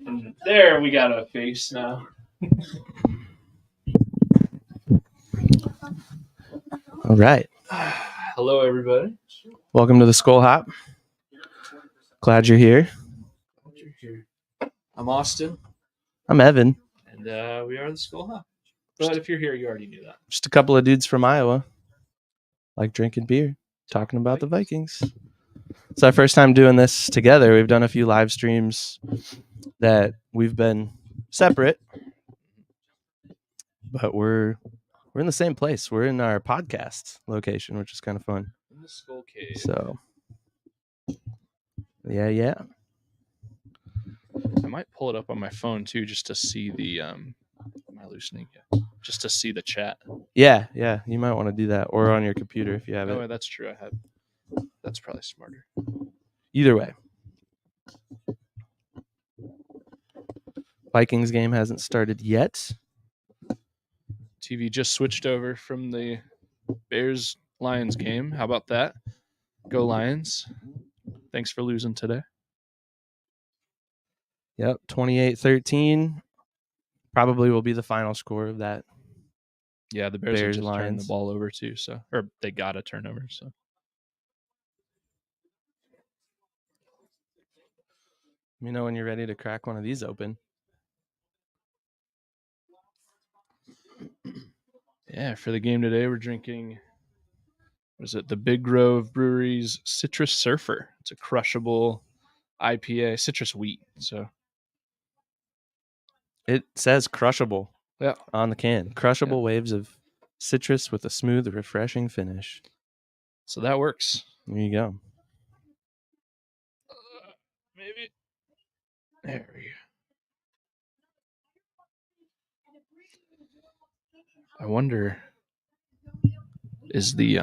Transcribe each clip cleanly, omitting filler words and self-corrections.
And there we got a face now. All right. Hello, everybody. Welcome to the Skol Hop. Glad you're here. I'm Austin. I'm Evan. And we are the Skol Hop. But if you're here, you already knew that. Just a couple of dudes from Iowa. Like drinking beer, talking about the Vikings. It's our first time doing this together. We've done a few live streams that we've been separate, but we're in the same place. We're in our podcast location, which is kind of fun. In the Skol Cave. So, yeah. I might pull it up on my phone too, just to see the. Am I loosening? Yeah. Just to see the chat. Yeah. You might want to do that, or on your computer if you have it. Oh, that's true. I have. That's probably smarter. Either way. Vikings game hasn't started yet. TV just switched over from the Bears-Lions game. How about that? Go Lions. Thanks for losing today. Yep, 28-13. Probably will be the final score of that. Yeah, the Bears just Lions turned the ball over too, or they got a turnover. So let me know when you're ready to crack one of these open. Yeah, for the game today, we're drinking. What is it? The Big Grove Brewery's Citrus Surfer. It's a crushable IPA, citrus wheat. So it says crushable. Yeah, on the can. Crushable waves of citrus with a smooth, refreshing finish. So that works. There you go. Maybe. There we go. I wonder, is the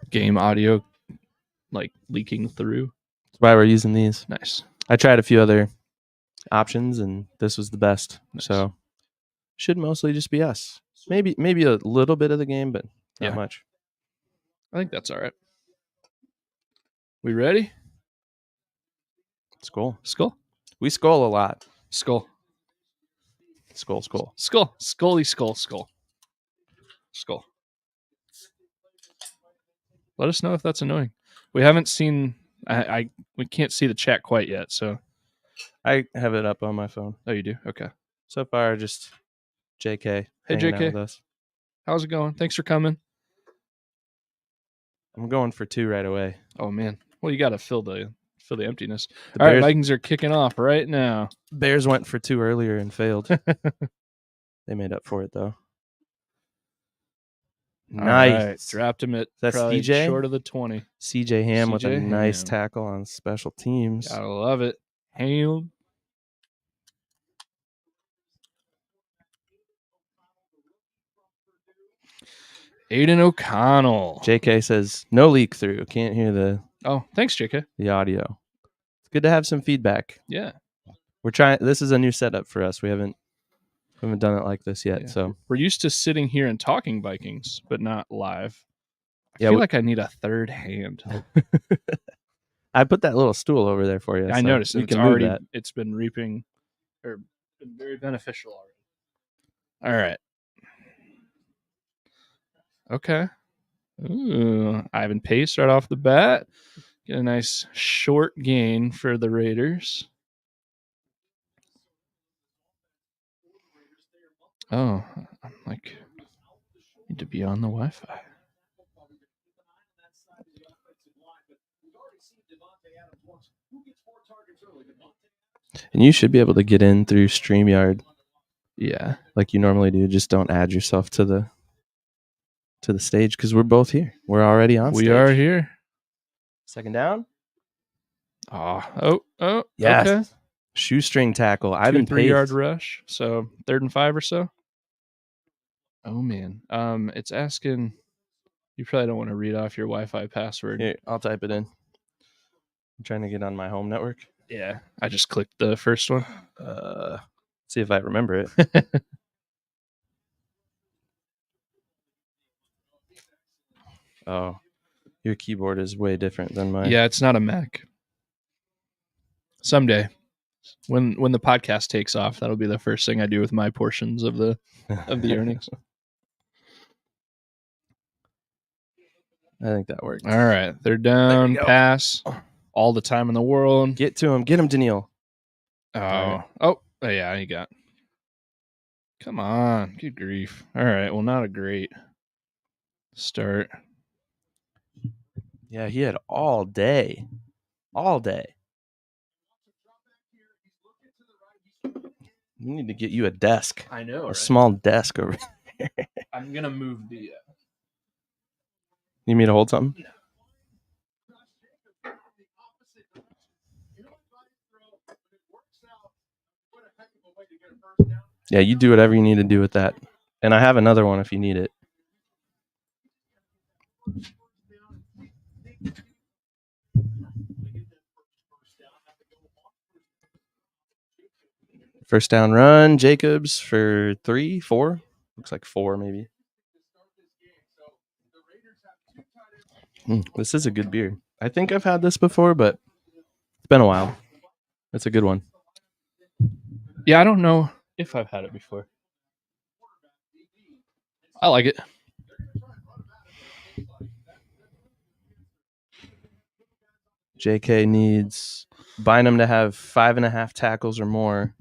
game audio like leaking through? That's why we're using these. Nice. I tried a few other options and this was the best. Nice. So should mostly just be us. Maybe a little bit of the game, but not much. I think that's all right. We ready? Skol. Skol. We skol a lot. Skol. Skol. Skol. Scully skol. Skol. Skol. Let us know if that's annoying. We haven't seen. We can't see the chat quite yet, so I have it up on my phone. Oh, you do? Okay. So far, just JK. Hey, JK. Out with us. How's it going? Thanks for coming. I'm going for 2 right away. Oh man. Well, you got to fill the emptiness. All right, Vikings are kicking off right now. Bears went for 2 earlier and failed. They made up for it though. Nice. Right. Dropped him at that's CJ? Short of the 20. CJ Ham with a nice tackle on special teams. Gotta love it. Ham. Aiden O'Connell. JK says no leak through. Can't hear the. Oh, thanks, JK. The audio. It's good to have some feedback. Yeah. We're trying. This is a new setup for us. We haven't done it like this yet. So we're used to sitting here and talking Vikings, but not live. I feel like I need a third hand. I put that little stool over there for you. I noticed. You can move that. It's been reaping, or been very beneficial already. All right. Okay. Ooh, Ivan Pace right off the bat. Get a nice short gain for the Raiders. Oh, I'm like, need to be on the Wi-Fi. And you should be able to get in through StreamYard. Yeah. Like you normally do. Just don't add yourself to the stage because we're both here. We're already on stage. We are here. Second down. Oh. Yes. Okay. Shoestring tackle. Ivan Pace. 3-yard rush. So 3rd and 5 or so. Oh man. It's asking. You probably don't want to read off your Wi-Fi password. Here, I'll type it in. I'm trying to get on my home network. Yeah, I just clicked the first one. See if I remember it. Oh, your keyboard is way different than mine. Yeah, it's not a Mac. Someday. When the podcast takes off, that'll be the first thing I do with my portions of the earnings. I think that works. All right, they're down. Pass. All the time in the world. Get to him. Get him, Daniil. Oh, yeah, he got. Come on, good grief. All right, well, not a great start. Yeah, he had all day. All day. We need to get you a desk. I know, a small desk over there. I'm going to move the... You need me to hold something? No. Yeah, you do whatever you need to do with that. And I have another one if you need it. First down run, Jacobs for 3, 4. Looks like 4 maybe. This is a good beer. I think I've had this before, but it's been a while. It's a good one. Yeah, I don't know if I've had it before. I like it. JK needs Bynum to have 5.5 tackles or more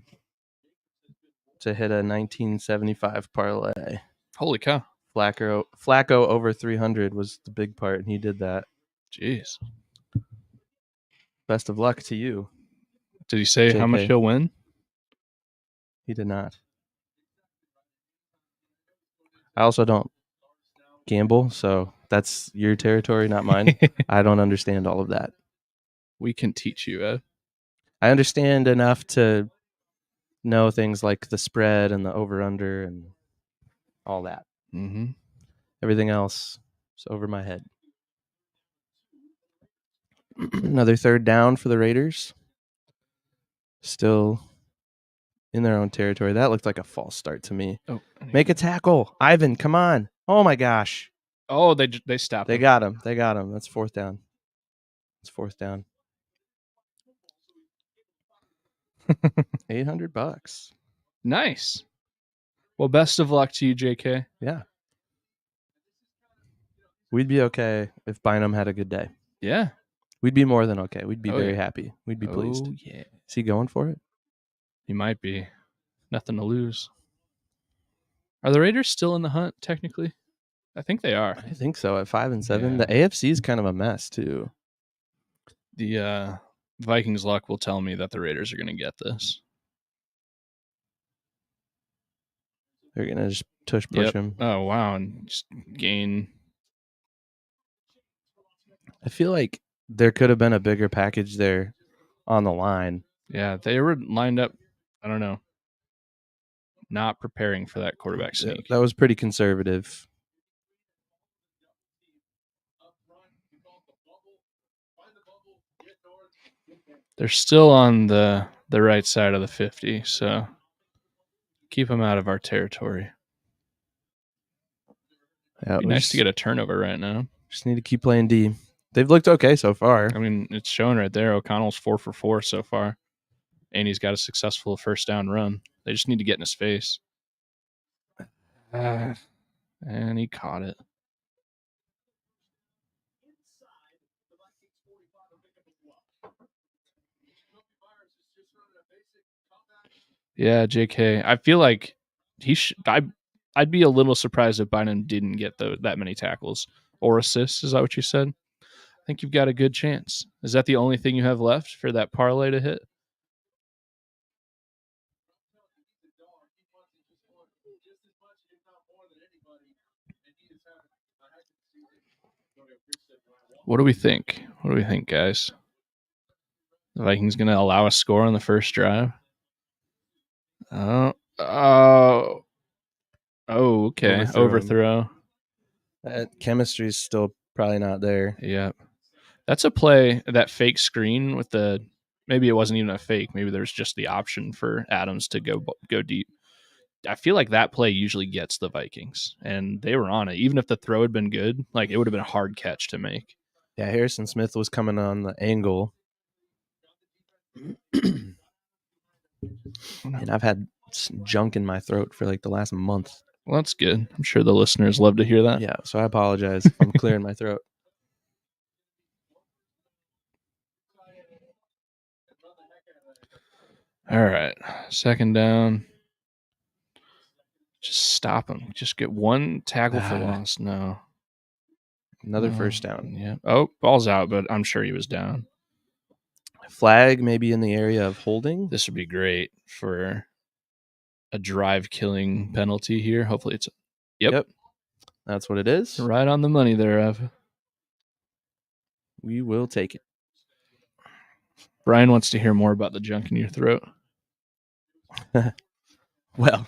to hit a 1975 parlay. Holy cow. Flacco over 300 was the big part, and he did that. Jeez. Best of luck to you. Did he say JK. how much he'll win? He did not. I also don't gamble, so that's your territory, not mine. I don't understand all of that. We can teach you, Ed. I understand enough to know things like the spread and the over-under and all that. Mm-hmm. Everything else is over my head. Another third down for the Raiders. Still in their own territory. That looked like a false start to me. Oh, make a tackle. Ivan, come on. Oh, my gosh. Oh, they stopped They him. got him. They got him. That's fourth down. It's fourth down. $800. Nice. Well, best of luck to you, JK. Yeah. We'd be okay if Bynum had a good day. Yeah. We'd be more than okay. We'd be very yeah. happy. We'd be pleased. Oh, yeah. Is he going for it? He might be. Nothing to lose. Are the Raiders still in the hunt, technically? I think they are. I think so. At 5-7. Yeah. The AFC is kind of a mess, too. The Vikings luck will tell me that the Raiders are going to get this. They're going to just push him. Oh, wow. And just gain. I feel like there could have been a bigger package there on the line. Yeah, they were lined up, I don't know, not preparing for that quarterback sneak. That was pretty conservative. They're still on the right side of the 50, so keep them out of our territory. Yeah, It'd be nice to get a turnover right now. Just need to keep playing D. They've looked okay so far. I mean, it's showing right there. O'Connell's 4 for 4 so far, and he's got a successful first down run. They just need to get in his face. And he caught it. Yeah, JK. I feel like I'd be a little surprised if Bynum didn't get that many tackles or assists. Is that what you said? I think you've got a good chance. Is that the only thing you have left for that parlay to hit? What do we think? What do we think, guys? The Vikings going to allow a score on the first drive? Oh, okay. Overthrow. That chemistry is still probably not there. Yeah. That's a play, that fake screen with the, maybe it wasn't even a fake. Maybe there's just the option for Adams to go deep. I feel like that play usually gets the Vikings, and they were on it. Even if the throw had been good, like it would have been a hard catch to make. Yeah, Harrison Smith was coming on the angle. and I've had junk in my throat for like the last month. Well, that's good. I'm sure the listeners love to hear that. Yeah, so I apologize if I'm clearing my throat. All right, second down. Just stop him. Just get one tackle for loss. No. Another first down. Yeah. Oh, ball's out, but I'm sure he was down. Flag maybe in the area of holding. This would be great for a drive-killing penalty here. Hopefully it's... Yep. That's what it is. Right on the money there, Ev. We will take it. Brian wants to hear more about the junk in your throat. Well,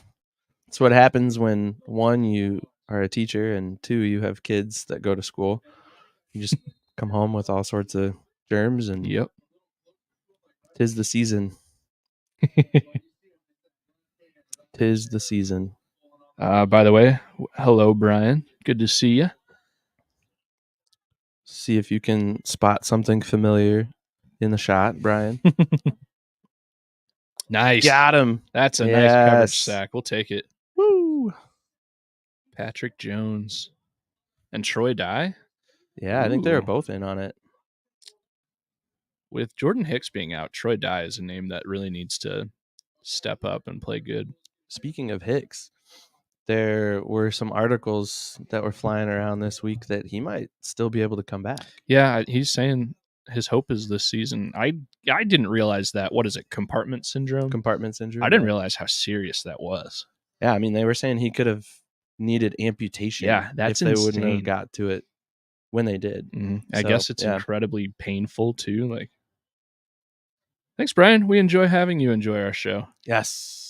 that's what happens when, one, you are a teacher, and two, you have kids that go to school. You just come home with all sorts of germs, and Yep. 'tis the season. 'Tis the season. By the way, hello, Brian. Good to see you. See if you can spot something familiar in the shot, Brian. Nice. Got him. That's a nice coverage sack. We'll take it. Woo. Patrick Jones and Troy Dye. Yeah, I think they were both in on it. With Jordan Hicks being out, Troy Dye is a name that really needs to step up and play good. Speaking of Hicks, there were some articles that were flying around this week that he might still be able to come back. Yeah, he's saying his hope is this season. I didn't realize that. What is it? Compartment syndrome? Compartment syndrome. I didn't realize how serious that was. Yeah, I mean, they were saying he could have needed amputation. Yeah, that's if they insane. wouldn't have got to it when they did. Mm-hmm. I guess it's incredibly painful too. Like, thanks, Brian. We enjoy having you enjoy our show. Yes.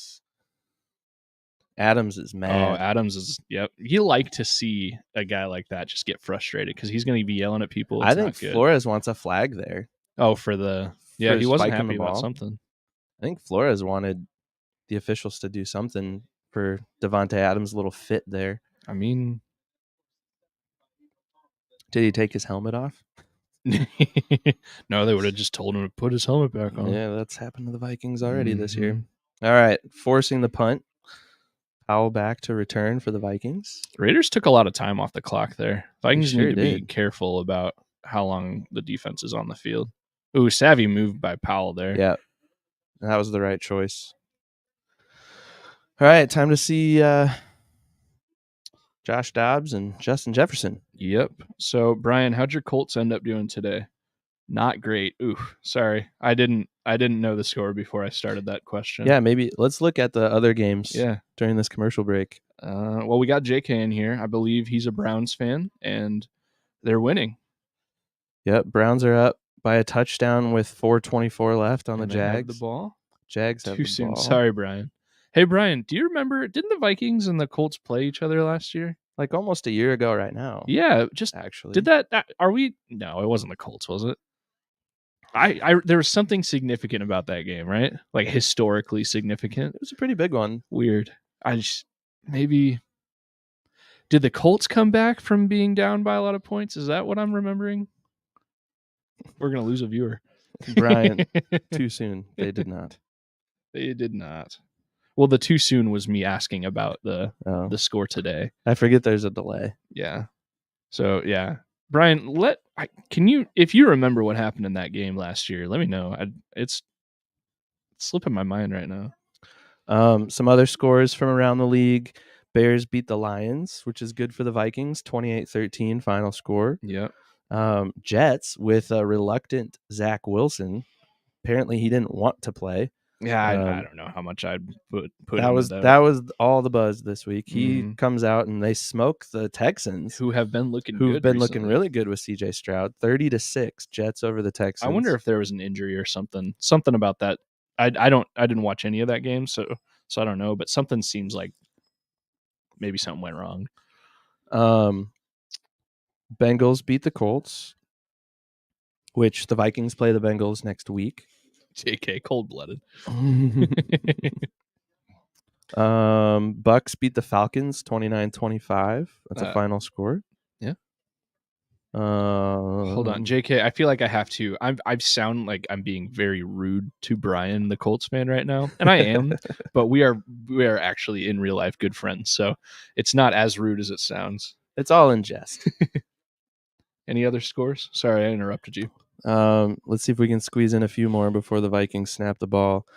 Adams is mad. Oh, Adams is, yep. You like to see a guy like that just get frustrated because he's going to be yelling at people. I think Flores wants a flag there. Oh, for the, yeah, he wasn't happy about something. I think Flores wanted the officials to do something for Devontae Adams' little fit there. I mean, did he take his helmet off? No, they would have just told him to put his helmet back on. Yeah, that's happened to the Vikings already this year. All right, forcing the punt. Powell back to return for the Vikings. Raiders took a lot of time off the clock there. Vikings need to be careful about how long the defense is on the field. Ooh, savvy move by Powell there. Yeah, that was the right choice. All right, time to see Josh Dobbs and Justin Jefferson. Yep. So, Brian, how'd your Colts end up doing today? Not great. Ooh, sorry. I didn't know the score before I started that question. Yeah, maybe let's look at the other games during this commercial break. Well, we got JK in here. I believe he's a Browns fan, and they're winning. Yep, Browns are up by a touchdown with 4:24 left on the Jags. Have the ball. Jags have too the soon. ball. Sorry, Brian. Hey, Brian, do you remember, didn't the Vikings and the Colts play each other last year? Like almost a year ago right now. Yeah, just actually. Did that are we? No, it wasn't the Colts, was it? There was something significant about that game, right? Like historically significant. It was a pretty big one. Weird. Maybe did the Colts come back from being down by a lot of points? Is that what I'm remembering? We're going to lose a viewer. Brian, too soon. They did not. They did not. Well, the too soon was me asking about the score today. I forget there's a delay. Yeah. So, yeah. Brian, can you, if you remember what happened in that game last year, let me know. It's slipping my mind right now. Some other scores from around the league. Bears beat the Lions, which is good for the Vikings. 28-13 final score. Yeah. Jets with a reluctant Zach Wilson. Apparently he didn't want to play. Yeah, I don't know how much I'd put that was all the buzz this week. He comes out and they smoke the Texans, who have been looking looking really good with CJ Stroud. 30-6 Jets over the Texans. I wonder if there was an injury or something about that. I didn't watch any of that game, so I don't know, but something seems like maybe something went wrong. Bengals beat the Colts, which the Vikings play the Bengals next week. JK, cold-blooded. Bucks beat the Falcons 29-25. That's a final score. Yeah. Hold on, JK. I feel like I have to. I sound like I'm being very rude to Brian, the Colts fan, right now, and I am. But we are actually in real life good friends, so it's not as rude as it sounds. It's all in jest. Any other scores? Sorry, I interrupted you. Let's see if we can squeeze in a few more before the Vikings snap the ball.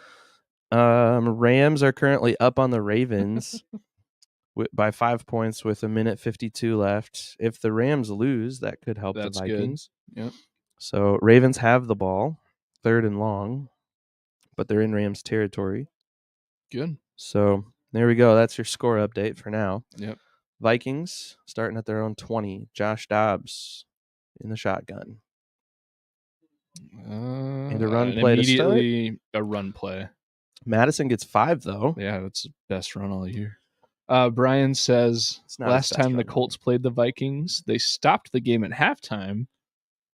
Rams are currently up on the Ravens by 5 points with 1:52 left. If the Rams lose, that could help That's the Vikings. Good. Yep. So Ravens have the ball, 3rd and long, but they're in Rams territory. Good. So there we go. That's your score update for now. Yep. Vikings starting at their own 20. Josh Dobbs in the shotgun. And a run play to start. Immediately a run play. Madison gets 5 though. Yeah, that's the best run all year. Brian says last time the Colts played the Vikings, they stopped the game at halftime.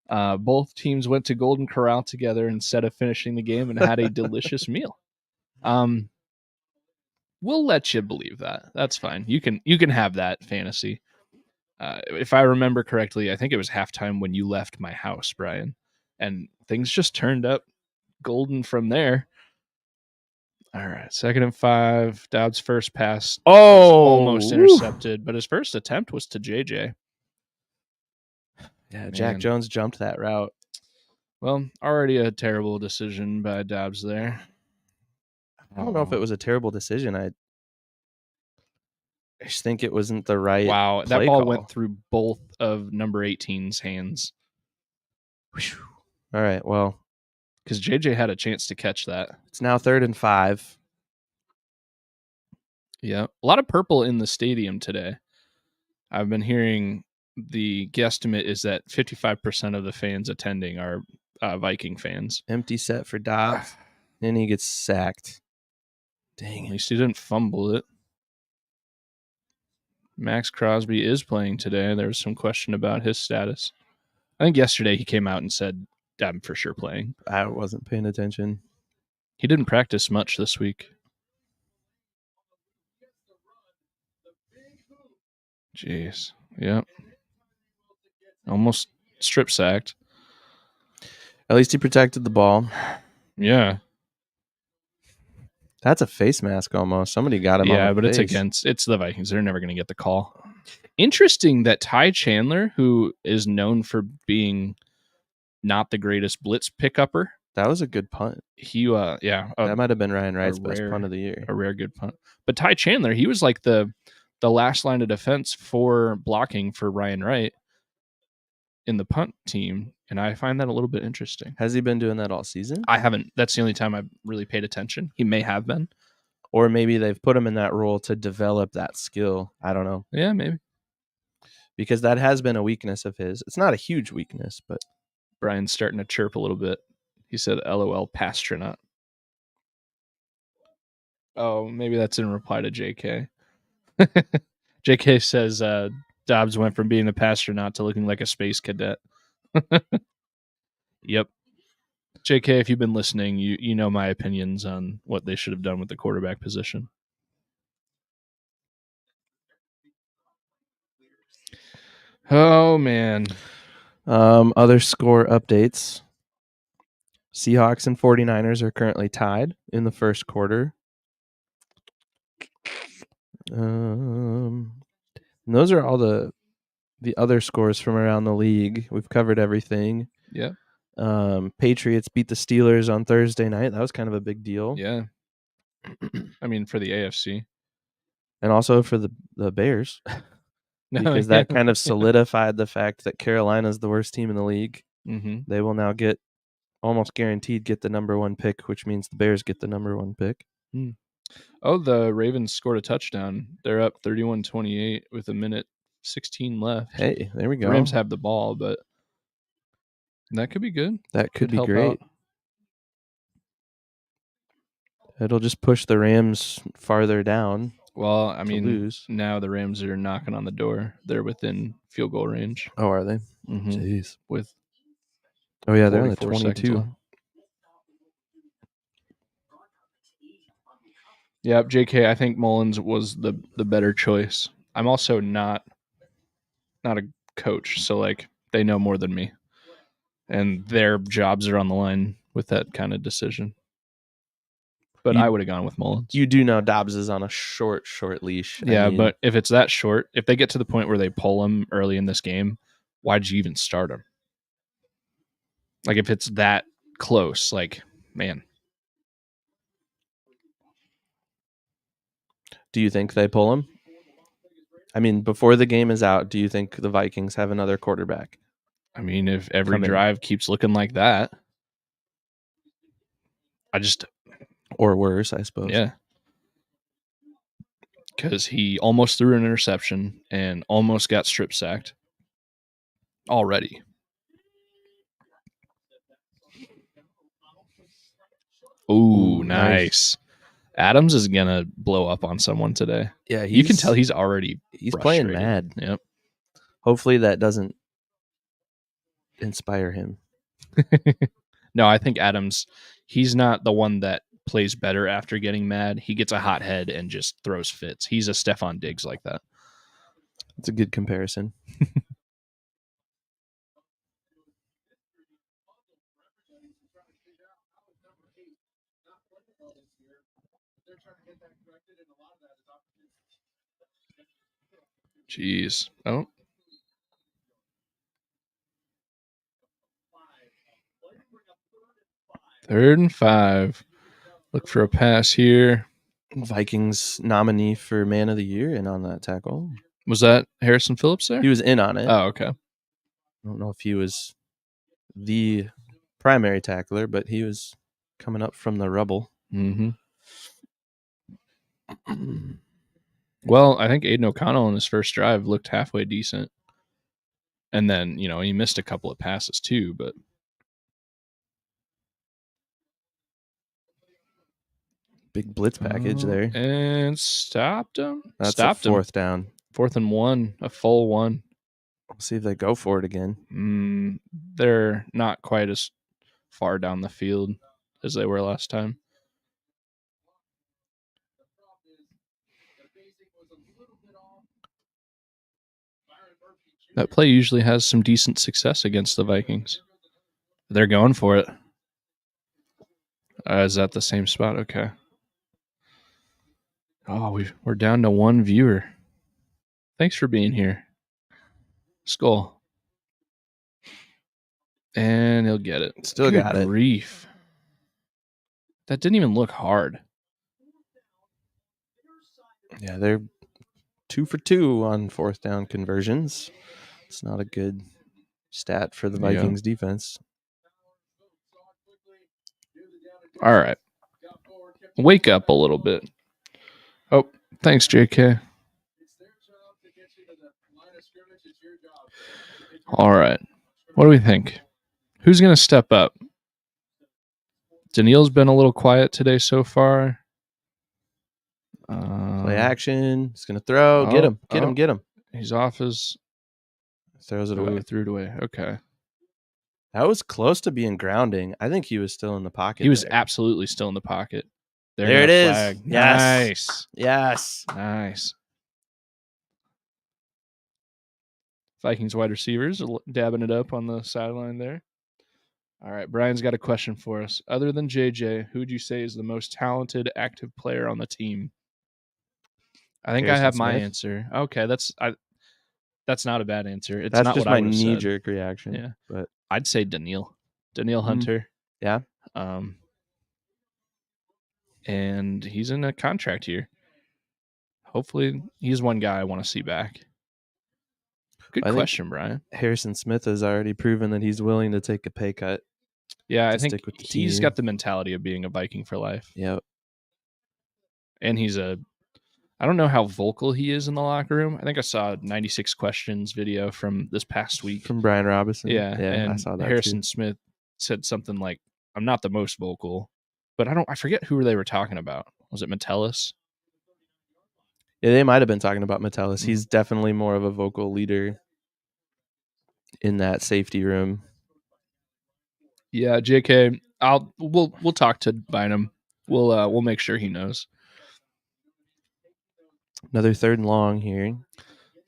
Both teams went to Golden Corral together instead of finishing the game and had a delicious meal. We'll let you believe that. That's fine. You can have that fantasy. If I remember correctly, I think it was halftime when you left my house, Brian, and things just turned up golden from there. All right, 2nd and 5. Dobbs' first pass almost intercepted, but his first attempt was to JJ. Yeah, Jack Jones jumped that route. Well, already a terrible decision by Dobbs there. I don't know if it was a terrible decision. I just think it wasn't the right. Wow, that ball went through both of number 18's hands. Whew. All right, well, because JJ had a chance to catch that. It's now 3rd and 5. Yeah, a lot of purple in the stadium today. I've been hearing the guesstimate is that 55% of the fans attending are Viking fans. Empty set for Dobbs, and he gets sacked. Dang it. At least he didn't fumble it. Max Crosby is playing today. There was some question about his status. I think yesterday he came out and said, I'm for sure playing. I wasn't paying attention. He didn't practice much this week. Jeez. Yep. Almost strip sacked. At least he protected the ball. Yeah. That's a face mask almost. Somebody got him. Yeah, but it's the Vikings. They're never going to get the call. Interesting that Ty Chandler, who is known for being not the greatest blitz pickupper. That was a good punt. That might have been Ryan Wright's best punt of the year. A rare good punt. But Ty Chandler, he was like the last line of defense for blocking for Ryan Wright in the punt team, and I find that a little bit interesting. Has he been doing that all season? I haven't. That's the only time I've really paid attention. He may have been. Or maybe they've put him in that role to develop that skill. I don't know. Yeah, maybe. Because that has been a weakness of his. It's not a huge weakness, but Brian's starting to chirp a little bit. He said, LOL, Pastronaut. Oh, maybe that's in reply to JK. JK says Dobbs went from being a Pastronaut to looking like a space cadet. Yep. JK, if you've been listening, you know my opinions on what they should have done with the quarterback position. Oh, man. Other score updates. Seahawks and 49ers are currently tied in the first quarter. And those are all the other scores from around the league. We've covered everything. Yeah. Patriots beat the Steelers on Thursday night. That was kind of a big deal. Yeah. I mean, for the AFC. And also for the Bears. Because that kind of solidified the fact that Carolina's the worst team in the league. Mm-hmm. They will now almost guaranteed get the number 1 pick, which means the Bears get the number 1 pick. Oh, the Ravens scored a touchdown. They're up 31-28 with 1:16 left. Hey, there we go. The Rams have the ball, but that could be good. That could be great. It'll just push the Rams farther down. Well, I mean, now the Rams are knocking on the door. They're within field goal range. Oh, are they? Mm-hmm. Jeez. They're on the 22. Yeah, JK, I think Mullins was the better choice. I'm also not a coach, so like They know more than me, and their jobs are on the line with that kind of decision. But I would have gone with Mullins. You do know Dobbs is on a short leash. Yeah, but if it's that short, if they get to the point where they pull him early in this game, why'd you even start him? Like, if it's that close, like, man. Do you think they pull him? I mean, before the game is out, do you think the Vikings have another quarterback? I mean, if every drive keeps looking like that, or worse, I suppose. Yeah. Because he almost threw an interception and almost got strip sacked already. Ooh, nice. Adams is going to blow up on someone today. Yeah, you can tell he's playing mad. Yep. Hopefully that doesn't inspire him. No, I think Adams, he's not the one that plays better after getting mad. He gets a hot head and just throws fits. He's a Stephon Diggs like that. It's a good comparison. Jeez. Oh. Third and 5. Look for a pass here. Vikings nominee for Man of the Year and on that tackle. Was that Harrison Phillips there? He was in on it. Oh, okay. I don't know if he was the primary tackler, but he was coming up from the rubble. Mm-hmm. Well, I think Aiden O'Connell in his first drive looked halfway decent. And then, he missed a couple of passes too, but big blitz package there. And stopped him. That's a fourth down. 4th and 1, a full one. We'll see if they go for it again. They're not quite as far down the field as they were last time. That play usually has some decent success against the Vikings. They're going for it. Is that the same spot? Okay. Oh, we're down to one viewer. Thanks for being here. Skol. And he'll get it. Still got it. Grief. That didn't even look hard. Yeah, they're 2 for 2 on fourth down conversions. It's not a good stat for the Vikings defense. All right. Wake up a little bit. Oh, thanks, JK. All right. What do we think? Who's going to step up? Daniil's been a little quiet today so far. Play action. He's going to throw. Get him. He's off his... Throws it away. Threw it away. Okay. That was close to being grounding. I think he was still in the pocket. He was absolutely still in the pocket. There it is. Flag. Yes. Nice. Vikings wide receivers dabbing it up on the sideline there. All right, Brian's got a question for us. Other than JJ, who would you say is the most talented active player on the team? I think Harrison I have my Smith. answer. Okay, that's not a bad answer. It's that's not just what my knee-jerk reaction. Yeah, but I'd say Daniil Hunter. Yeah. And he's in a contract here. Hopefully, he's one guy I want to see back. Good question, Brian. Harrison Smith has already proven that he's willing to take a pay cut. Yeah, I think he's got the mentality of being a Viking for life. Yep. And I don't know how vocal he is in the locker room. I think I saw a 96 questions video from this past week. From Brian Robinson. Yeah, and I saw that Harrison too. Smith said something like, I'm not the most vocal, but I forget who they were talking about. Was it Metellus? Yeah, they might have been talking about Metellus. He's definitely more of a vocal leader in that safety room. Yeah, JK, we'll talk to Bynum. We'll make sure he knows. Another 3rd and long here.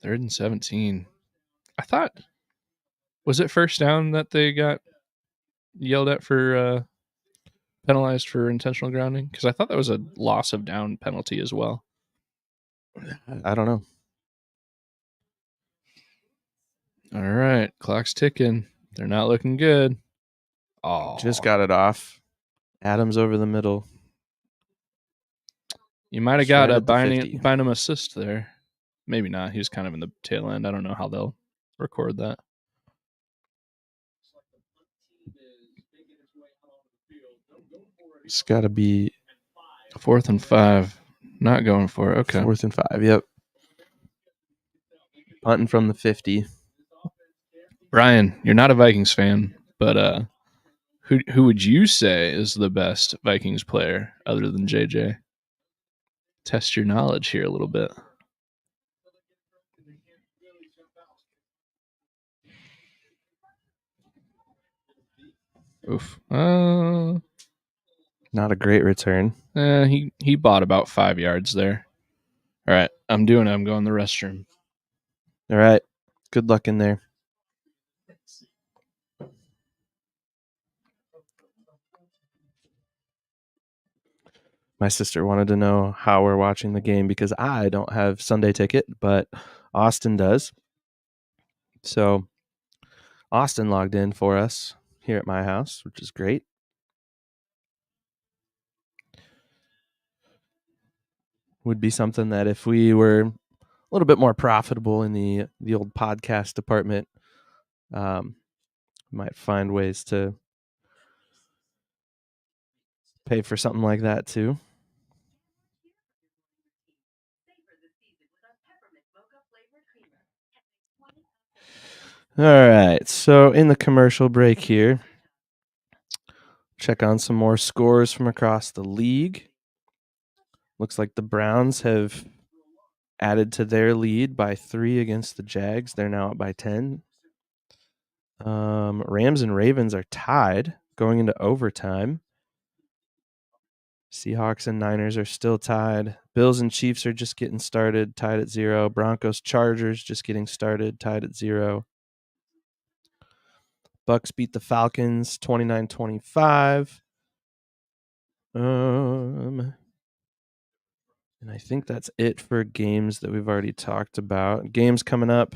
3rd and 17. I thought Was it first down that they got yelled at for penalized for intentional grounding? Because I thought that was a loss of down penalty as well. I don't know. All right, clock's ticking. They're not looking good. Oh, Just got it off. Adams over the middle. You might have Just got right a at the 50. Bynum assist there. Maybe not. He was kind of in the tail end. I don't know how they'll record that. It's got to be 4th and 5. Not going for it. Okay. 4th and 5. Yep. Punting from the 50. Brian, you're not a Vikings fan, but who would you say is the best Vikings player other than JJ? Test your knowledge here a little bit. Oof. Not a great return. He bought about 5 yards there. All right, I'm doing it. I'm going to the restroom. All right. Good luck in there. My sister wanted to know how we're watching the game because I don't have Sunday ticket, but Austin does. So Austin logged in for us here at my house, which is great. Would be something that if we were a little bit more profitable in the old podcast department, might find ways to pay for something like that too. All right, so in the commercial break here, check on some more scores from across the league. Looks like the Browns have added to their lead by 3 against the Jags. They're now up by 10. Rams and Ravens are tied going into overtime. Seahawks and Niners are still tied. Bills and Chiefs are just getting started, tied at 0. Broncos, Chargers just getting started, tied at 0. Bucks beat the Falcons 29-25. And I think that's it for games that we've already talked about. Games coming up.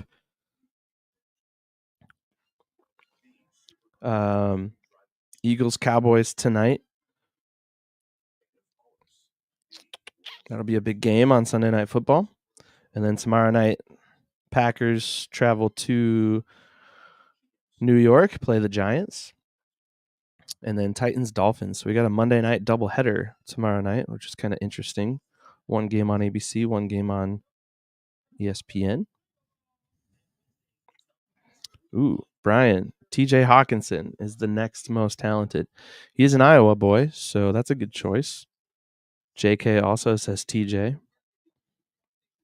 Eagles, Cowboys tonight. That'll be a big game on Sunday Night Football. And then tomorrow night, Packers travel to New York, play the Giants. And then Titans, Dolphins. So we got a Monday night doubleheader tomorrow night, which is kind of interesting. One game on ABC, one game on ESPN. Ooh, Brian, TJ Hawkinson is the next most talented. He's an Iowa boy, so that's a good choice. JK also says TJ.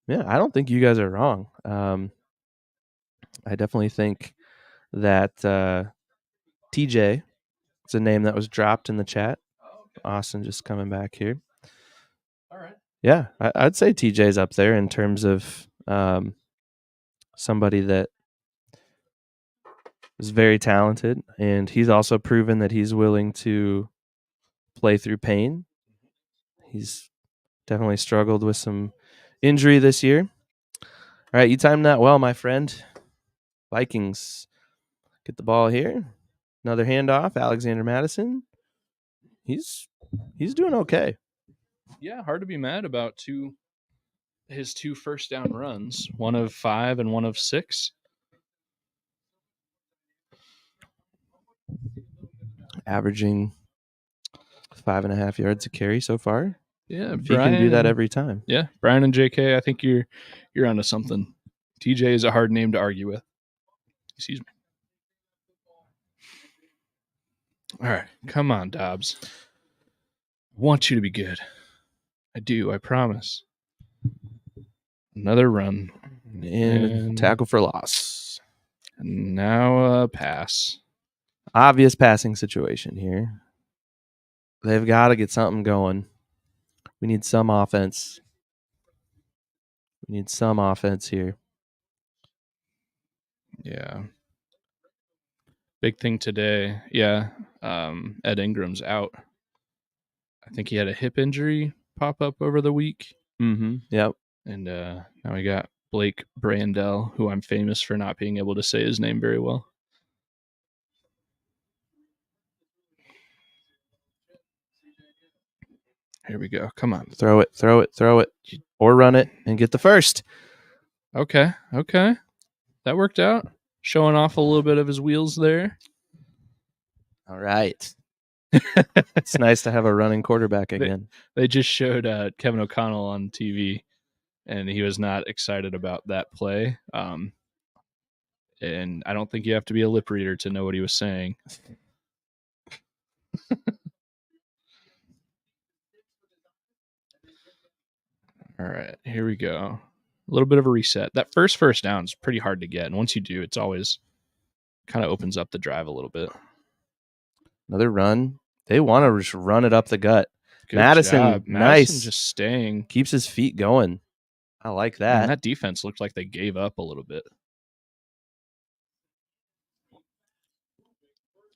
Yeah, I don't think you guys are wrong. I definitely think that TJ is a name that was dropped in the chat. Austin just coming back here. All right. Yeah, I'd say TJ's up there in terms of somebody that is very talented, and he's also proven that he's willing to play through pain. He's definitely struggled with some injury this year. All right, you timed that well, my friend. Vikings get the ball here. Another handoff, Alexander Madison. He's doing okay. Yeah, hard to be mad about his 2 first down runs, 1 of 5 and 1 of 6. Averaging 5.5 yards a carry so far. Yeah, if he can do that every time. Yeah, Brian and JK, I think you're onto something. TJ is a hard name to argue with. Excuse me. All right, come on, Dobbs. I want you to be good. I do, I promise. Another run. And tackle for loss. And now a pass. Obvious passing situation here. They've got to get something going. We need some offense. We need some offense here. Yeah. Big thing today. Yeah. Ed Ingram's out. I think he had a hip injury pop up over the week. Mm-hmm. Yep. And now we got Blake Brandel, who I'm famous for not being able to say his name very well. Here we go. Come on. Throw it. Or run it and get the first. Okay. That worked out. Showing off a little bit of his wheels there. All right. It's nice to have a running quarterback again. They just showed Kevin O'Connell on TV, and he was not excited about that play. And I don't think you have to be a lip reader to know what he was saying. All right, here we go. A little bit of a reset. That first down is pretty hard to get, and once you do, it's always kind of opens up the drive a little bit. Another run. They want to just run it up the gut. Good Madison, job. nice. Madison just staying. Keeps his feet going. I like that. Man, that defense looked like they gave up a little bit.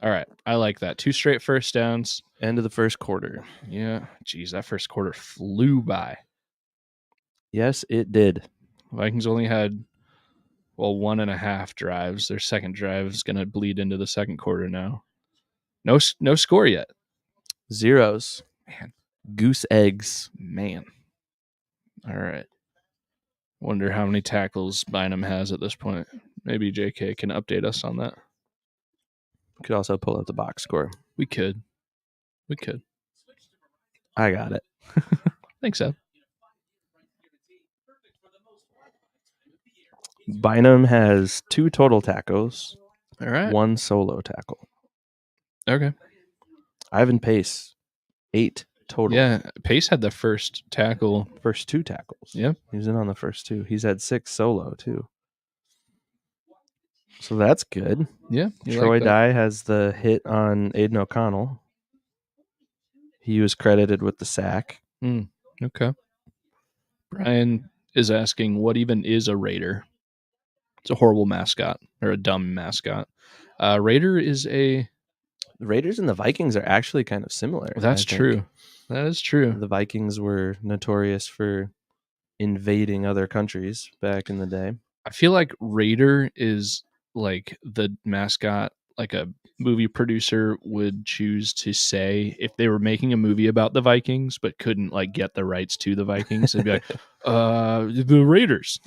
All right, I like that. 2 straight first downs. End of the first quarter. Yeah, geez, that first quarter flew by. Yes, it did. Vikings only had 1.5 drives. Their second drive is going to bleed into the second quarter now. No score yet. Zeros. Man. Goose eggs. Man. All right. Wonder how many tackles Bynum has at this point. Maybe JK can update us on that. We could also pull up the box score. We could. I got it. Thanks, Ed. Bynum has 2 total tackles. All right. 1 solo tackle. Okay. Ivan Pace, 8 total. Yeah, Pace had the first tackle. First 2 tackles. Yep. He was in on the first 2. He's had 6 solo, too. So that's good. Yeah. Troy Dye has the hit on Aiden O'Connell. He was credited with the sack. Okay. Brian is asking, what even is a Raider? It's a horrible mascot or a dumb mascot. Raider is a... The Raiders and the Vikings are actually kind of similar. That's true. That is true. The Vikings were notorious for invading other countries back in the day. I feel like Raider is like the mascot like a movie producer would choose to say if they were making a movie about the Vikings but couldn't like get the rights to the Vikings. They'd be like, the Raiders.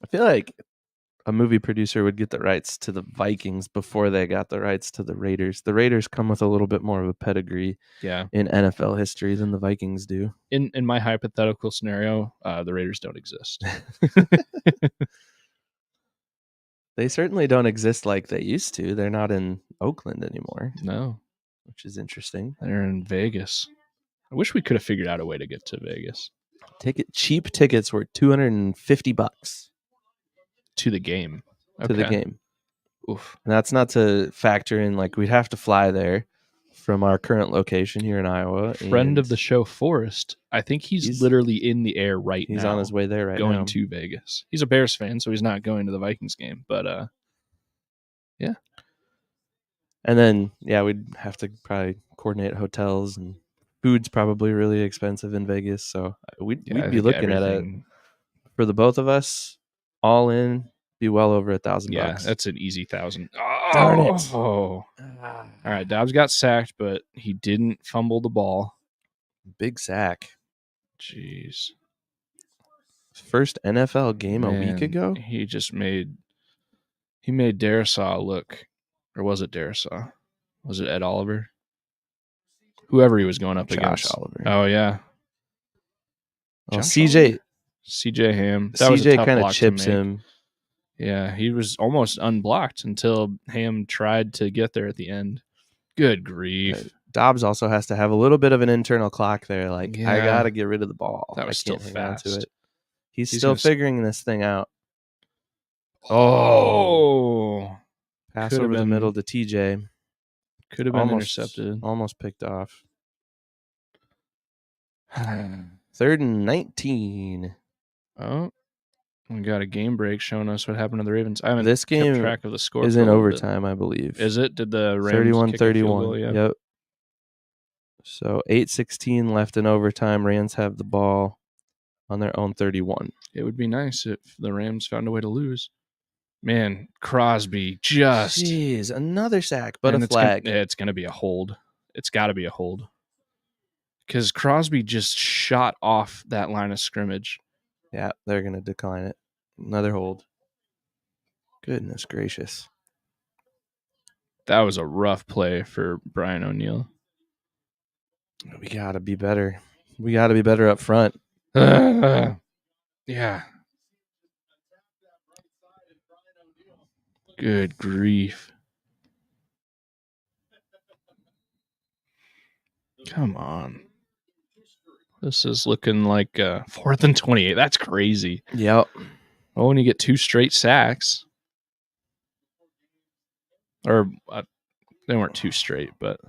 I feel like a movie producer would get the rights to the Vikings before they got the rights to the Raiders. The Raiders come with a little bit more of a pedigree in NFL history than the Vikings do. In my hypothetical scenario, the Raiders don't exist. They certainly don't exist like they used to. They're not in Oakland anymore. No. Which is interesting. They're in Vegas. I wish we could have figured out a way to get to Vegas. Cheap tickets were $250 to the game. To the game. Oof. And that's not to factor in like we'd have to fly there from our current location here in Iowa. Friend of the show, Forrest, I think he's literally in the air right now. He's on his way there right now. Going to Vegas. He's a Bears fan, so he's not going to the Vikings game. But, yeah. And then, we'd have to probably coordinate hotels, and food's probably really expensive in Vegas. So we'd be looking at it for the both of us, all in, be well over $1,000. Yeah, that's an easy 1,000. Darn it. Oh. All right, Dobbs got sacked, but he didn't fumble the ball. Big sack. Jeez. First NFL game a week ago? He made Darisaw look, or was it Darisaw? Was it Ed Oliver? Whoever he was going up against. Josh Oliver. Oh, yeah. Well, CJ Ham. CJ kind of chips him. Yeah, he was almost unblocked until Ham tried to get there at the end. Good grief. Dobbs also has to have a little bit of an internal clock there. Like, I got to get rid of the ball. That was still fast. To it. He's still figuring this thing out. Oh. Pass over the middle to TJ. Could have been intercepted. Almost picked off. 3rd and 19. Oh. We got a game break showing us what happened to the Ravens. I haven't This kept game track of the score. is for a in little bit. overtime, I believe. Is it? Did the Rams 31-31? Yeah. Yep. So 8:16 left in overtime. Rams have the ball on their own 31. It would be nice if the Rams found a way to lose. Man, Crosby just. Jeez, another sack, but and a flag. It's going to be a hold. It's got to be a hold. Because Crosby just shot off that line of scrimmage. Yeah, they're going to decline it. Another hold. Goodness gracious. That was a rough play for Brian O'Neill. We got to be better. We got to be better up front. Yeah. Good grief. Come on. This is looking like 4th and 28. That's crazy. Yep. Well, when you get 2 straight sacks. Or they weren't 2 straight, but.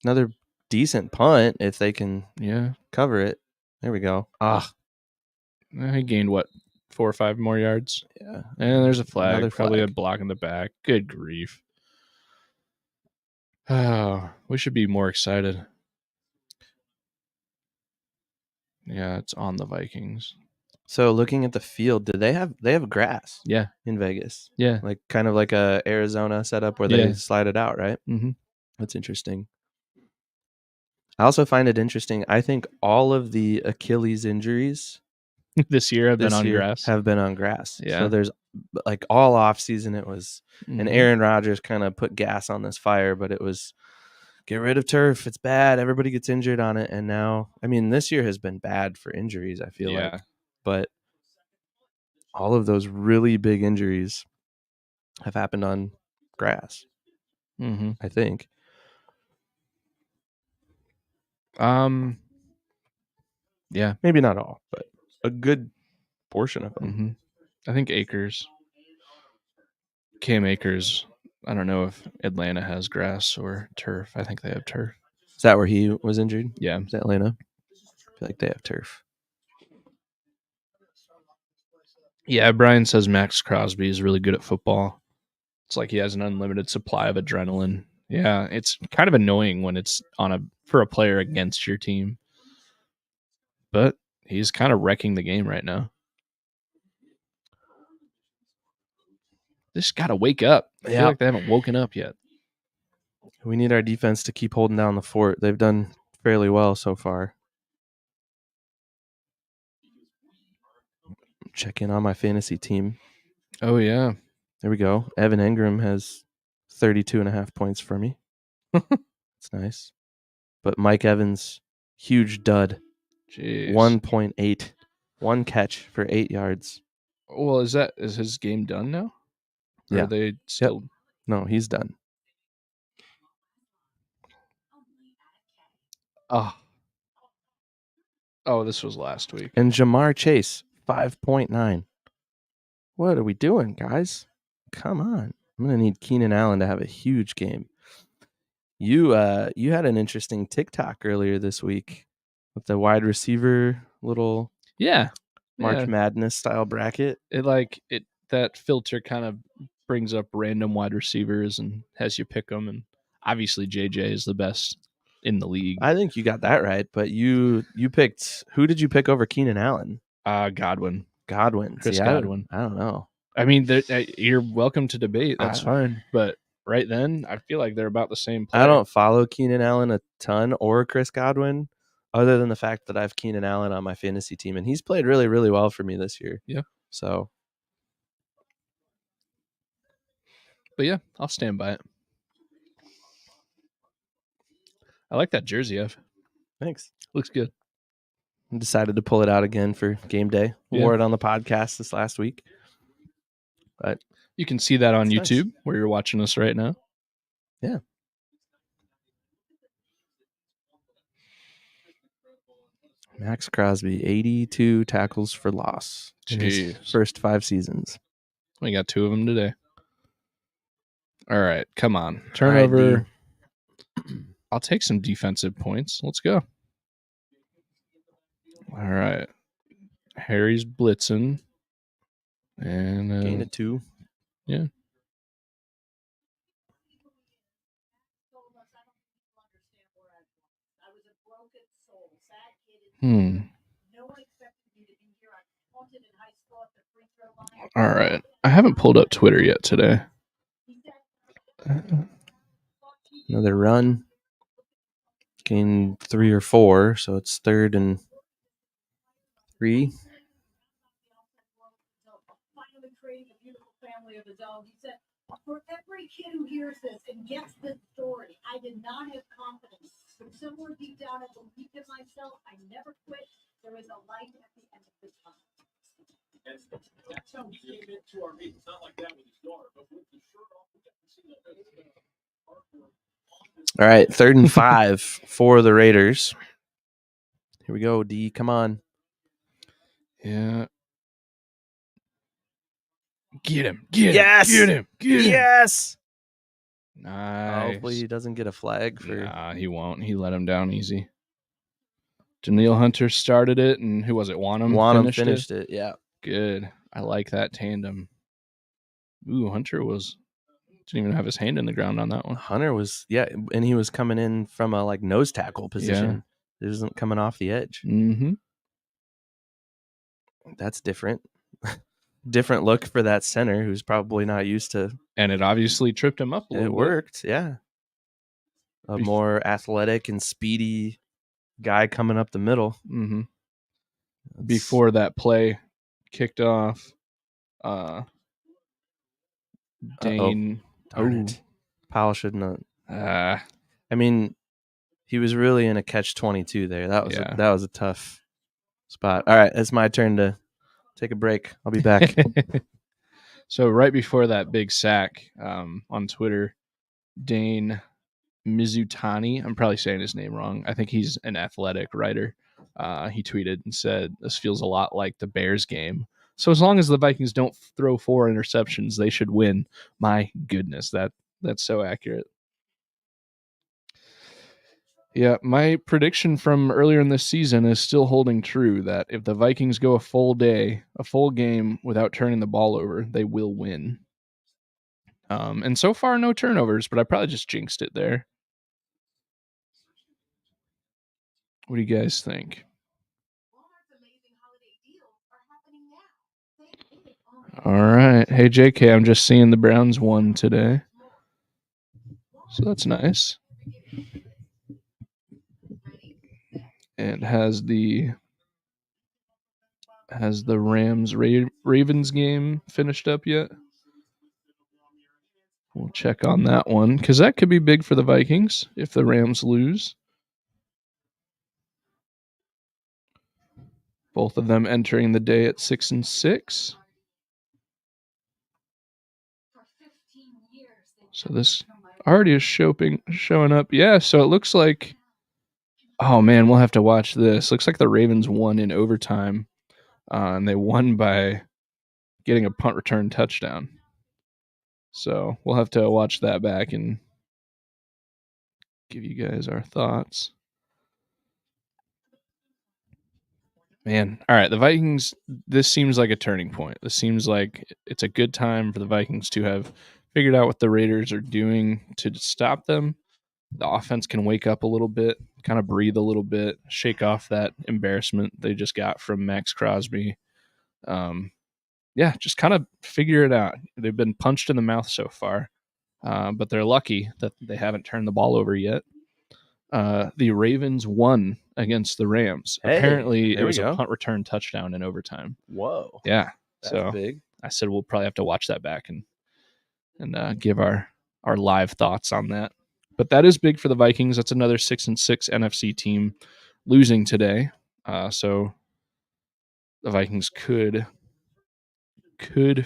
Another decent punt if they can Yeah. cover it. There we go. He gained, 4 or 5 more yards? Yeah. And there's a flag. Another Probably flag. a block in the back. Good grief. Oh, we should be more excited. Yeah, it's on the Vikings. So looking at the field, they have grass? Yeah. In Vegas. Yeah. Like kind of like a Arizona setup where they slide it out, right? Mm-hmm. That's interesting. I also find it interesting. I think all of the Achilles injuries this year have been on grass. Yeah. So there's like all off season it was, and Aaron Rodgers kind of put gas on this fire, but it was get rid of turf. It's bad. Everybody gets injured on it. And now, I mean, this year has been bad for injuries, I feel like. But all of those really big injuries have happened on grass, I think. Yeah. Maybe not all, but a good portion of them. I think Cam Akers, I don't know if Atlanta has grass or turf. I think they have turf. Is that where he was injured? Yeah. Is that Atlanta? I feel like they have turf. Yeah, Brian says Max Crosby is really good at football. It's like he has an unlimited supply of adrenaline. Yeah, it's kind of annoying when it's for a player against your team. But he's kind of wrecking the game right now. They just got to wake up. I feel like they haven't woken up yet. We need our defense to keep holding down the fort. They've done fairly well so far. Check in on my fantasy team. Oh, yeah. There we go. Evan Engram has 32.5 points for me. That's nice. But Mike Evans, huge dud. Jeez. 1.8. One catch for 8 yards. Well, is his game done now? Or are they still? Yep. No, he's done. Oh, this was last week. And Jamar Chase, 5.9. What are we doing, guys? Come on. I'm going to need Keenan Allen to have a huge game. You had an interesting TikTok earlier this week with the wide receiver little March Madness style bracket. That filter kind of brings up random wide receivers and has you pick them, and obviously JJ is the best in the league. I think you got that right, but you picked, who did you pick over Keenan Allen? Godwin. Chris Godwin. I don't know. I mean, you're welcome to debate. That's fine. But right then, I feel like they're about the same player. I don't follow Keenan Allen a ton or Chris Godwin, other than the fact that I have Keenan Allen on my fantasy team, and he's played really, really well for me this year. Yeah. So. But yeah, I'll stand by it. I like that jersey, Ev. Thanks. Looks good. I decided to pull it out again for game day. Wore it on the podcast this last week. But you can see that on YouTube where you're watching us right now. Yeah. Max Crosby, 82 tackles for loss in his first 5 seasons. We got 2 of them today. All right, come on. Turnover. I'll take some defensive points. Let's go. All right. Harry's blitzing. And gain of 2. Yeah. All right. I haven't pulled up Twitter yet today. Another run. Gain 3 or 4, so it's 3rd and 3. For every kid who hears this and gets this story, I did not have confidence. But somewhere deep down, I believed in myself. I never quit. There is a light at the end of the tunnel. That's how we came into our meeting. It's not like that with his daughter, but with the shirt off, we got to see that. All right, 3rd and 5 for the Raiders. Here we go, D. Come on. Yeah. Get him. Get Yes! him. Get him. Get him. Yes! Nice. Hopefully he doesn't get a flag for. Nah, he won't. He let him down easy. Daniil Hunter started it, and who was it? Wanham finished it. Yeah. Good. I like that tandem. Ooh, Hunter didn't even have his hand in the ground on that one. Hunter was, and he was coming in from a like nose tackle position. It wasn't coming off the edge. Mm-hmm. That's different. Different look for that center who's probably not used to. And it obviously tripped him up a little bit. It worked, yeah. A more athletic and speedy guy coming up the middle. Mm-hmm. Before that play kicked off, Dane. Darn it. Powell shouldn't have. I mean, he was really in a catch-22 there. That was a tough spot. All right, it's my turn to take a break. I'll be back. So right before that big sack, on Twitter, Dane Mizutani, I'm probably saying his name wrong. I think he's an Athletic writer. He tweeted and said, "This feels a lot like the Bears game. So as long as the Vikings don't throw 4 interceptions, they should win." My goodness, that's so accurate. Yeah, my prediction from earlier in this season is still holding true that if the Vikings go a full game without turning the ball over, they will win. And so far, no turnovers, but I probably just jinxed it there. What do you guys think? All right. Hey, JK, I'm just seeing the Browns won today. So that's nice. And has the Rams Ravens game finished up yet? We'll check on that one because that could be big for the Vikings if the Rams lose. Both of them entering the day at 6-6. So this already is showing up. Yeah, so it looks like, oh man, we'll have to watch this. Looks like the Ravens won in overtime, and they won by getting a punt return touchdown. So we'll have to watch that back and give you guys our thoughts. Man, all right, the Vikings, this seems like a turning point. This seems like it's a good time for the Vikings to have figured out what the Raiders are doing to stop them. The offense can wake up a little bit, kind of breathe a little bit, shake off that embarrassment they just got from Max Crosby. Just kind of figure it out. They've been punched in the mouth so far, but they're lucky that they haven't turned the ball over yet. The Ravens won against the Rams. Hey, apparently, it was a punt return touchdown in overtime. Whoa. Yeah. That's big. I said we'll probably have to watch that back and give our live thoughts on that. But that is big for the Vikings. That's another 6-6 NFC team losing today. So the Vikings could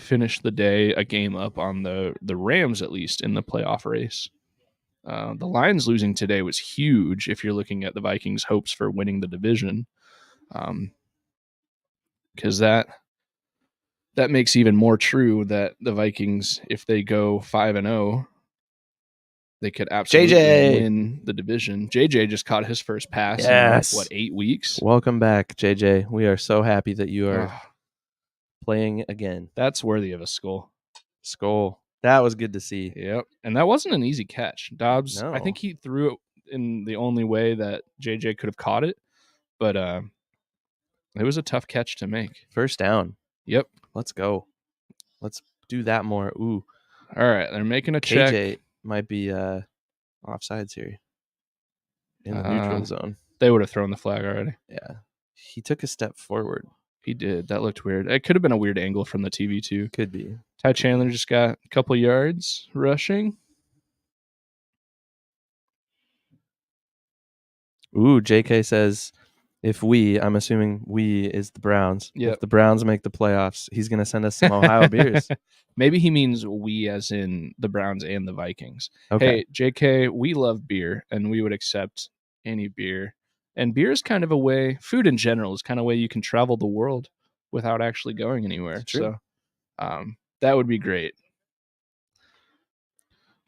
finish the day a game up on the Rams, at least in the playoff race. The Lions losing today was huge if you're looking at the Vikings' hopes for winning the division, because that makes even more true that the Vikings, if they go 5-0, they could absolutely JJ. win the division. JJ just caught his first pass Yes. in, what, 8 weeks? Welcome back, JJ. We are so happy that you are Ugh, playing again. that's worthy of a skull. Skol. That was good to see. Yep. And that wasn't an easy catch. Dobbs, I No. think he threw it in the only way that JJ could have caught it, but it was a tough catch to make. First down. Yep. Let's go. Let's do that more. Ooh. All right, they're making a check. KJ might be offsides here in the neutral zone. They would have thrown the flag already. Yeah. He took a step forward. He did. That looked weird. It could have been a weird angle from the TV too. Could be. Ty Chandler just got a couple yards rushing. Ooh, JK says I'm assuming we is the Browns. Yep. If the Browns make the playoffs, he's going to send us some Ohio beers. Maybe he means we as in the Browns and the Vikings. Okay. Hey, JK, we love beer and we would accept any beer. And beer is kind of a way, food in general is kind of a way you can travel the world without actually going anywhere. It's true. So that would be great.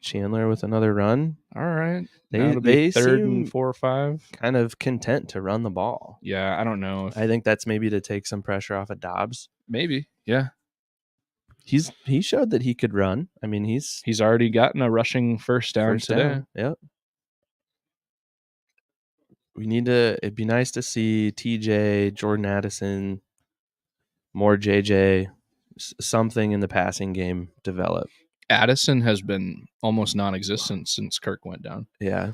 Chandler with another run. All right. They third seem and 4 or 5. kind of content to run the ball. Yeah, I don't know. I think that's maybe to take some pressure off of Dobbs. Maybe. Yeah. He showed that he could run. I mean, he's already gotten a rushing first down today. Yep. It'd be nice to see TJ, Jordan Addison, more JJ, something in the passing game develop. Addison has been almost non-existent since Kirk went down. Yeah.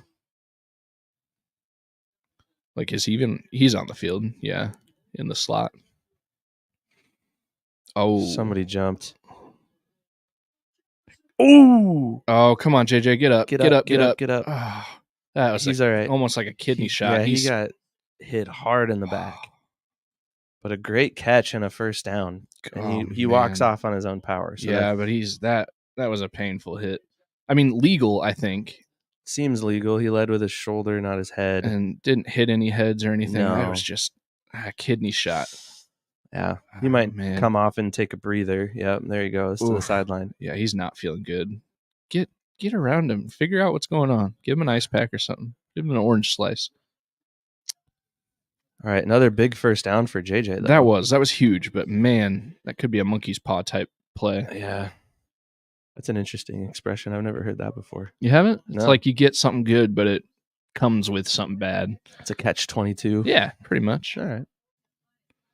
Like, he's on the field? Yeah, in the slot. Oh, Somebody jumped. Ooh! Oh, come on, JJ, get up, get up. Oh, that was He's all right. Almost like a kidney shot. Yeah, he got hit hard in the back. But a great catch and a first down. And he walks off on his own power. So yeah, but that was a painful hit. I mean, legal, I think. Seems legal. He led with his shoulder, not his head. And didn't hit any heads or anything. No. That was just a kidney shot. Yeah. He might come off and take a breather. Yep, there he goes to the sideline. Yeah, he's not feeling good. Get around him. Figure out what's going on. Give him an ice pack or something. Give him an orange slice. All right, another big first down for JJ, though. That was huge, but man, that could be a monkey's paw type play. Yeah. That's an interesting expression. I've never heard that before. You haven't? No. It's like you get something good, but it comes with something bad. It's a catch-22. Yeah, pretty much. All right.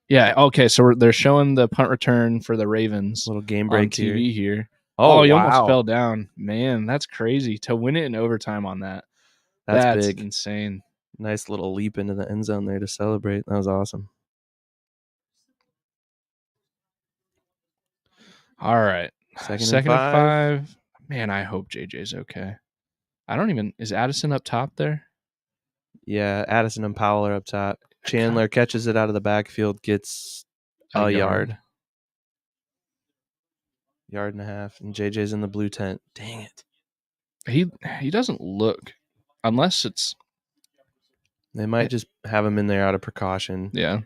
Yeah, okay, so they're showing the punt return for the Ravens Little game on break TV here. Oh, he wow. almost fell down. Man, that's crazy. To win it in overtime on that. That's big. Insane. Nice little leap into the end zone there to celebrate. That was awesome. All right. Second and five. Man, I hope JJ's okay. Is Addison up top there? Yeah, Addison and Powell are up top. Chandler catches it out of the backfield, gets a yard. Yard and a half, and JJ's in the blue tent. Dang it. He doesn't look, unless it's... They might just have him in there out of precaution. Yeah.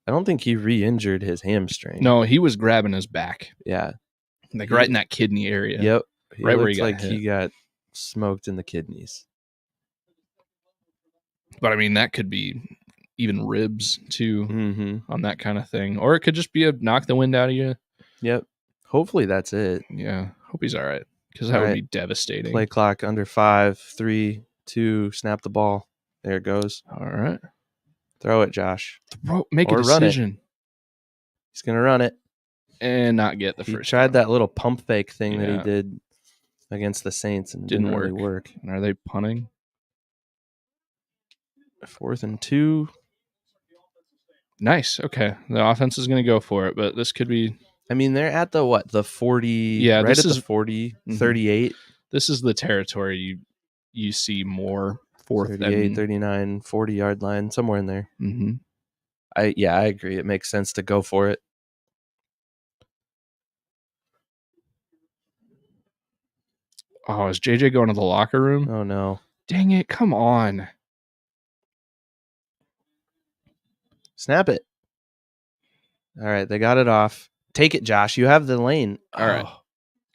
I don't think he re-injured his hamstring. No, he was grabbing his back. Yeah. Like right in that kidney area. Yep. Right where he got like hit. he got smoked in the kidneys. But I mean, that could be even ribs too Mm-hmm. on that kind of thing. Or it could just be a knock the wind out of you. Yep. Hopefully that's it. Yeah. Hope he's all right. Because that would be devastating. Play clock under 5, 3, 2, snap the ball. There it goes. All right. Throw it, Josh. Make a decision. He's going to run it. And not get the first. He tried down. that little pump fake thing that he Yeah. did against the Saints and Didn't really work. And are they punting? 4th and 2. Nice. Okay. The offense is going to go for it, but this could be... I mean, they're at the what? The 40. Yeah, right this at is the 40, Mhm. 38. This is the territory you see more 4th 38, and 39, 40 yard line, somewhere in there. Mm-hmm. I agree. It makes sense to go for it. Oh, is JJ going to the locker room? Oh no. Dang it. Come on. Snap it. All right, they got it off. Take it, Josh. You have the lane. All right.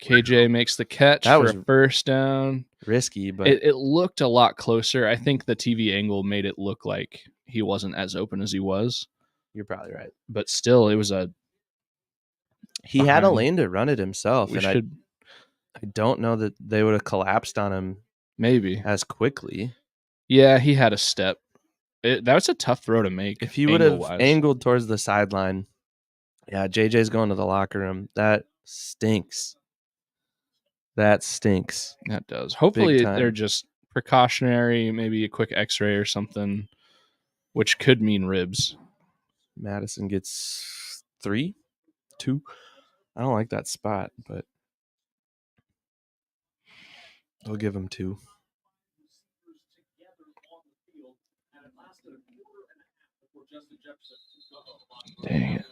KJ makes the catch That for was a first down. risky, but It looked a lot closer. I think the TV angle made it look like he wasn't as open as he was, you're probably right. but still, it was a. He had a Behind. lane to run it himself, We and should I don't know that they would have collapsed on him maybe. as quickly. Yeah, he had a step. That was a tough throw to make. If he would have angle-wise. angled towards the sideline, yeah, JJ's going to the locker room. That stinks. That stinks. That does. Hopefully, time. they're just precautionary. Maybe a quick X-ray or something, which could mean ribs. Madison gets 3, 2. I don't like that spot, but I'll give him 2. Dang it.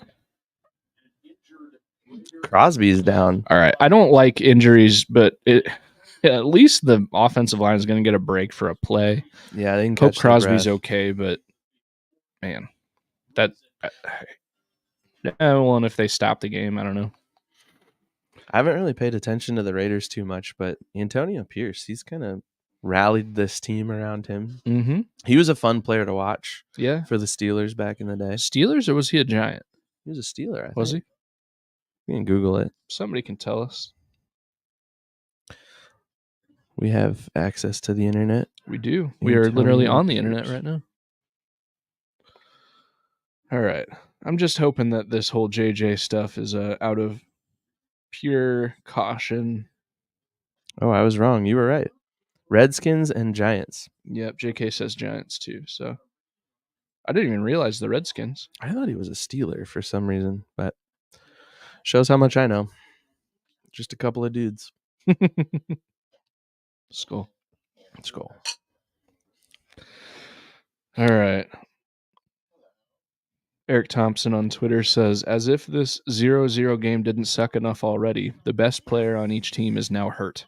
Crosby's down. All right. I don't like injuries, but at least the offensive line is going to get a break for a play. Yeah, they can Hope catch Crosby's their breath. okay, but man, that. Well, and if they stop the game, I don't know. I haven't really paid attention to the Raiders too much, but Antonio Pierce, he's kind of rallied this team around him. Mm-hmm. He was a fun player to watch. Yeah. For the Steelers back in the day. Steelers, or was he a Giant? He was a Steeler, I think. Was he? You can Google it. Somebody can tell us. We have access to the internet. We do. We are literally Antonio on the Pierce. internet right now. All right. I'm just hoping that this whole JJ stuff is out of pure caution. Oh, I was wrong. You were right. Redskins and Giants. Yep. JK says Giants too. So I didn't even realize the Redskins. I thought he was a Steeler for some reason, but shows how much I know. Just a couple of dudes. Skol. Skol. All right. Eric Thompson on Twitter says, as if this 0-0 game didn't suck enough already, the best player on each team is now hurt.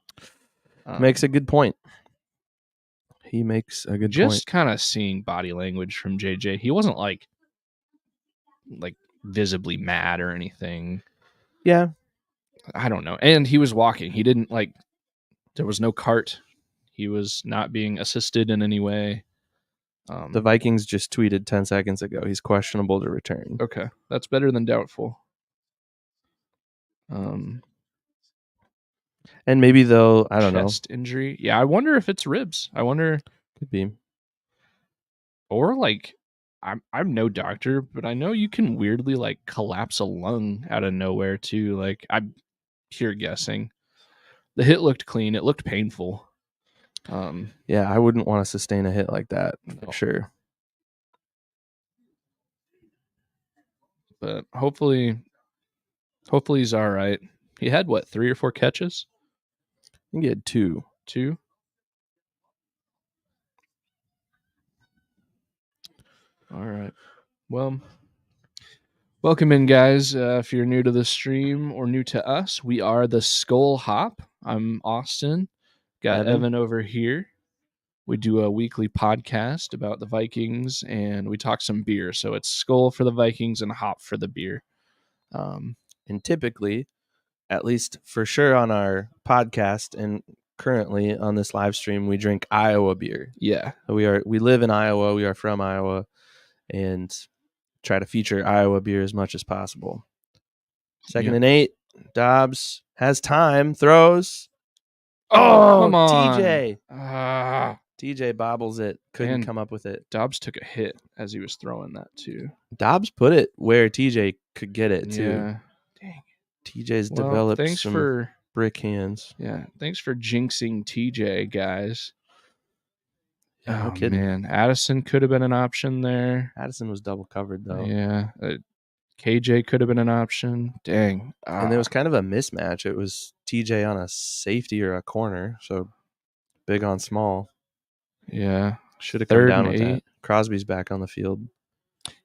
Makes a good point. He makes a good point. Just kind of seeing body language from JJ. He wasn't like visibly mad or anything. Yeah. I don't know. And he was walking. He didn't there was no cart. He was not being assisted in any way. The Vikings just tweeted 10 seconds ago. He's questionable to return. Okay. That's better than doubtful. And maybe though, I don't know. Chest injury. Yeah, I wonder if it's ribs. I wonder. Could be. Or I'm no doctor, but I know you can weirdly collapse a lung out of nowhere too. I'm pure guessing. The hit looked clean. It looked painful. Yeah, I wouldn't want to sustain a hit like that for sure. But hopefully he's all right. He had 3 or 4 catches? I think he had 2. 2? All right. Well, welcome in, guys. If you're new to the stream or new to us, we are the Skol Hop. I'm Austin. Got Evan over here. We do a weekly podcast about the Vikings, and we talk some beer. So it's Skol for the Vikings and Hop for the beer. And typically, at least for sure on our podcast and currently on this live stream, we drink Iowa beer. Yeah. We live in Iowa. We are from Iowa, and try to feature Iowa beer as much as possible. 2nd and 8. Dobbs has time. Throws. Oh, come on. TJ. TJ bobbles it. Couldn't come up with it. Dobbs took a hit as he was throwing that too. Dobbs put it where TJ could get it too. Yeah. Dang. TJ's developed some brick hands. Yeah. Thanks for jinxing TJ, guys. Yeah, no kidding. Man. Addison could have been an option there. Addison was double covered though. Yeah. KJ could have been an option. Dang. And there was kind of a mismatch. It was TJ on a safety or a corner. So big on small. Yeah. Should have come down with that. Crosby's back on the field.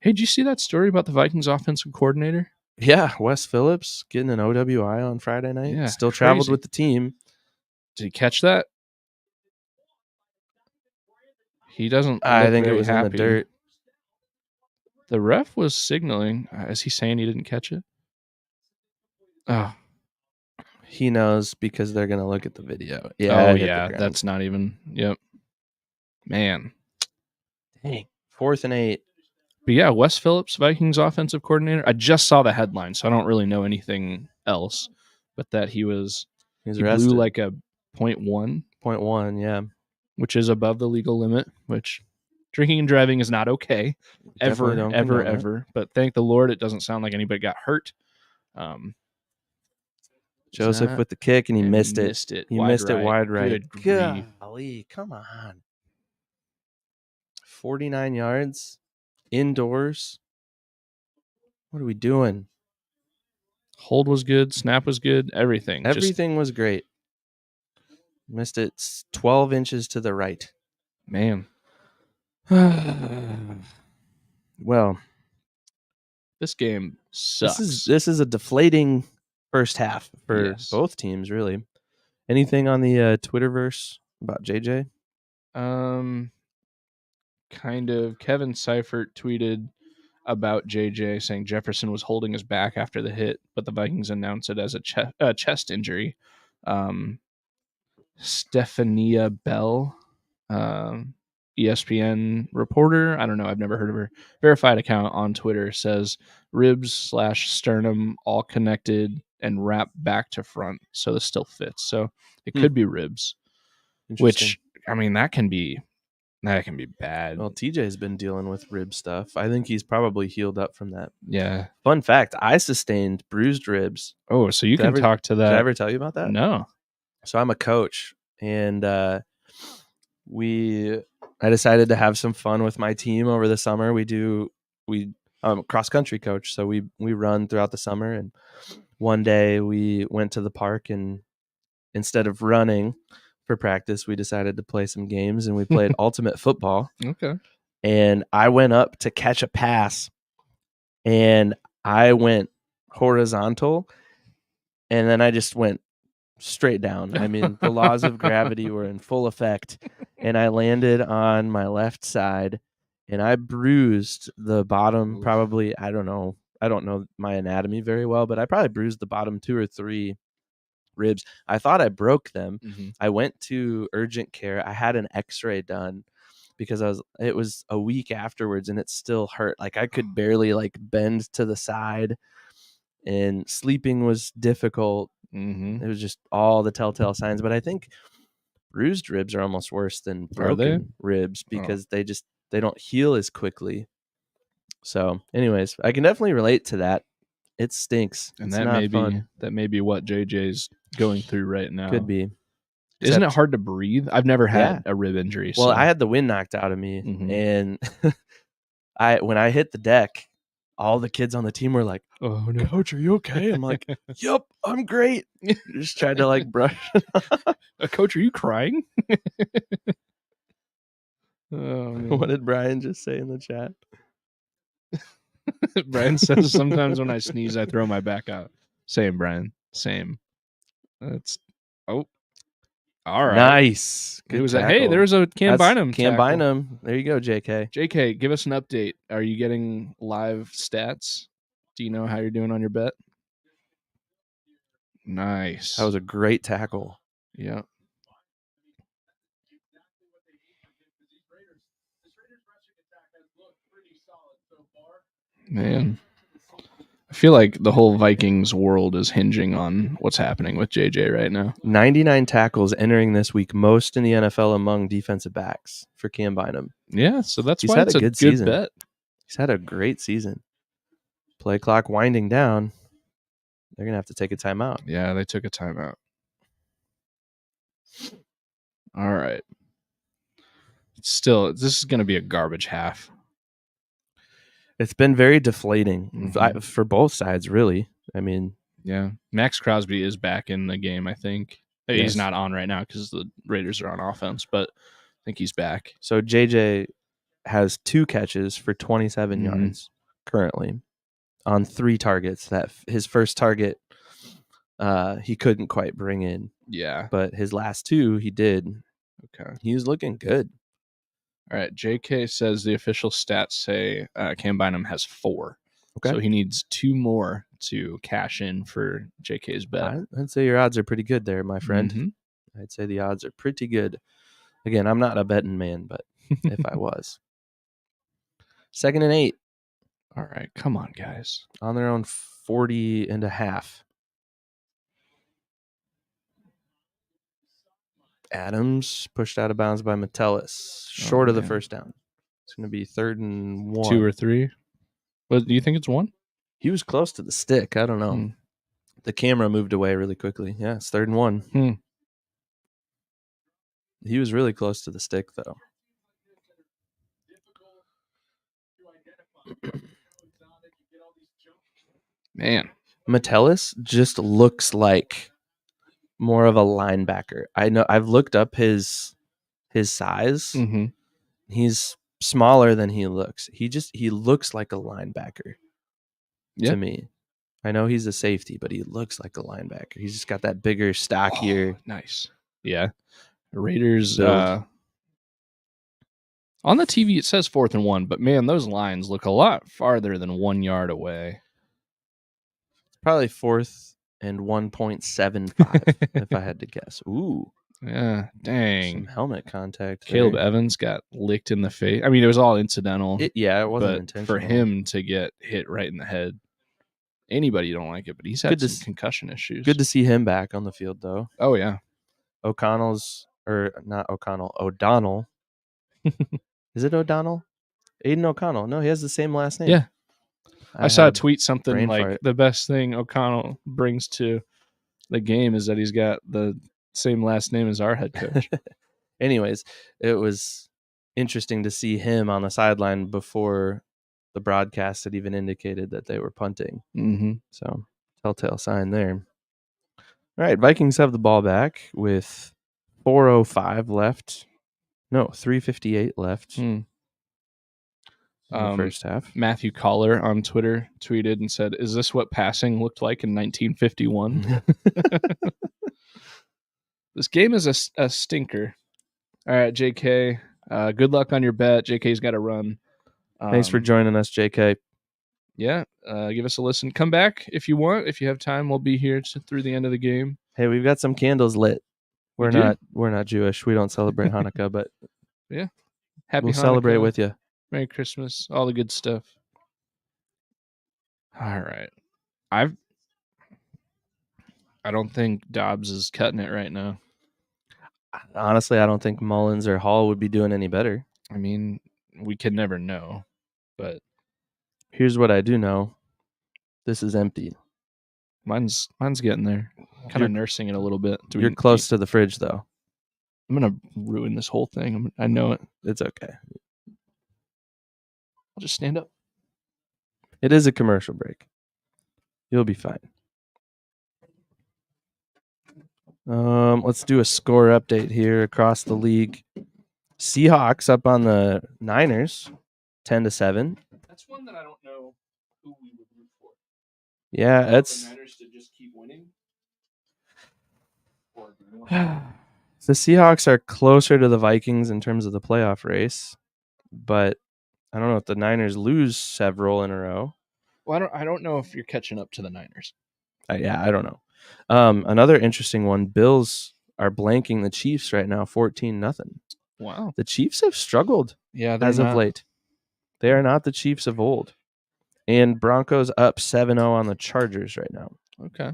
Hey, did you see that story about the Vikings offensive coordinator? Yeah. Wes Phillips getting an OWI on Friday night. Yeah, Still traveled with the team. Did he catch that? He doesn't. I think it was happy. in the dirt. The ref was signaling. Is he saying he didn't catch it? Oh. He knows because they're going to look at the video. Yeah. Oh it hit the yeah, ground. that's not even. Yep. Man. Dang. 4th and 8. But yeah, Wes Phillips, Vikings offensive coordinator. I just saw the headline, so I don't really know anything else. But that he blew arrested. like a 0.1, 0.1, yeah. which is above the legal limit, which drinking and driving is not okay. Definitely don't condone that. Ever. But thank the Lord, it doesn't sound like anybody got hurt. Joseph with the kick, and he missed it. He missed it wide right. Good grief. Golly, come on. 49 yards indoors. What are we doing? Hold was good. Snap was good. Everything. Everything was great. Missed it 12 inches to the right. Man. Well, this game sucks. This is a deflating first half for both teams, really. Anything on the Twitterverse about JJ? Kind of. Kevin Seifert tweeted about JJ saying Jefferson was holding his back after the hit, but the Vikings announced it as a chest injury. Stephania Bell, ESPN reporter, I don't know, I've never heard of her, verified account on Twitter, says ribs/sternum all connected and wrapped back to front, so this still fits. So it could be ribs, which, I mean, that can be bad. Well, TJ's been dealing with rib stuff. I think he's probably healed up from that. Yeah. Fun fact, I sustained bruised ribs. Oh, so you can talk to that. Did I ever tell you about that? No. So I'm a coach, and I decided to have some fun with my team over the summer. I'm a cross country coach, so we run throughout the summer. And one day we went to the park, and instead of running for practice, we decided to play some games, and we played ultimate football. Okay. And I went up to catch a pass, and I went horizontal, and then I just went straight down. I mean, the laws of gravity were in full effect, and I landed on my left side, and I bruised the bottom. Probably, I don't know my anatomy very well, but I probably bruised the bottom 2 or 3 ribs. I thought I broke them. Mm-hmm. I went to urgent care. I had an x-ray done because it was a week afterwards, and it still hurt. Like, I could barely bend to the side, and sleeping was difficult. Mm-hmm. It was just all the telltale signs. But I think bruised ribs are almost worse than broken ribs because they don't heal as quickly. So anyways, I can definitely relate to that. It stinks. And it's that not fun. That may be what JJ's going through right now. Could be. Isn't it hard to breathe? I've never had a rib injury. Well, I had the wind knocked out of me, and when I hit the deck, all the kids on the team were like, "Oh no, Coach, are you okay?" I'm like, "Yep, I'm great." Just tried to brush. Coach, are you crying? Oh, what did Brian just say in the chat? Brian says sometimes when I sneeze, I throw my back out. Same, Brian. Same. That's all right. Nice. Good. It was there was a Cam Bynum. Cam Bynum. There you go, JK. JK, give us an update. Are you getting live stats? Do you know how you're doing on your bet? Nice. That was a great tackle. Yeah. Man, I feel like the whole Vikings world is hinging on what's happening with JJ right now. 99 tackles entering this week, most in the NFL among defensive backs for Cam Bynum. Yeah, so that's why it's a good season. Bet. He's had a great season. Play clock winding down. They're going to have to take a timeout. Yeah, they took a timeout. All right. This is going to be a garbage half. It's been very deflating for both sides, really. I mean, yeah. Max Crosby is back in the game, I think. Yes. He's not on right now because the Raiders are on offense, but I think he's back. So JJ has 2 catches for 27 yards currently on 3 targets. That his first target he couldn't quite bring in. Yeah. But his last 2 he did. Okay. He was looking good. All right, JK says the official stats say Cam Bynum has 4. Okay. So he needs 2 more to cash in for JK's bet. I'd say your odds are pretty good there, my friend. Mhm. I'd say the odds are pretty good. Again, I'm not a betting man, but if I was. 2nd and 8 All right, come on, guys. on their own 40.5. Adams pushed out of bounds by Metellus, short of the man. first down. It's going to be 3rd and 1. 2 or 3. But do you think it's 1? He was close to the stick. I don't know. The camera moved away really quickly. Yeah, it's 3rd and 1. He was really close to the stick, though. Man. Metellus just looks like more of a linebacker. I know I've looked up his size. Mm-hmm. He's smaller than he looks. He looks like a linebacker to me. I know he's a safety, but he looks like a linebacker. He's just got that bigger, stockier. Oh, nice. Yeah. Raiders build. on the TV it says 4th and 1, but man, those lines look a lot farther than 1 yard away. Probably 4th and 1.75 if I had to guess. Ooh. Yeah, dang. Some helmet contact. Caleb there. Evans got licked in the face. I mean, it was all incidental. It wasn't but intentional. for him to get hit right in the head, anybody don't like it, but he's had some concussion issues. Good to see him back on the field, though. Oh, yeah. O'Donnell. Is it O'Donnell? Aiden O'Connell. No, he has the same last name. Yeah. I saw a had tweet something brain like fart. the best thing O'Connell brings to the game is that he's got the same last name as our head coach. Anyways, it was interesting to see him on the sideline before the broadcast had even indicated that they were punting. Mm-hmm. So, telltale sign there. All right, Vikings have the ball back with 4:05 left. No, 3:58 left in the first half. Matthew Collar on Twitter tweeted and said, "Is this what passing looked like in 1951?" This game is a stinker. All right, JK. Good luck on your bet. JK's got to run. Thanks for joining us, JK. Yeah, give us a listen. Come back if you want. If you have time, we'll be here through the end of the game. Hey, we've got some candles lit. We're not Jewish. We don't celebrate Hanukkah, but yeah, happy we'll Hanukkah, celebrate with you. Merry Christmas, all the good stuff. All right, I don't think Dobbs is cutting it right now. Honestly, I don't think Mullins or Hall would be doing any better. I mean, we can never know, but here's what I do know. This is empty. Mine's getting there. Kind of nursing it a little bit. You're close to the fridge, though. I'm going to ruin this whole thing. I know it. It's okay. I'll just stand up. It is a commercial break. You'll be fine. Let's do a score update here across the league. Seahawks up on the Niners, 10-7. That's one that I don't know who we would root for. Yeah, that's the Niners to just keep winning. The Seahawks are closer to the Vikings in terms of the playoff race, but I don't know if the Niners lose several in a row. Well, I don't know if you're catching up to the Niners. I don't know. Another interesting one, Bills are blanking the Chiefs right now, 14-0. Wow. The Chiefs have struggled as of late. They are not the Chiefs of old. And Broncos up 7-0 on the Chargers right now. Okay.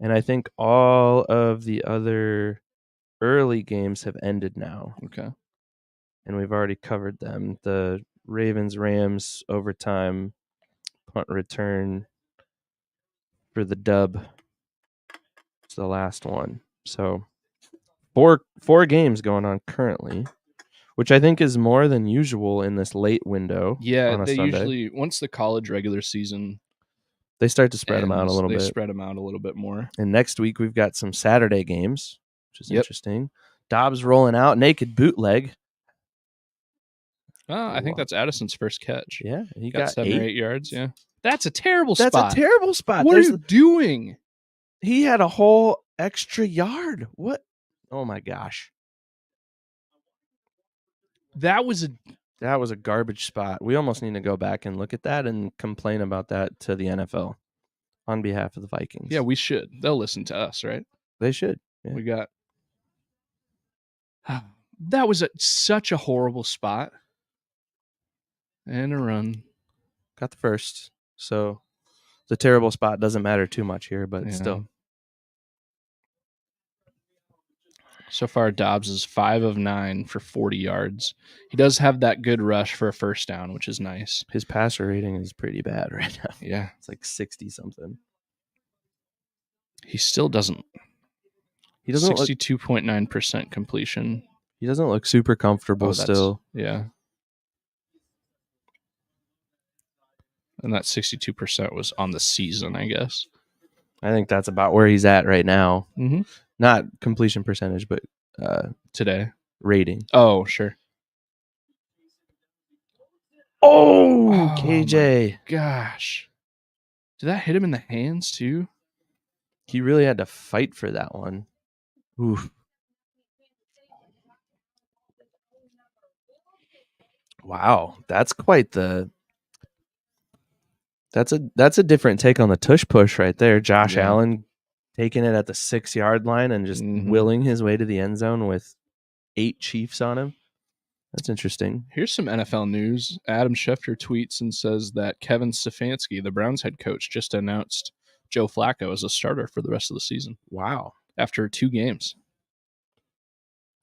And I think all of the other early games have ended now. Okay. And we've already covered them. The Ravens-Rams overtime punt return for the dub. It's the last one. So four games going on currently, which I think is more than usual in this late window. Yeah, on a they Sunday. usually, once the college regular season, they start to spread them out a little bit. They spread them out a little bit more. And next week we've got some Saturday games, which is interesting. Dobbs rolling out, naked bootleg. I think that's Addison's first catch. Yeah, he got 7 or 8 yards. Yeah, that's a terrible spot. That's a terrible spot. What are you doing? He had a whole extra yard. What? Oh my gosh. That was That was a garbage spot. We almost need to go back and look at that and complain about that to the NFL on behalf of the Vikings. Yeah, we should. They'll listen to us, right? They should. Yeah. We got. That was such a horrible spot. And a run. Got the first. So the terrible spot doesn't matter too much here, but Yeah. still. So far, Dobbs is 5 of 9 for 40 yards. He does have that good rush for a first down, which is nice. His passer rating is pretty bad right now. Yeah. It's like 60-something. He still doesn't. He doesn't 62.9% completion. He doesn't look super comfortable still. Yeah. And that 62% was on the season, I guess. I think that's about where he's at right now. Mm-hmm. Not completion percentage, but Today. rating. Oh, sure. Oh, KJ. Gosh. Did that hit him in the hands too? He really had to fight for that one. Oof. Wow, that's quite the. That's a different take on the tush push right there. Josh Allen taking it at the 6-yard line and just willing his way to the end zone with 8 Chiefs on him. That's interesting. Here's some NFL news. Adam Schefter tweets and says that Kevin Stefanski, the Browns head coach, just announced Joe Flacco as a starter for the rest of the season. Wow. After 2 games.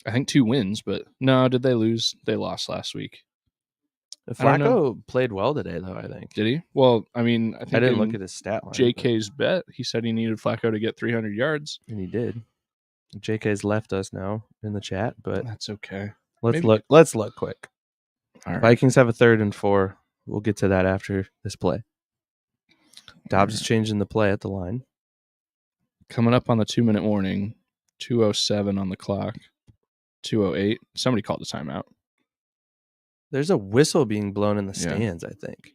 I think 2 wins, but no, did they lose? They lost last week. Flacco played well today, though, I think. Did he? Well, I mean, I think I didn't look at his stat line. JK's bet, he said he needed Flacco to get 300 yards. And he did. JK's left us now in the chat, but that's okay. Let's look quick. All right. Vikings have a 3rd and 4. We'll get to that after this play. Dobbs is changing the play at the line. Coming up on the 2-minute warning. 2:07 on the clock. 2:08. Somebody called a timeout. There's a whistle being blown in the stands, I think.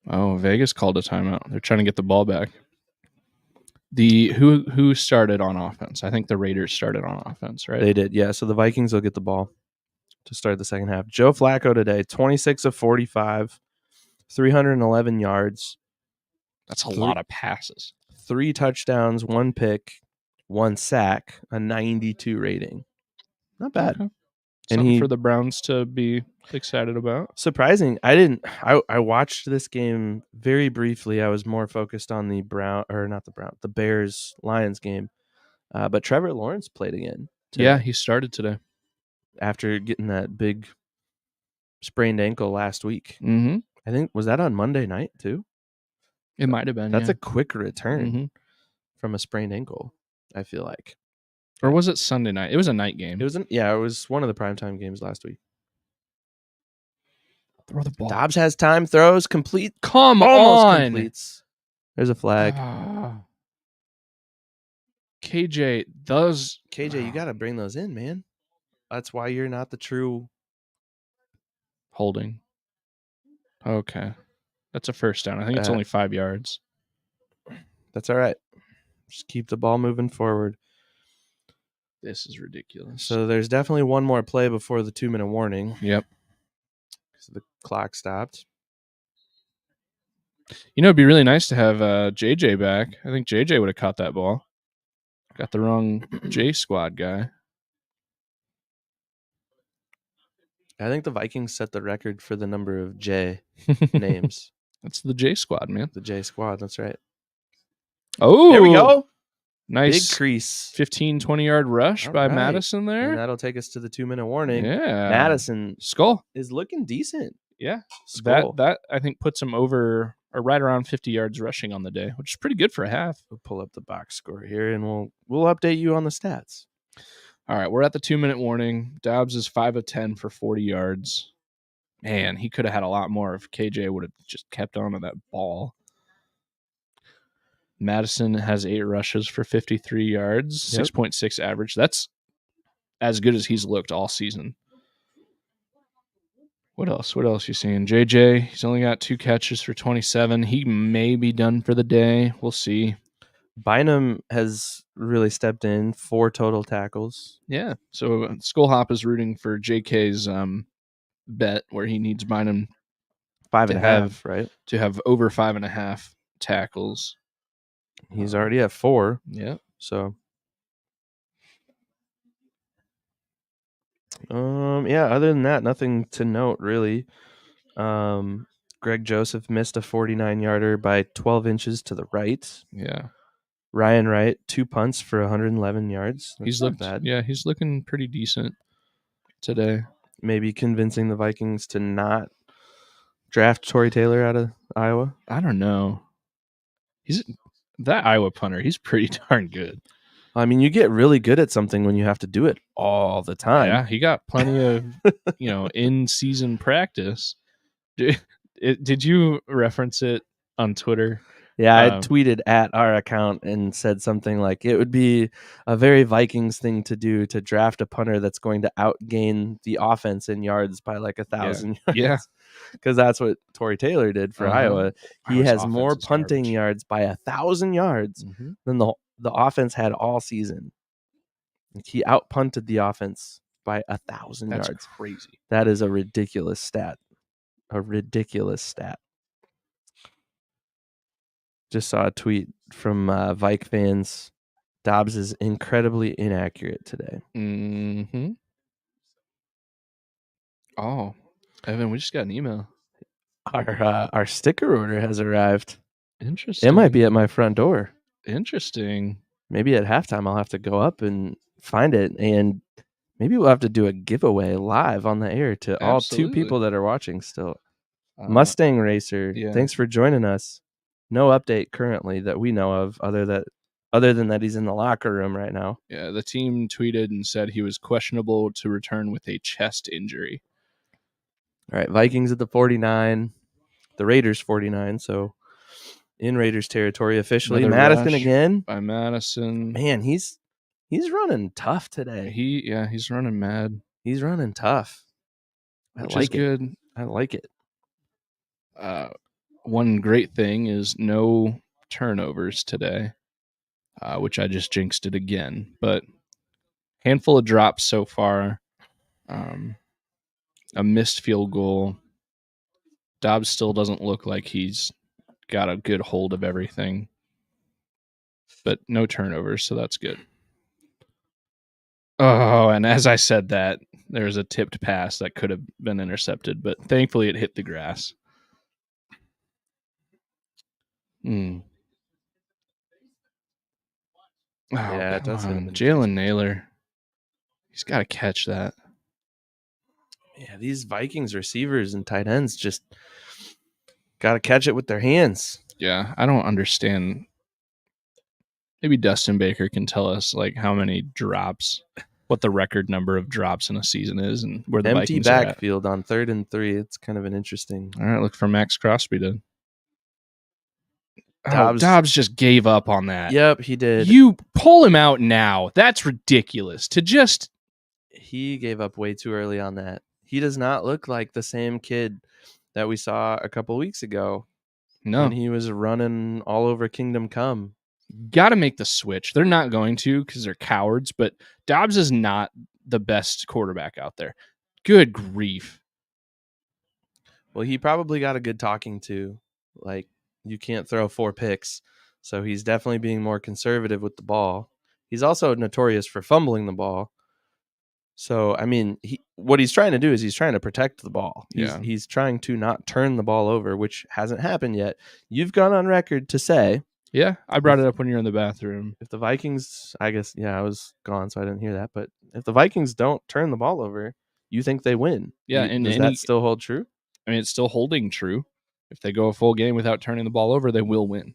Oh, Vegas called a timeout. They're trying to get the ball back. Who started on offense? I think the Raiders started on offense, right? They did, yeah. So the Vikings will get the ball to start the second half. Joe Flacco today, 26 of 45, 311 yards. That's a lot of passes. 3 touchdowns, 1 pick, 1 sack, a 92 rating. Not bad. Okay. Something for the Browns to be excited about. Surprising. I watched this game very briefly. I was more focused on the Bears Lions game. But Trevor Lawrence played again today. Yeah, he started today. After getting that big sprained ankle last week. Mm-hmm. I think, was that on Monday night too? It might have been. That's a quick return from a sprained ankle, I feel like. Or was it Sunday night? It was a night game. It was one of the primetime games last week. Throw the ball. Dobbs has time, throws, complete. Almost completes. There's a flag. KJ does. KJ, you got to bring those in, man. That's why you're not the true holding. Okay. That's a first down. I think it's only 5 yards. That's all right. Just keep the ball moving forward. This is ridiculous. So there's definitely one more play before the 2-minute warning. Yep. So the clock stopped. You know, it'd be really nice to have JJ back. I think JJ would have caught that ball. Got the wrong J squad guy. I think the Vikings set the record for the number of J names. That's the J squad, man. The J squad, that's right. Oh, there we go. Nice big crease. 15, 20-yard rush by Madison there. And that'll take us to the 2-minute warning. Yeah. Madison Skol is looking decent. Yeah. Skol. That I think puts him over or right around 50 yards rushing on the day, which is pretty good for a half. We'll pull up the box score here and we'll update you on the stats. All right, we're at the 2-minute warning. Dobbs is 5 of 10 for 40 yards. Man, he could have had a lot more if KJ would have just kept on to that ball. Madison has 8 rushes for 53 yards, 6.6 average. That's as good as he's looked all season. What else? What else you seeing? JJ, he's only got 2 catches for 27. He may be done for the day. We'll see. Bynum has really stepped in, 4 total tackles. Yeah. So Skol Hop is rooting for JK's bet where he needs Bynum 5.5, right? to have over 5.5 tackles. He's already at 4. Yeah. So, yeah, other than that, nothing to note really. Greg Joseph missed a 49-yarder by 12 inches to the right. Yeah. Ryan Wright, 2 punts for 111 yards. That's He's not looked bad. Yeah, he's looking pretty decent today. Maybe convincing the Vikings to not draft Tory Taylor out of Iowa. I don't know. That Iowa punter, he's pretty darn good. I mean, you get really good at something when you have to do it all the time. Yeah, he got plenty of, in-season practice. Did you reference it on Twitter? Yeah, I tweeted at our account and said something like, it would be a very Vikings thing to do to draft a punter that's going to outgain the offense in yards by like 1,000 yards. Yeah. Because that's what Tory Taylor did for Iowa. He Iowa's has more offense is punting garbage. yards by 1,000 yards than the offense had all season. Like, he outpunted the offense by 1,000 yards. That's crazy. That is a ridiculous stat. A ridiculous stat. Just saw a tweet from Vike fans. Dobbs is incredibly inaccurate today. Mm-hmm. Oh, Evan, we just got an email. Our sticker order has arrived. Interesting. It might be at my front door. Interesting. Maybe at halftime I'll have to go up and find it, and maybe we'll have to do a giveaway live on the air to all 2 people that are watching still. Mustang Racer, yeah. Thanks for joining us. No update currently that we know of, other than that he's in the locker room right now. Yeah, the team tweeted and said he was questionable to return with a chest injury. All right, Vikings at the 49, the Raiders 49, so in Raiders territory officially. Another Madison rush again. By Madison. Man, he's running tough today. He's running mad. He's running tough. Which is good. I like it. One great thing is no turnovers today, which I just jinxed it again. But handful of drops so far. A missed field goal. Dobbs still doesn't look like he's got a good hold of everything. But no turnovers, so that's good. Oh, and as I said that, there's a tipped pass that could have been intercepted, but thankfully it hit the grass. Oh, Yeah, it does. Jalen Naylor. He's got to catch that. Yeah, these Vikings receivers and tight ends just got to catch it with their hands. Yeah, I don't understand. Maybe Dustin Baker can tell us like how many drops, what the record number of drops in a season is, and where the empty Vikings are at. backfield on 3rd and 3. It's kind of an interesting. All right, look for Max Crosby to. Dobbs just gave up on that. Yep, he did. You pull him out now. That's ridiculous. He gave up way too early on that. He does not look like the same kid that we saw a couple weeks ago. No. When he was running all over Kingdom Come. Got to make the switch. They're not going to because they're cowards, but Dobbs is not the best quarterback out there. Good grief. Well, he probably got a good talking to. Like, you can't throw 4 picks. So he's definitely being more conservative with the ball. He's also notorious for fumbling the ball. So, I mean, what he's trying to do is he's trying to protect the ball. He's trying to not turn the ball over, which hasn't happened yet. You've gone on record to say. Yeah, I brought it up when you were in the bathroom. If the Vikings, I guess, I was gone, so I didn't hear that. But if the Vikings don't turn the ball over, you think they win. Yeah, does that still hold true? I mean, it's still holding true. If they go a full game without turning the ball over, they will win.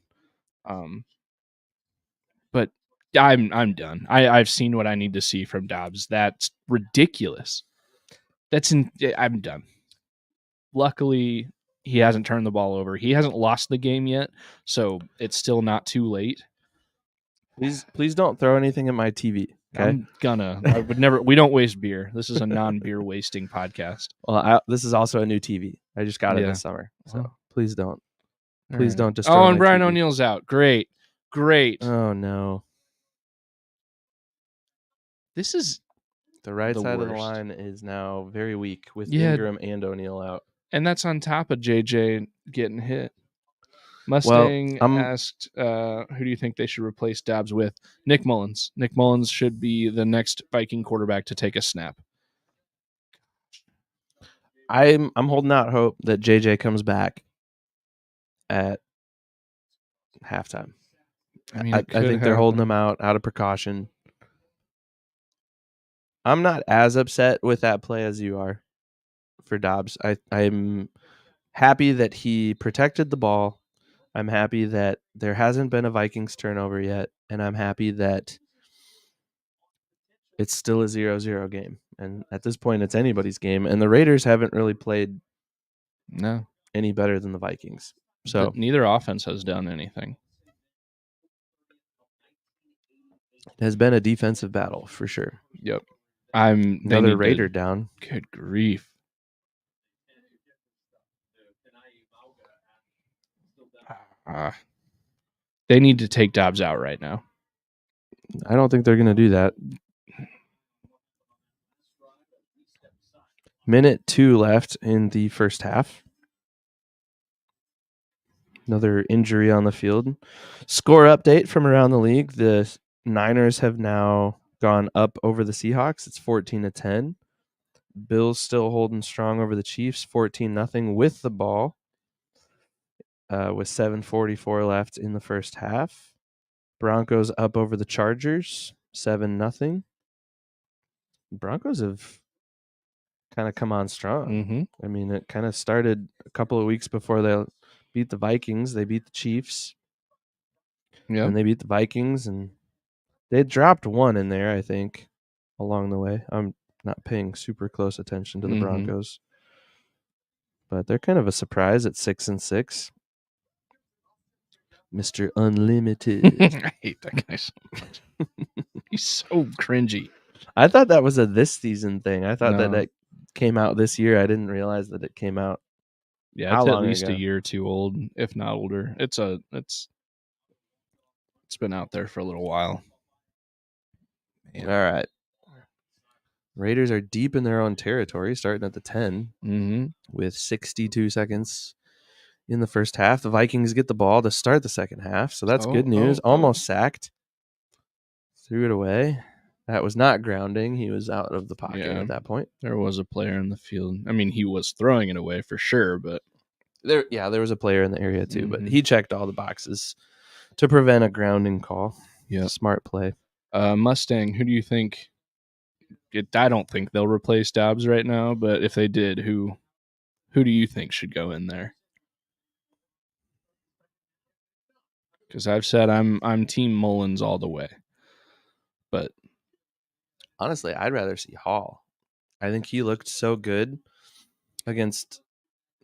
But I'm done. I've seen what I need to see from Dobbs. That's ridiculous. I'm done. Luckily, he hasn't turned the ball over. He hasn't lost the game yet, so it's still not too late. Please don't throw anything at my TV. Okay? I would never. We don't waste beer. This is a non-beer wasting podcast. Well, this is also a new TV. I just got it this summer, so please don't. Please don't destroy. Oh, and my Brian TV. O'Neill's out. Great. Great. Oh no. This is The right The side of the worst. line is now very weak with Yeah. Ingram and O'Neal out. And that's on top of JJ getting hit. Well, Mustang I'm asked, who do you think they should replace Dobbs with? Nick Mullins. Nick Mullins should be the next Viking quarterback to take a snap. I'm holding out hope that JJ comes back at halftime. I mean, I it could think they're holding happen. him out of precaution. I'm not as upset with that play as you are for Dobbs. I'm happy that he protected the ball. I'm happy that there hasn't been a Vikings turnover yet, and I'm happy that it's still a 0-0 game. And at this point, it's anybody's game. And the Raiders haven't really played No. any better than the Vikings. So Neither offense has done anything. it has been a defensive battle for sure. Yep. Another Raider down. Good grief. They need to take Dobbs out right now. I don't think they're going to do that. Minute 2 left in the first half. Another injury on the field. Score update from around the league. The Niners have now gone up over the Seahawks. It's 14-10. Bills still holding strong over the Chiefs, 14-0 with the ball, with 7:44 left in the first half. Broncos up over the Chargers, 7-0. Broncos have kind of come on strong. Mm-hmm. I mean, it kind of started a couple of weeks before they beat the Vikings. They beat the Chiefs. Yep. And they beat the Vikings, and they dropped one in there, I think, along the way. I'm not paying super close attention to the Broncos. But they're kind of a surprise at 6-6. Mr. Unlimited. I hate that guy so much. He's so cringy. I thought that was a this season thing. I thought No. that came out this year. I didn't realize that it came out. Yeah, How it's at long least ago? a year or two old, if not older. It's been out there for a little while. Man. All right. Raiders are deep in their own territory, starting at the 10 with 62 seconds in the first half. The Vikings get the ball to start the second half, so that's good news. Almost sacked. Threw it away. That was not grounding. He was out of the pocket at that point. There was a player in the field. I mean, he was throwing it away for sure, but there was a player in the area too, but he checked all the boxes to prevent a grounding call. Yeah. Smart play. Mustang, who do you think? I don't think they'll replace Dobbs right now, but if they did, who do you think should go in there? Because I've said I'm Team Mullins all the way. But honestly, I'd rather see Hall. I think he looked so good against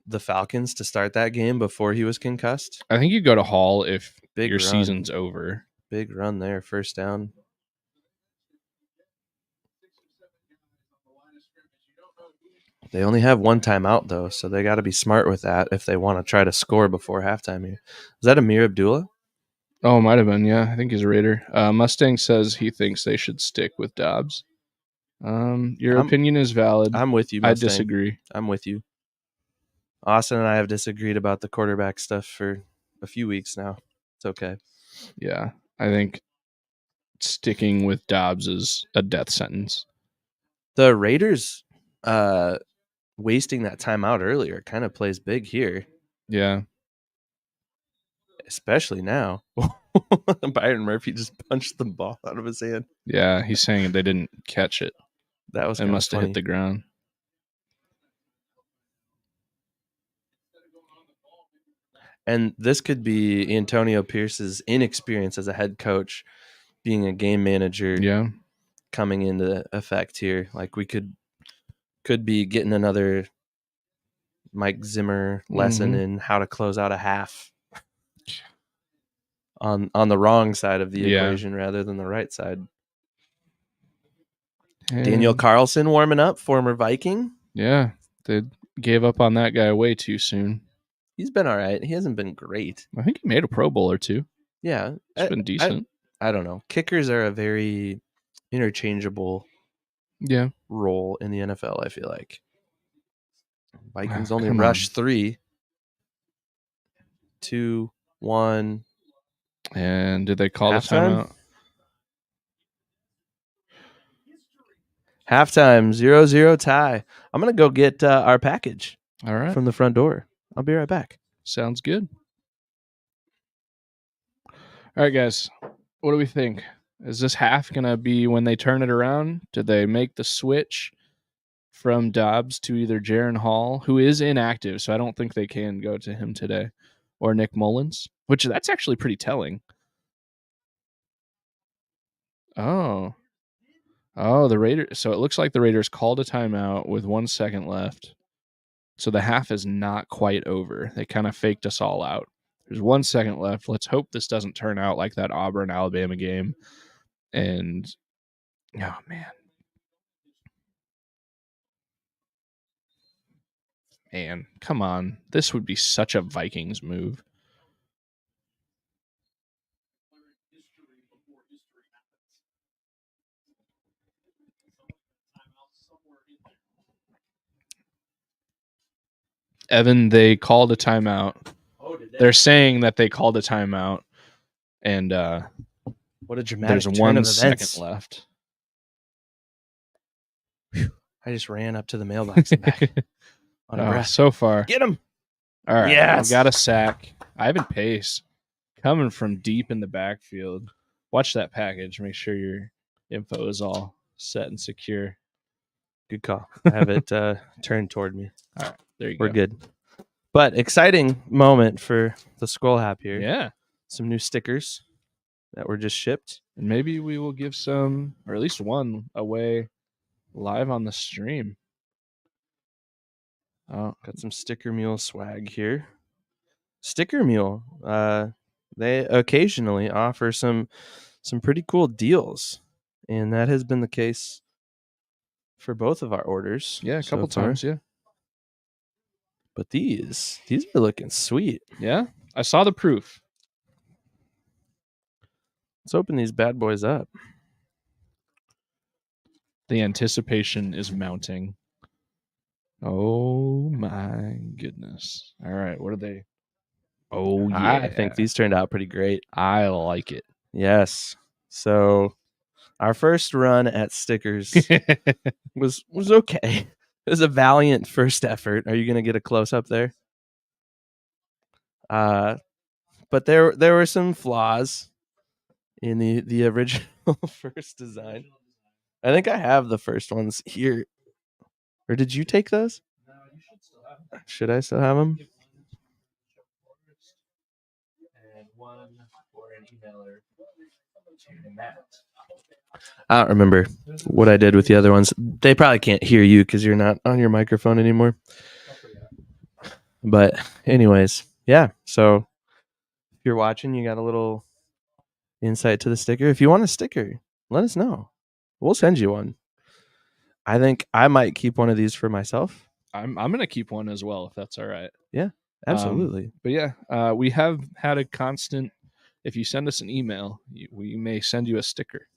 the Falcons to start that game before he was concussed. I think you go to Hall if Big your run. Season's over. Big run there, first down. They only have one timeout, though, so they got to be smart with that if they want to try to score before halftime here. Is that Amir Abdullah? Oh, it might have been, yeah. I think he's a Raider. Mustang says he thinks they should stick with Dobbs. Your opinion is valid. I'm with you, Mustang. I disagree. I'm with you. Austin and I have disagreed about the quarterback stuff for a few weeks now. It's okay. Yeah, I think sticking with Dobbs is a death sentence. The Raiders wasting that timeout earlier kind of plays big here. Yeah. Especially now. Byron Murphy just punched the ball out of his hand. Yeah, he's saying they didn't catch it. That was it must have hit the ground. And this could be Antonio Pierce's inexperience as a head coach, being a game manager, coming into effect here. Like we could be getting another Mike Zimmer lesson in how to close out a half on the wrong side of the equation rather than the right side. Daniel Carlson warming up, former Viking. Yeah, they gave up on that guy way too soon. He's been all right. He hasn't been great. I think he made a Pro Bowl or two. Yeah. It's been decent. I don't know. Kickers are a very interchangeable Yeah. role in the NFL, I feel like. Vikings Oh, only come rush on. 3, 2, 1. And did they call the Halftime? timeout? Halftime, 0-0 tie. I'm going to go get our package All right. from the front door. I'll be right back. Sounds good. All right, guys. What do we think? Is this half going to be when they turn it around? Did they make the switch from Dobbs to either Jaron Hall, who is inactive, so I don't think they can go to him today, or Nick Mullins, which that's actually pretty telling. Oh, the Raiders. So it looks like the Raiders called a timeout with 1 second left. So the half is not quite over. They kind of faked us all out. There's 1 second left. Let's hope this doesn't turn out like that Auburn-Alabama game. And, oh, man. Man, come on. This would be such a Vikings move. Evan, they called a timeout. They're saying that they called a timeout, and What a dramatic there's turn 1 of second events. left. I just ran up to the mailbox and back on a breath. So far. Get him. All right. Yes. We've got a sack. Ivan Pace coming from deep in the backfield. Watch that package. Make sure your info is all set and secure. Good call. I have it turned toward me. All right. There you We're go. good. But exciting moment for the Skol Hop here. Yeah. Some new stickers that were just shipped. And maybe we will give some, or at least one, away live on the stream. Oh, Got some Sticker Mule swag here. Sticker Mule. They occasionally offer some pretty cool deals, and that has been the case for both of our orders. yeah, a so couple far. times. Yeah. But these are looking sweet. Yeah. I saw the proof. Let's open these bad boys up. The anticipation is mounting. Oh my goodness. All right. What are they? Oh, yeah. I think these turned out pretty great. I like it. Yes. So our first run at stickers was okay. It was a valiant first effort. Are you going to get a close up there? But there were some flaws in the original first design. I think I have the first ones here. Or did you take those? No, you should still have them. Should I still have them? And one for an emailer to Matt. I don't remember what I did with the other ones. They probably can't hear you because you're not on your microphone anymore. But anyways, yeah. So if you're watching, you got a little insight to the sticker. If you want a sticker, let us know. We'll send you one. I think I might keep one of these for myself. I'm gonna keep one as well if that's all right. Yeah, absolutely. But yeah, we have had a constant. If you send us an email, we may send you a sticker.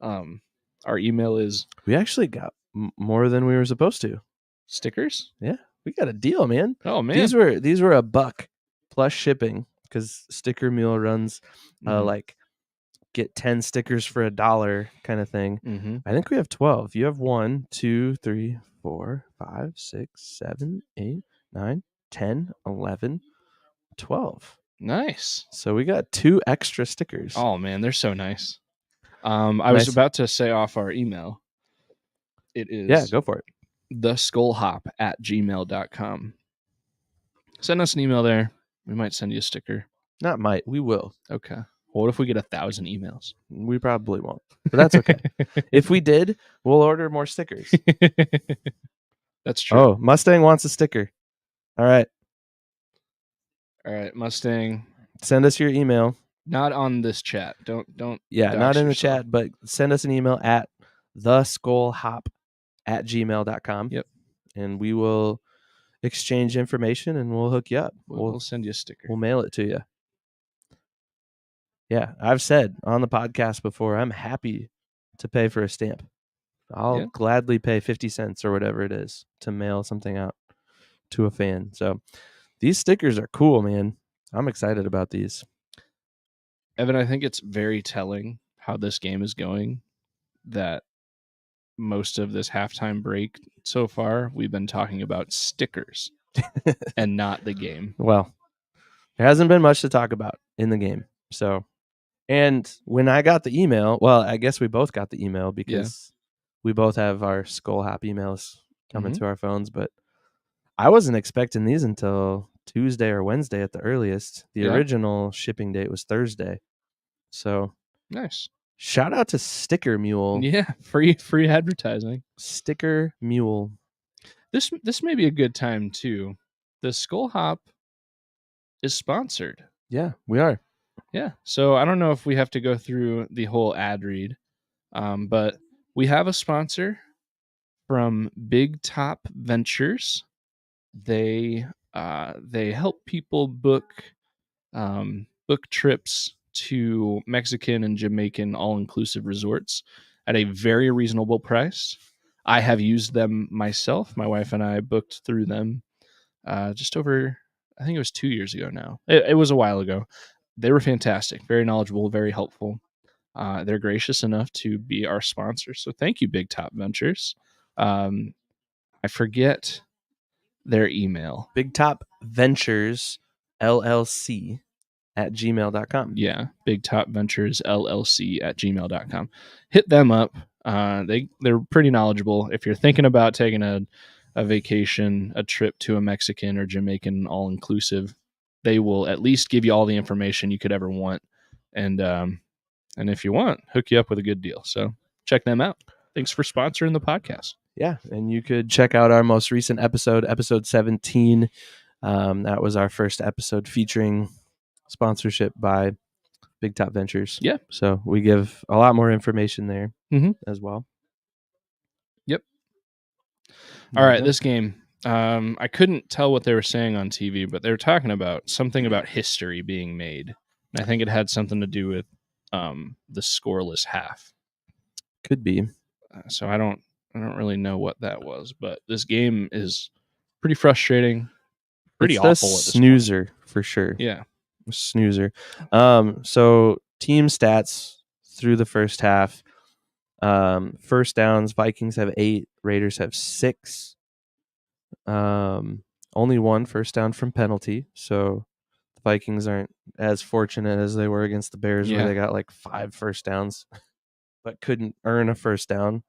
Our email is. We actually got more than we were supposed to. Stickers? Yeah, we got a deal, man. Oh man, these were $1 plus shipping because Sticker Mule runs like get 10 stickers for $1 kind of thing. Mm-hmm. I think we have 12. You have 1, 2, 3, 4, 5, 6, 7, 8, 9, 10, 11, 12. Nice. So we got 2 extra stickers. Oh man, they're so nice. I was about to say off our email. It is. Yeah, go for it. theskolhop@gmail.com. Send us an email there. We might send you a sticker. Not might. We will. Okay. Well, what if we get 1,000 emails? We probably won't. But that's okay. If we did, we'll order more stickers. That's true. Oh, Mustang wants a sticker. All right. All right, Mustang. Send us your email. Not on this chat. Don't. Yeah, dox not in the yourself. chat, but send us an email at theskolhop@gmail.com. Yep. And we will exchange information and we'll hook you up. We'll send you a sticker. We'll mail it to you. Yeah, I've said on the podcast before, I'm happy to pay for a stamp. I'll gladly pay 50 cents or whatever it is to mail something out to a fan. So these stickers are cool, man. I'm excited about these. Evan, I think it's very telling how this game is going that most of this halftime break so far, we've been talking about stickers and not the game. Well, there hasn't been much to talk about in the game. So, and when I got the email, well, I guess we both got the email because we both have our Skol Hop emails coming to our phones, but I wasn't expecting these until Tuesday or Wednesday at the earliest. The original shipping date was Thursday. So nice. Shout out to Sticker Mule. Yeah, free advertising. Sticker Mule. This may be a good time too. The Skol Hop is sponsored. Yeah, we are. Yeah. So I don't know if we have to go through the whole ad read, but we have a sponsor from Big Top Ventures. They help people book trips to Mexican and Jamaican all-inclusive resorts at a very reasonable price. I have used them myself. My wife and I booked through them just over, I think it was 2 years ago now. It was a while ago. They were fantastic, very knowledgeable, very helpful. They're gracious enough to be our sponsor. So thank you, Big Top Ventures. I forget their email. Big Top Ventures LLC at gmail.com. Yeah, Big Top Ventures LLC at gmail.com. Hit them up. They're pretty knowledgeable. If you're thinking about taking a vacation, a trip to a Mexican or Jamaican all-inclusive, they will at least give you all the information you could ever want. And if you want, hook you up with a good deal. So check them out. Thanks for sponsoring the podcast. Yeah, and you could check out our most recent episode 17. That was our first episode featuring sponsorship by Big Top Ventures. Yeah. So we give a lot more information there as well. Yep. All right, this game. I couldn't tell what they were saying on TV, but they were talking about something about history being made. And I think it had something to do with the scoreless half. Could be. So I don't really know what that was, but this game is pretty frustrating, pretty it's awful. A snoozer for sure. Yeah, snoozer. So team stats through the first half. First downs, Vikings have 8, Raiders have 6. Only 1 first down from penalty. So the Vikings aren't as fortunate as they were against the Bears, where they got like 5 first downs, but couldn't earn a first down.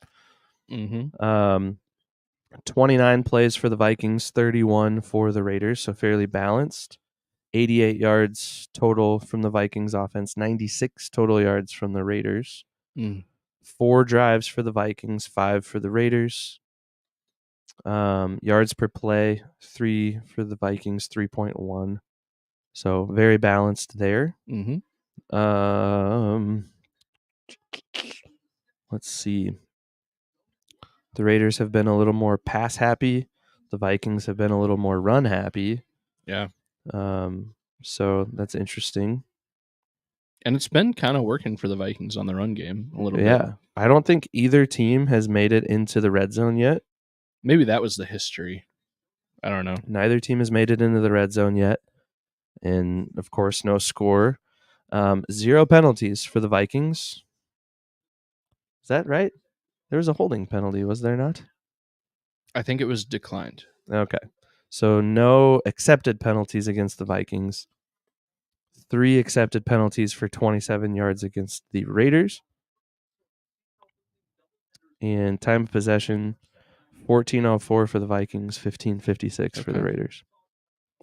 29 plays for the Vikings, 31 for the Raiders, so fairly balanced. 88 yards total from the Vikings offense, 96 total yards from the Raiders. 4 drives for the Vikings, 5 for the Raiders. Yards per play, 3 for the Vikings, 3.1. So very balanced there. Let's see. The Raiders have been a little more pass happy. The Vikings have been a little more run happy. Yeah. So that's interesting. And it's been kind of working for the Vikings on the run game a little bit. Yeah. I don't think either team has made it into the red zone yet. Maybe that was the history. I don't know. Neither team has made it into the red zone yet. And, of course, no score. 0 penalties for the Vikings. Is that right? There was a holding penalty, was there not? I think it was declined. Okay. So no accepted penalties against the Vikings. 3 accepted penalties for 27 yards against the Raiders. And time of possession, 14:04 for the Vikings, 15:56 for the Raiders.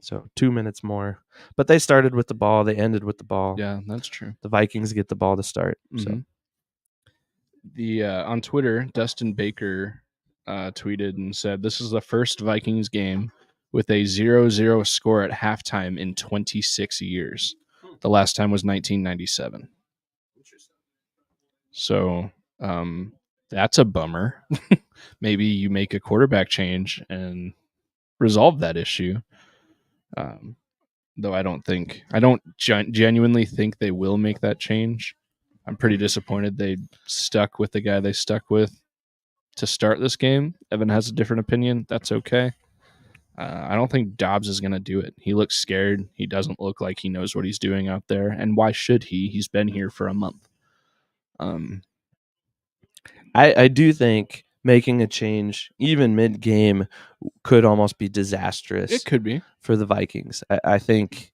So 2 minutes more. But they started with the ball. They ended with the ball. Yeah, that's true. The Vikings get the ball to start. So on Twitter, Dustin Baker tweeted and said, "This is the first Vikings game with a 0-0 score at halftime in 26 years. The last time was 1997. So that's a bummer. Maybe you make a quarterback change and resolve that issue. though I don't genuinely think they will make that change. I'm pretty disappointed they stuck with the guy they stuck with to start this game. Evan has a different opinion. That's okay. I don't think Dobbs is going to do it. He looks scared. He doesn't look like he knows what he's doing out there. And why should he? He's been here for a month. I do think making a change, even mid-game, could almost be disastrous. It could be for the Vikings. I think,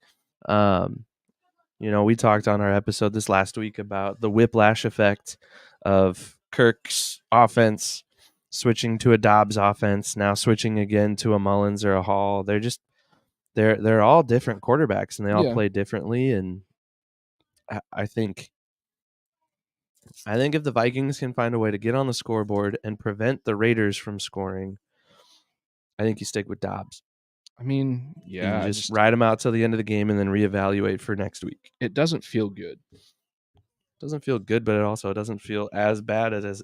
we talked on our episode this last week about the whiplash effect of Kirk's offense switching to a Dobbs offense, now switching again to a Mullins or a Hall. They're all different quarterbacks, and they all play differently. And I think if the Vikings can find a way to get on the scoreboard and prevent the Raiders from scoring, I think you stick with Dobbs. I mean, yeah, you just ride them out till the end of the game and then reevaluate for next week. It doesn't feel good. Doesn't feel good, but it also doesn't feel as bad as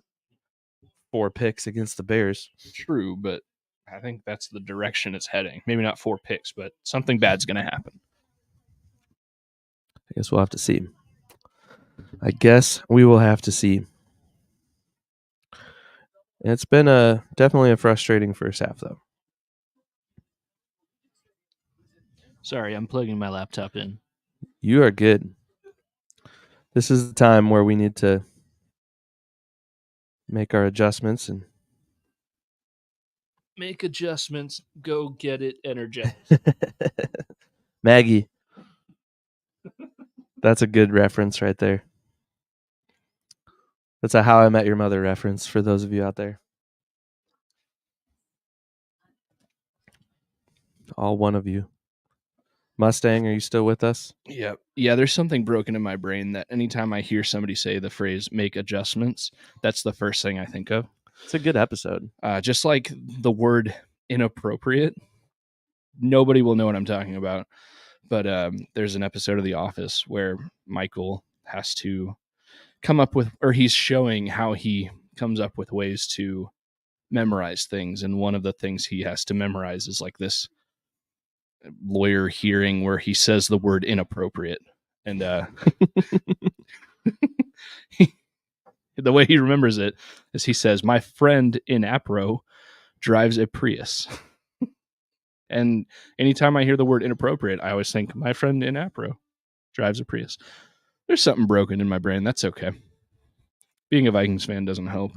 4 picks against the Bears. True, but I think that's the direction it's heading. Maybe not 4 picks, but something bad's going to happen. I guess we'll have to see. I guess we will have to see. It's been definitely a frustrating first half, though. Sorry, I'm plugging my laptop in. You are good. This is the time where we need to make our adjustments and make adjustments. Go get it energized. Maggie. That's a good reference right there. That's a How I Met Your Mother reference for those of you out there. All one of you. Mustang, are you still with us? Yeah. Yeah, there's something broken in my brain that anytime I hear somebody say the phrase make adjustments, that's the first thing I think of. It's a good episode. Just like the word inappropriate. Nobody will know what I'm talking about. But there's an episode of The Office where Michael has to come up with, or he's showing how he comes up with ways to memorize things. And one of the things he has to memorize is like this lawyer hearing where he says the word inappropriate. And the way he remembers it is he says, my friend in Apro drives a Prius. And anytime I hear the word inappropriate, I always think my friend in Apro drives a Prius. There's something broken in my brain. That's okay. Being a Vikings fan doesn't help.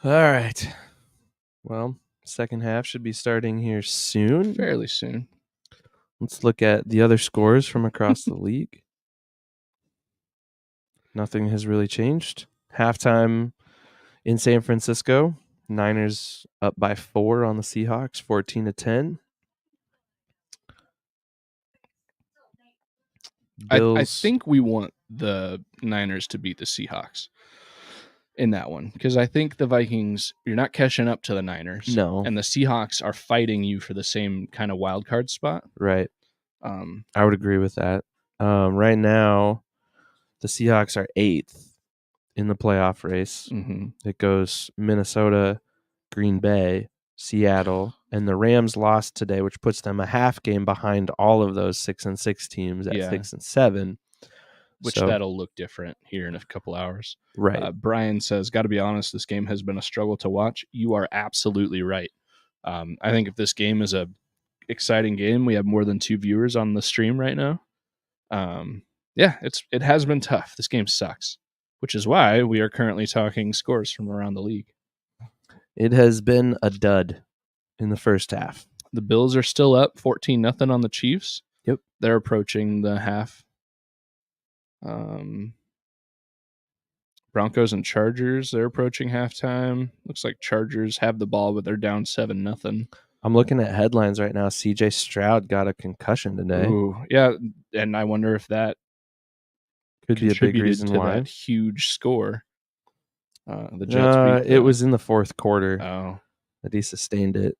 All right. Well, second half should be starting here soon. Fairly soon. Let's look at the other scores from across the league. Nothing has really changed. Halftime in San Francisco, Niners up by 4 on the Seahawks, 14-10. I think we want the Niners to beat the Seahawks in that one, because I think the Vikings, you're not catching up to the Niners. No. And the Seahawks are fighting you for the same kind of wild card spot. Right. I would agree with that. Right now, the Seahawks are 8th in the playoff race. Mm-hmm. It goes Minnesota, Green Bay, Seattle, and the Rams lost today, which puts them a half game behind all of those 6-6 teams at 6-7. Which that'll look different here in a couple hours. Right. Brian says, got to be honest, this game has been a struggle to watch. You are absolutely right. I think if this game is a exciting game, we have more than 2 viewers on the stream right now. It has been tough. This game sucks, which is why we are currently talking scores from around the league. It has been a dud in the first half. The Bills are still up 14-0 on the Chiefs. Yep. They're approaching the half. Broncos and Chargers, they're approaching halftime. Looks like Chargers have the ball, but they're down 7-0. I'm looking at headlines right now. CJ Stroud got a concussion today. Ooh, yeah, and I wonder if that could be a big reason to why. That huge score. The Jets it was in the fourth quarter that he sustained it.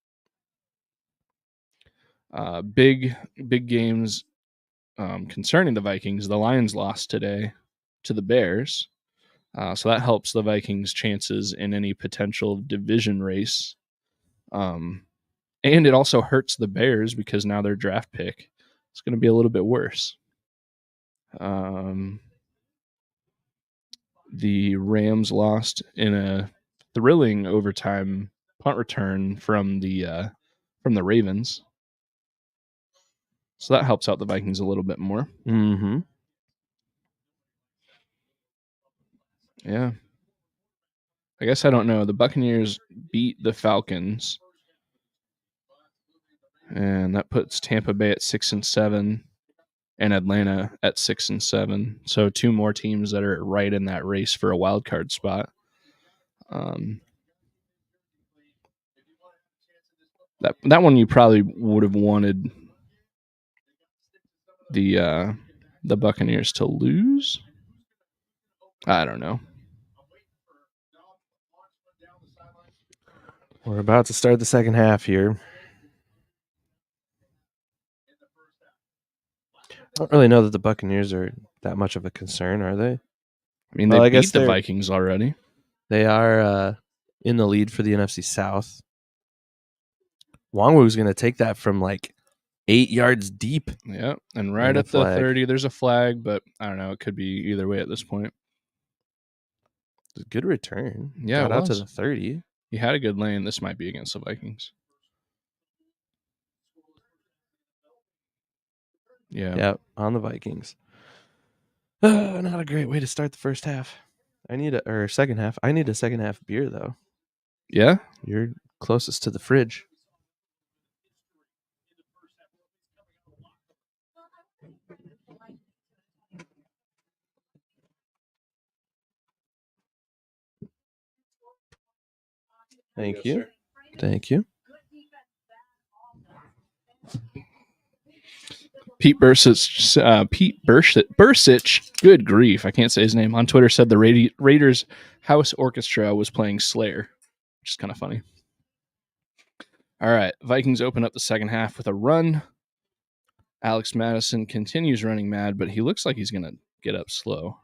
Big games concerning the Vikings. The Lions lost today to the Bears. So that helps the Vikings' chances in any potential division race. And it also hurts the Bears because now their draft pick is going to be a little bit worse. The Rams lost in a thrilling overtime punt return from the Ravens. So that helps out the Vikings a little bit more. Mm-hmm. Yeah. I guess I don't know. The Buccaneers beat the Falcons. And that puts Tampa Bay at 6-7 and Atlanta at 6-7. So 2 more teams that are right in that race for a wild card spot. That one you probably would have wanted the Buccaneers to lose. I don't know. We're about to start the second half here. I don't really know that the Buccaneers are that much of a concern, are they? I mean, Well, they I guess beat the they're- Vikings already. They are in the lead for the NFC South. Wongwu's going to take that from like 8 yards deep. Yeah, and right a at the flag. 30, there's a flag, but I don't know. It could be either way at this point. It's a good return. Yeah, Got it out to was. the 30. He had a good lane. This might be against the Vikings. Yeah. Yep, on the Vikings. Not a great way to start the first half. Second half. I need a second half beer though. Yeah? You're closest to the fridge. Thank you. Thank you. Pete Bursich, good grief, I can't say his name, on Twitter said the Raiders House Orchestra was playing Slayer, which is kind of funny. All right, Vikings open up the second half with a run. Alex Madison continues running mad, but he looks like he's going to get up slow.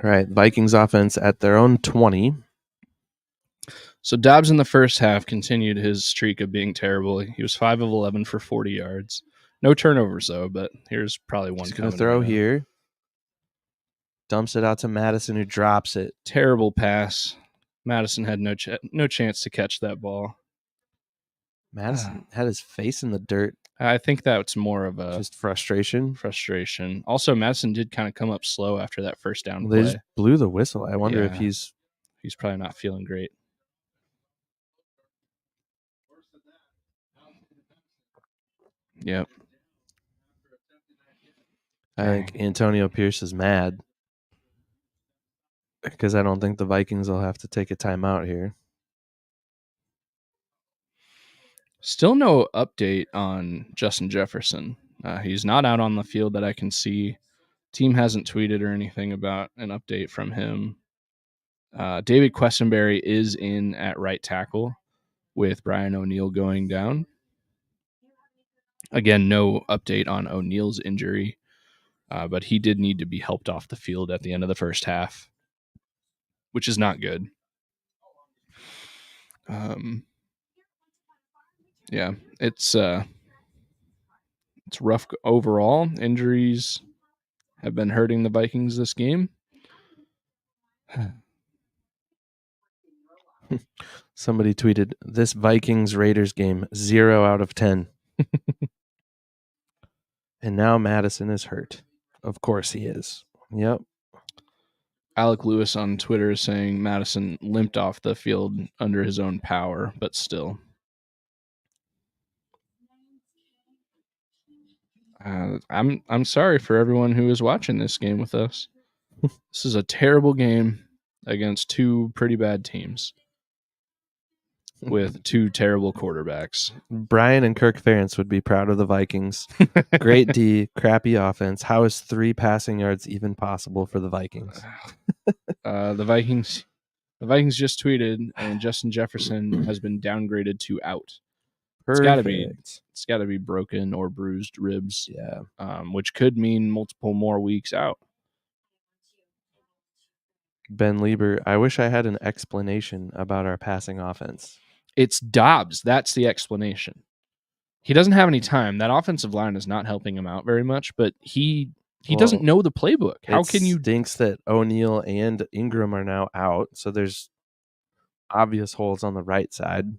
All right, Vikings offense at their own 20. So Dobbs in the first half continued his streak of being terrible. He was 5 of 11 for 40 yards. No turnovers, though, but here's probably one. He's going to throw here. Dumps it out to Madison, who drops it. Terrible pass. Madison had no chance to catch that ball. Madison had his face in the dirt. I think that's more of a just frustration. Also, Madison did kind of come up slow after that first down They play. just blew the whistle. I wonder if he's probably not feeling great. Yep. I think Antonio Pierce is mad because I don't think the Vikings will have to take a timeout here. Still no update on Justin Jefferson. He's not out on the field that I can see. Team hasn't tweeted or anything about an update from him. David Questenberry is in at right tackle with Brian O'Neill going down. Again, no update on O'Neill's injury, but he did need to be helped off the field at the end of the first half, which is not good. Yeah, it's rough overall. Injuries have been hurting the Vikings this game. Somebody tweeted, "This Vikings-Raiders game, 0 out of 10." And now Madison is hurt. Of course he is. Yep. Alec Lewis on Twitter is saying Madison limped off the field under his own power, but still. I'm sorry for everyone who is watching this game with us. This is a terrible game against 2 pretty bad teams with 2 terrible quarterbacks. Brian and Kirk Ferentz would be proud of the Vikings. Great D, crappy offense. How is 3 passing yards even possible for the Vikings? The Vikings just tweeted, and Justin Jefferson has been downgraded to out. Perfect. It's got to be broken or bruised ribs. Yeah. Which could mean multiple more weeks out. Ben Lieber, I wish I had an explanation about our passing offense. It's Dobbs. That's the explanation. He doesn't have any time. That offensive line is not helping him out very much, but he doesn't know the playbook. How can you? It stinks that O'Neal and Ingram are now out, so there's obvious holes on the right side.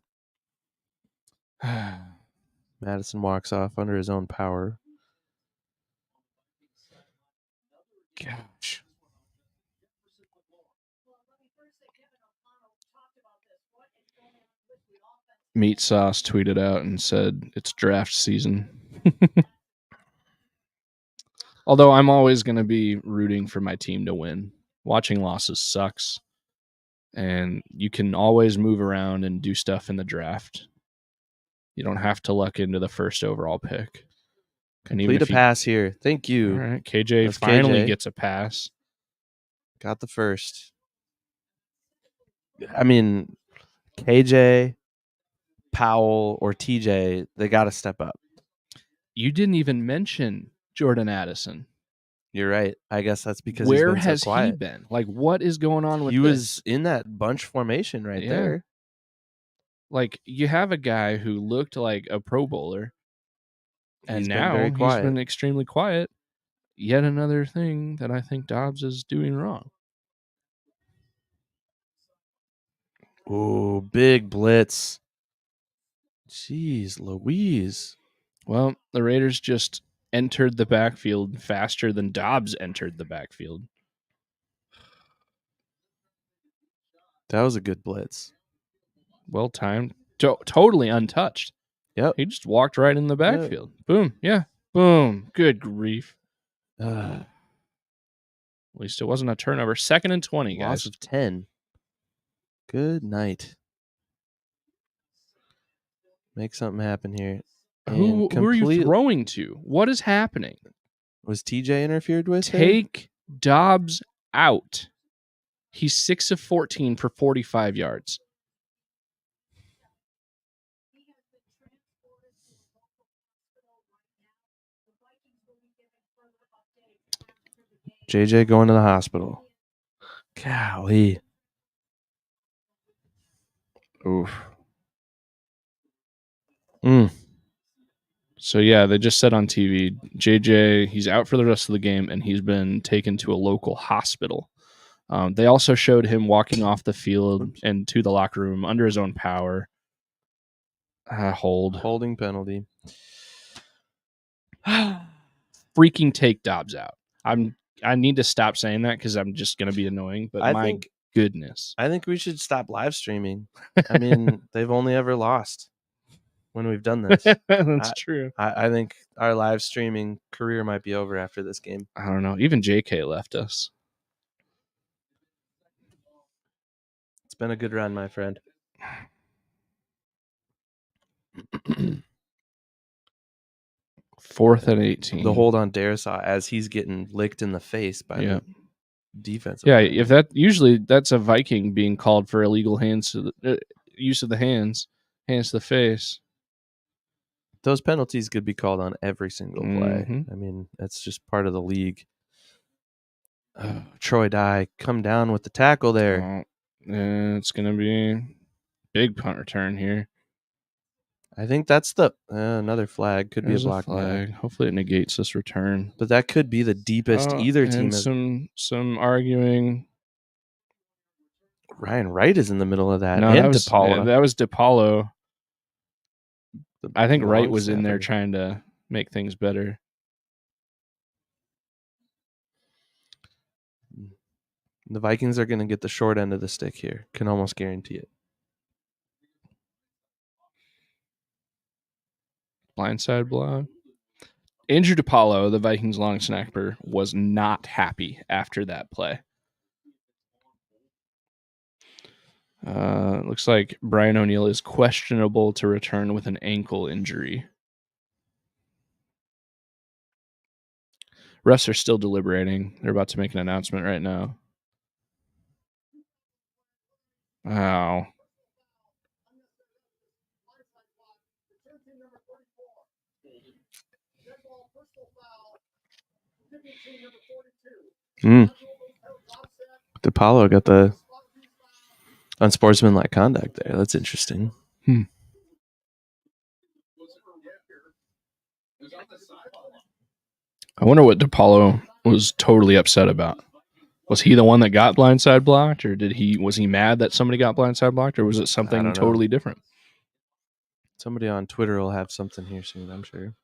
Madison walks off under his own power. Gosh. Meat Sauce tweeted out and said it's draft season. Although I'm always going to be rooting for my team to win. Watching losses sucks. And you can always move around and do stuff in the draft. You don't have to luck into the first overall pick. Complete a pass here. Thank you. All right, KJ That's finally KJ. gets a pass. Got the first. I mean, KJ, Powell, or TJ, they got to step up. You didn't even mention Jordan Addison. You're right. I guess that's because Where he's been has so quiet. he been? Like, what is going on with He this? was in that bunch formation right there. Like, you have a guy who looked like a Pro Bowler, and He's been now very he's quiet. been extremely quiet. Yet another thing that I think Dobbs is doing wrong. Ooh, big blitz. Jeez Louise. Well, the Raiders just entered the backfield faster than Dobbs entered the backfield. That was a good blitz. Well timed. Totally untouched. Yep. He just walked right in the backfield. Boom. Yeah. Boom. Good grief. At least it wasn't a turnover. 2nd and 20, guys. Loss of 10. Good night. Make something happen here. Who are you throwing to? What is happening? Was TJ interfered with? Take Dobbs out. He's 6 of 14 for 45 yards. JJ going to the hospital. Golly. Oof. So, yeah, they just said on TV, JJ, he's out for the rest of the game, and he's been taken to a local hospital. They also showed him walking off the field and to the locker room under his own power. Holding penalty. Freaking take Dobbs out. I need to stop saying that because I'm just going to be annoying, but goodness. I think we should stop live streaming. I mean, they've only ever lost when we've done this. That's true. I think our live streaming career might be over after this game. I don't know. Even JK left us. It's been a good run, my friend. 4th and 18. The hold on Darisaw as he's getting licked in the face by the defensive. Yeah, if that's a Viking being called for illegal use of the hands to the face. Those penalties could be called on every single play. I mean, that's just part of the league. Troy Dye, come down with the tackle there. It's going to be big punt return here. I think that's the another flag. Could be a block flag. Hopefully it negates this return. But that could be the deepest either team has. Some arguing. Ryan Wright is in the middle of that. No, and that was DePaulo. I think Wright was in there trying to make things better. The Vikings are going to get the short end of the stick here. Can almost guarantee it. Blindside block. Andrew DePaulo, the Vikings long snapper, was not happy after that play. Looks like Brian O'Neal is questionable to return with an ankle injury. Refs are still deliberating. They're about to make an announcement right now. Wow. DePaulo got the unsportsmanlike conduct there. That's interesting. I wonder what DePaulo was totally upset about. Was he the one that got blindside blocked, or was he mad that somebody got blindside blocked, or was it something totally different? Somebody on Twitter will have something here soon, I'm sure.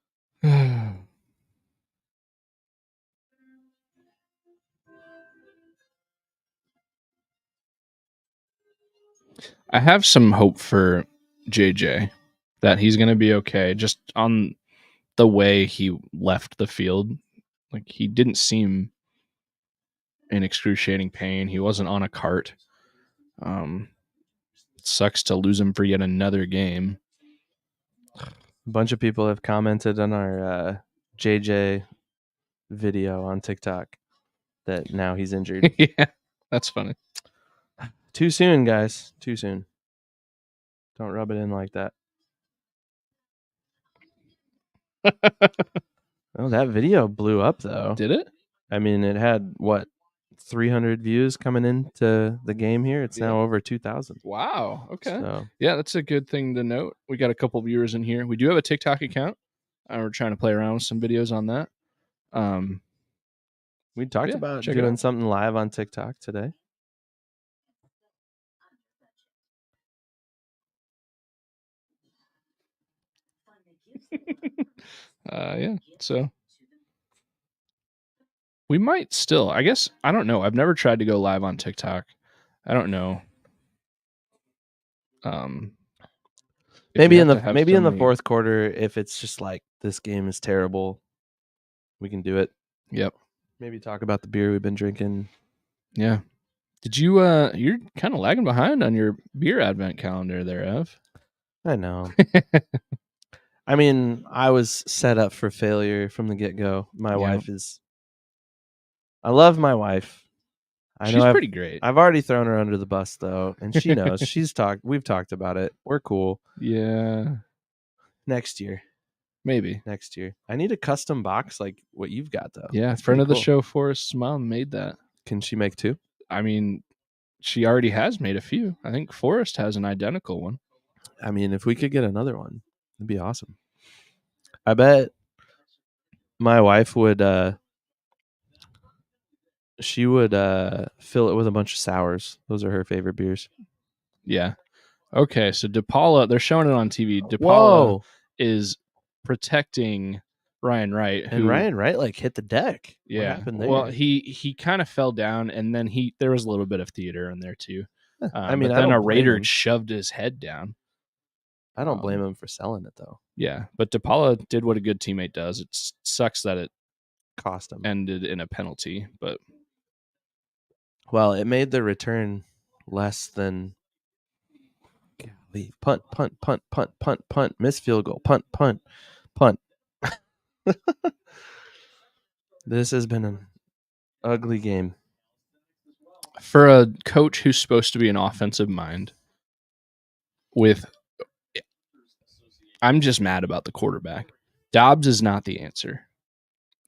I have some hope for JJ that he's going to be okay just on the way he left the field. Like, he didn't seem in excruciating pain. He wasn't on a cart. It sucks to lose him for yet another game. A bunch of people have commented on our JJ video on TikTok that now he's injured. Yeah, that's funny. Too soon, guys. Too soon. Don't rub it in like that. Oh, that video blew up, though. Did it? I mean, it had, 300 views coming into the game here? It's now over 2,000. Wow. Okay. So, yeah, that's a good thing to note. We got a couple viewers in here. We do have a TikTok account. We're trying to play around with some videos on that. we talked about doing something live on TikTok today. Yeah. So we might still. I guess I don't know. I've never tried to go live on TikTok. I don't know. Maybe in the fourth quarter, if it's just like this game is terrible, we can do it. Yep. Maybe talk about the beer we've been drinking. Yeah. Did you? You're kind of lagging behind on your beer advent calendar there, Ev. I know. I mean, I was set up for failure from the get-go. My wife is... I love my wife. She's pretty great. I've already thrown her under the bus, though, and she knows. We've talked about it. We're cool. Yeah. Next year. Maybe. Next year. I need a custom box like what you've got, though. Yeah, friend of the show, Forrest's mom, made that. Can she make two? I mean, she already has made a few. I think Forrest has an identical one. I mean, if we could get another one, it'd be awesome. I bet my wife would... she would fill it with a bunch of sours. Those are her favorite beers. Yeah. Okay, so DePaula, they're showing it on TV. DePaula is protecting Ryan Wright. And Ryan Wright hit the deck. Yeah. What happened there? Well, he kind of fell down, and then there was a little bit of theater in there too. I mean, but then a Raider shoved his head down. I don't blame him for selling it, though. Yeah, but DePaula did what a good teammate does. It sucks that it cost him. Ended in a penalty, but... Well, it made the return less than... Golly. Punt, punt, punt, punt, punt, punt. Miss field goal. Punt, punt, punt. This has been an ugly game. For a coach who's supposed to be an offensive mind, I'm just mad about the quarterback. Dobbs is not the answer.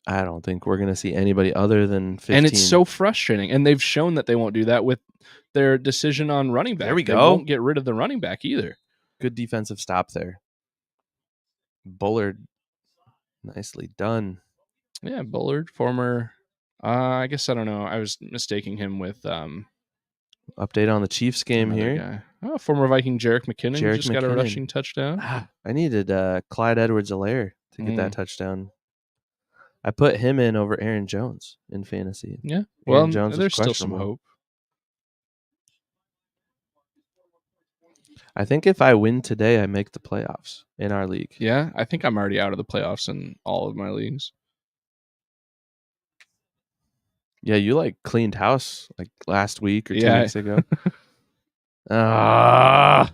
I don't think we're going to see anybody other than 15. And it's so frustrating. And they've shown that they won't do that with their decision on running back. There we go. They won't get rid of the running back either. Good defensive stop there. Bullard, nicely done. Yeah, Bullard, former... I guess I don't know. I was mistaking him with... Update on the Chiefs game here. Guy. Former Viking Jerick McKinnon just got a rushing touchdown. I needed Clyde Edwards-Helaire to get that touchdown. I put him in over Aaron Jones in fantasy. Yeah. Aaron Jones there's still some hope. I think if I win today, I make the playoffs in our league. Yeah, I think I'm already out of the playoffs in all of my leagues. Yeah, you cleaned house last week or 2 weeks ago. Hunter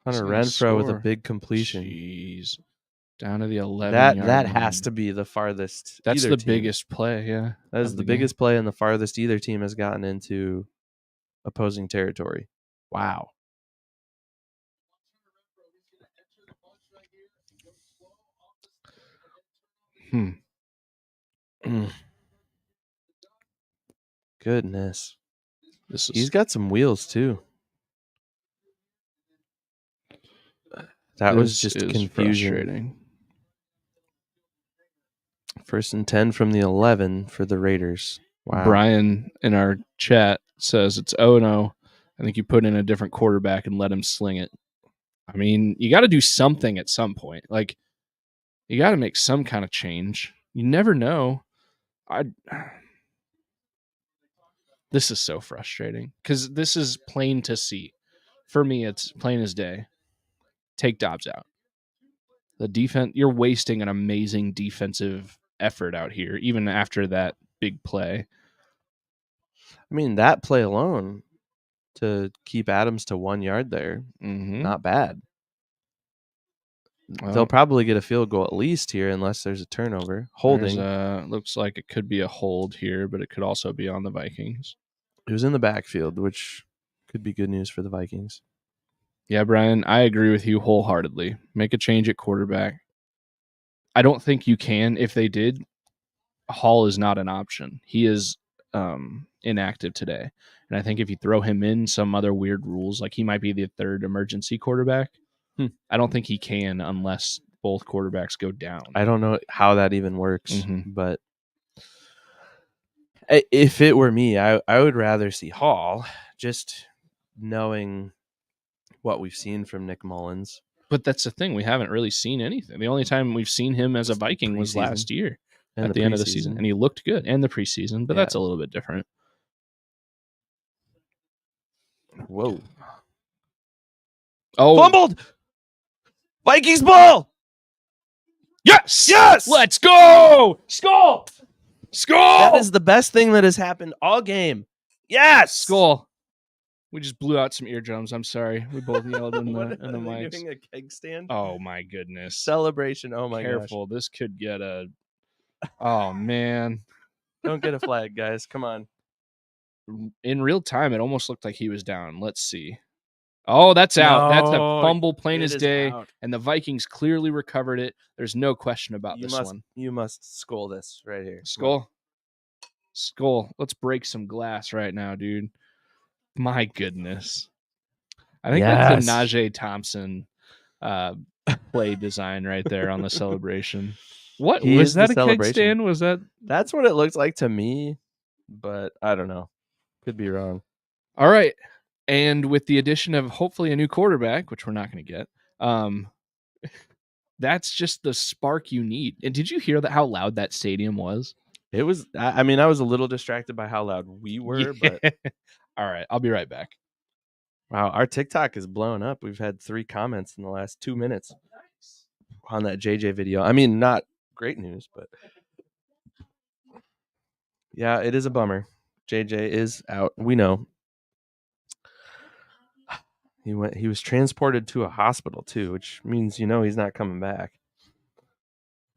Renfrow with a big completion. Jeez. Down to the 11. That has to be the farthest. That's the biggest play, yeah. That is the biggest play and the farthest either team has gotten into opposing territory. Wow. Mm. Goodness. He's got some wheels too. That was just confusion. Frustrating. 1st and 10 from the 11 for the Raiders. Wow. Brian in our chat says it's 0-0. I think you put in a different quarterback and let him sling it. I mean, you got to do something at some point. Like, you got to make some kind of change. You never know. This is so frustrating because this is plain to see. For me, it's plain as day. Take Dobbs out. The defense, you're wasting an amazing defensive effort out here, even after that big play. I mean, that play alone to keep Adams to 1 yard there, not bad. Well, they'll probably get a field goal at least here unless there's a turnover. Holding. Looks like it could be a hold here, but it could also be on the Vikings. It was in the backfield, which could be good news for the Vikings. Yeah, Brian, I agree with you wholeheartedly. Make a change at quarterback. I don't think you can. If they did, Hall is not an option. He is inactive today. And I think if you throw him in some other weird rules, like he might be the third emergency quarterback, I don't think he can unless both quarterbacks go down. I don't know how that even works, but if it were me, I would rather see Hall, just knowing what we've seen from Nick Mullins. But that's the thing. We haven't really seen anything. The only time we've seen him as a Viking was last year at the end of the season. And he looked good. And the preseason, but that's a little bit different. Whoa. Oh. Fumbled! Vikings ball! Yes! Yes! Let's go! Skol! Skol! That is the best thing that has happened all game. Yes! Skol. We just blew out some eardrums. I'm sorry. We both yelled in the mics. Doing a keg stand? Oh, my goodness. Celebration. Oh, my gosh. Careful. This could get a... Oh, man. Don't get a flag, guys. Come on. In real time, it almost looked like he was down. Let's see. Oh, that's out. That's a fumble, plain as day. Out. And the Vikings clearly recovered it. There's no question about this one. You must Skol this right here. Skol. Skol. Let's break some glass right now, dude. My goodness. I think that's the Najee Thompson play design right there on the celebration. What was that? A keg stand? Was that? That's what it looked like to me, but I don't know. Could be wrong. All right. And with the addition of hopefully a new quarterback, which we're not going to get, that's just the spark you need. And did you hear how loud that stadium was? It was. I mean, I was a little distracted by how loud we were, but all right, I'll be right back. Wow, our TikTok is blowing up. We've had 3 comments in the last 2 minutes on that JJ video. I mean, not great news, but yeah, it is a bummer. JJ is out. We know. He was transported to a hospital too, which means he's not coming back.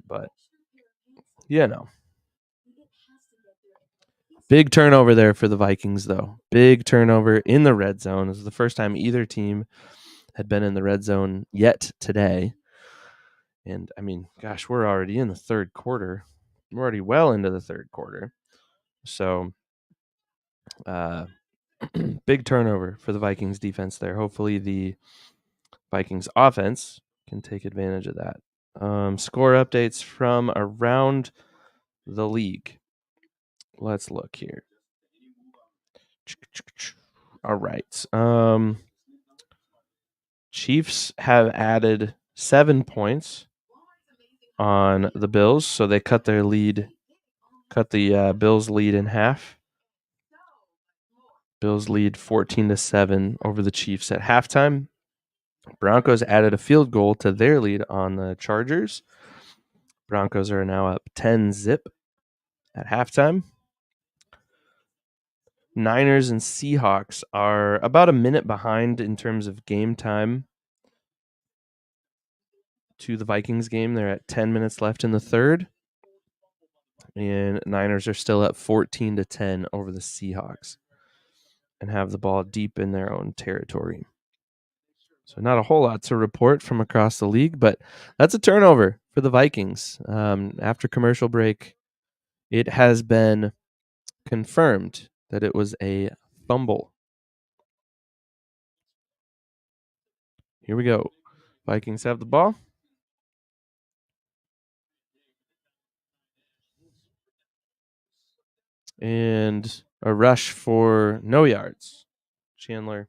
But big turnover there for the Vikings, though. Big turnover in the red zone. This is the first time either team had been in the red zone yet today. And I mean, gosh, we're already in the third quarter. We're already well into the third quarter. So, big turnover for the Vikings defense there. Hopefully the Vikings offense can take advantage of that. Score updates from around the league. Let's look here. All right. Chiefs have added 7 points on the Bills, so they cut the Bills' lead in half. Bills lead 14-7 over the Chiefs at halftime. Broncos added a field goal to their lead on the Chargers. Broncos are now up 10-0 at halftime. Niners and Seahawks are about a minute behind in terms of game time to the Vikings game. They're at 10 minutes left in the third. And Niners are still up 14-10 over the Seahawks and have the ball deep in their own territory. So not a whole lot to report from across the league, but that's a turnover for the Vikings. After commercial break, it has been confirmed that it was a fumble. Here we go. Vikings have the ball. And a rush for no yards. Chandler.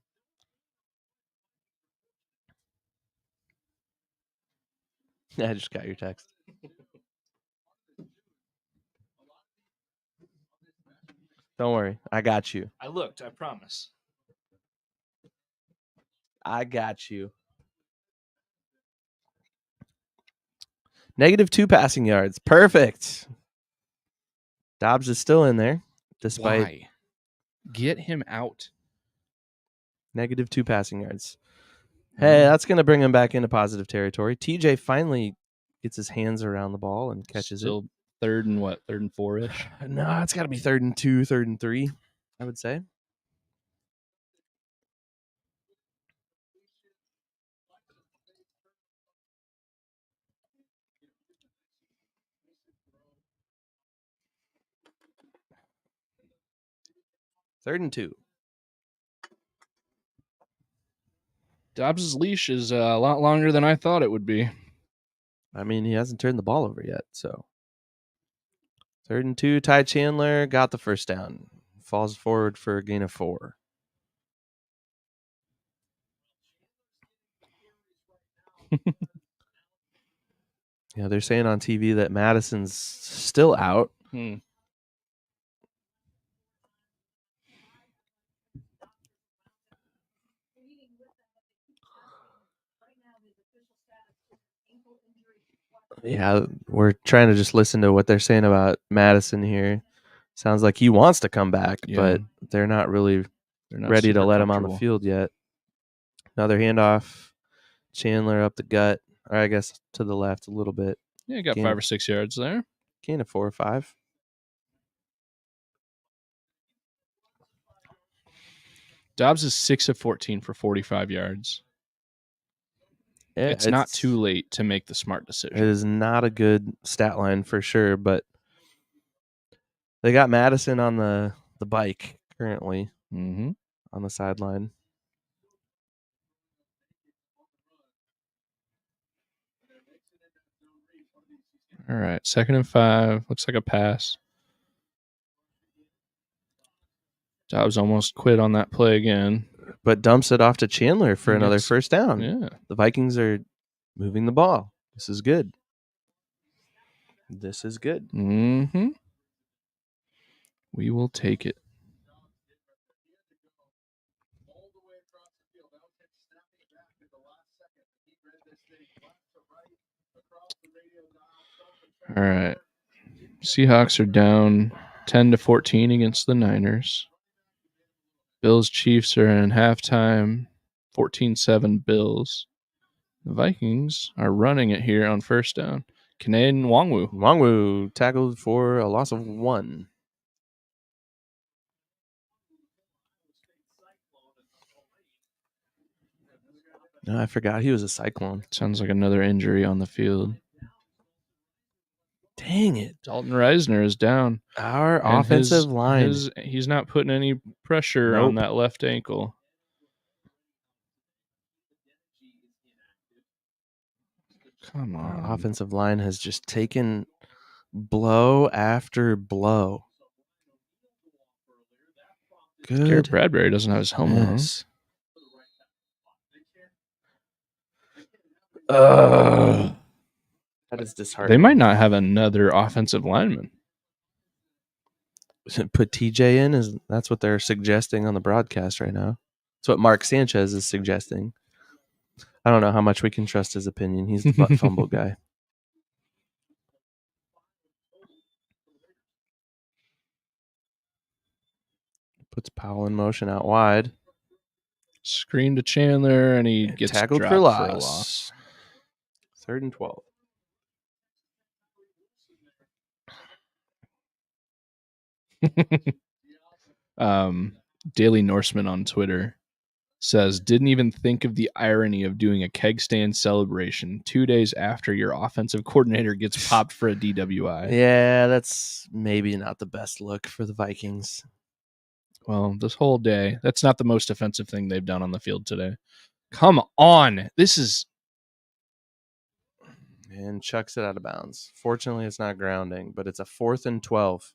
I just got your text. Don't worry. I got you. I looked, I promise. I got you. -2 passing yards. Perfect. Dobbs is still in there despite Why? Get him out. -2 passing yards. Hey, that's going to bring him back into positive territory. TJ finally gets his hands around the ball and catches Still third and what? 3rd and 4-ish? No, it's got to be 3rd and 2, 3rd and 3, I would say. Third and 2. Dobbs' leash is a lot longer than I thought it would be. I mean, he hasn't turned the ball over yet, so. 3rd and 2, Ty Chandler got the first down. Falls forward for a gain of 4. Yeah, they're saying on TV that Madison's still out. Yeah, we're trying to just listen to what they're saying about Madison here. Sounds like he wants to come back, but they're not really ready to let him on the field yet. Another handoff. Chandler up the gut, or I guess to the left a little bit. Yeah, got 5 or 6 yards there. Gain of 4 or 5. Dobbs is 6 of 14 for 45 yards. Yeah, it's not too late to make the smart decision. It is not a good stat line for sure, but they got Madison on the bike currently on the sideline. All right, 2nd and 5. Looks like a pass. Dobbs almost quit on that play again. But dumps it off to Chandler for another first down. Yeah. The Vikings are moving the ball. This is good. This is good. Mm-hmm. We will take it. All right. Seahawks are down 10-14 against the Niners. Bills Chiefs are in halftime, 14-7 Bills. The Vikings are running it here on first down. Kane Nwangwu. Nwangwu tackled for a loss of 1. No, I forgot he was a Cyclone. Sounds like another injury on the field. Dang it. Dalton Reisner is down. Our offensive line. He's not putting any pressure on that left ankle. Come on. Our offensive line has just taken blow after blow. Good. Garrett Bradbury doesn't have his helmet on. That is disheartening. They might not have another offensive lineman. Put TJ in? That's what they're suggesting on the broadcast right now. That's what Mark Sanchez is suggesting. I don't know how much we can trust his opinion. He's the butt fumble guy. Puts Powell in motion out wide. Screen to Chandler, and he gets tackled dropped for a loss. 3rd and 12. Daily Norseman on Twitter says, didn't even think of the irony of doing a keg stand celebration 2 days after your offensive coordinator gets popped for a DWI. Yeah, that's maybe not the best look for the Vikings. Well, this whole day, that's not the most offensive thing they've done on the field today. Come on. This is... And chucks it out of bounds. Fortunately, it's not grounding, but it's a 4th and 12.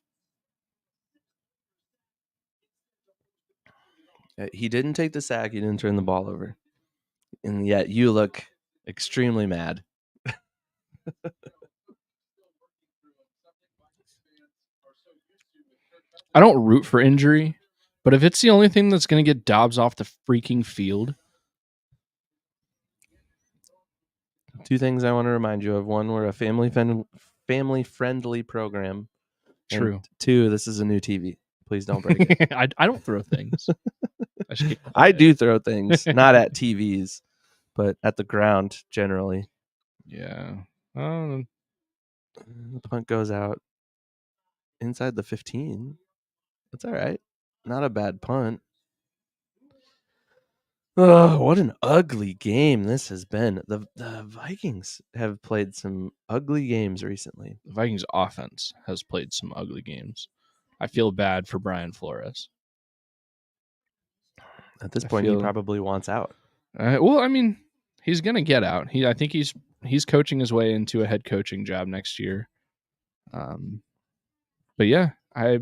He didn't take the sack. He didn't turn the ball over. And yet you look extremely mad. I don't root for injury, but if it's the only thing that's going to get Dobbs off the freaking field... Two things I want to remind you of. One, we're a family-friendly program. True. And 2, this is a new TV. Please don't break it. I don't throw things. I do throw things, not at TVs, but at the ground generally. Yeah. The punt goes out inside the 15. That's all right. Not a bad punt. Oh, what an ugly game this has been. The Vikings have played some ugly games recently. The Vikings offense has played some ugly games. I feel bad for Brian Flores. At this point, he probably wants out. Well, I mean, he's going to get out. I think he's coaching his way into a head coaching job next year. But yeah, I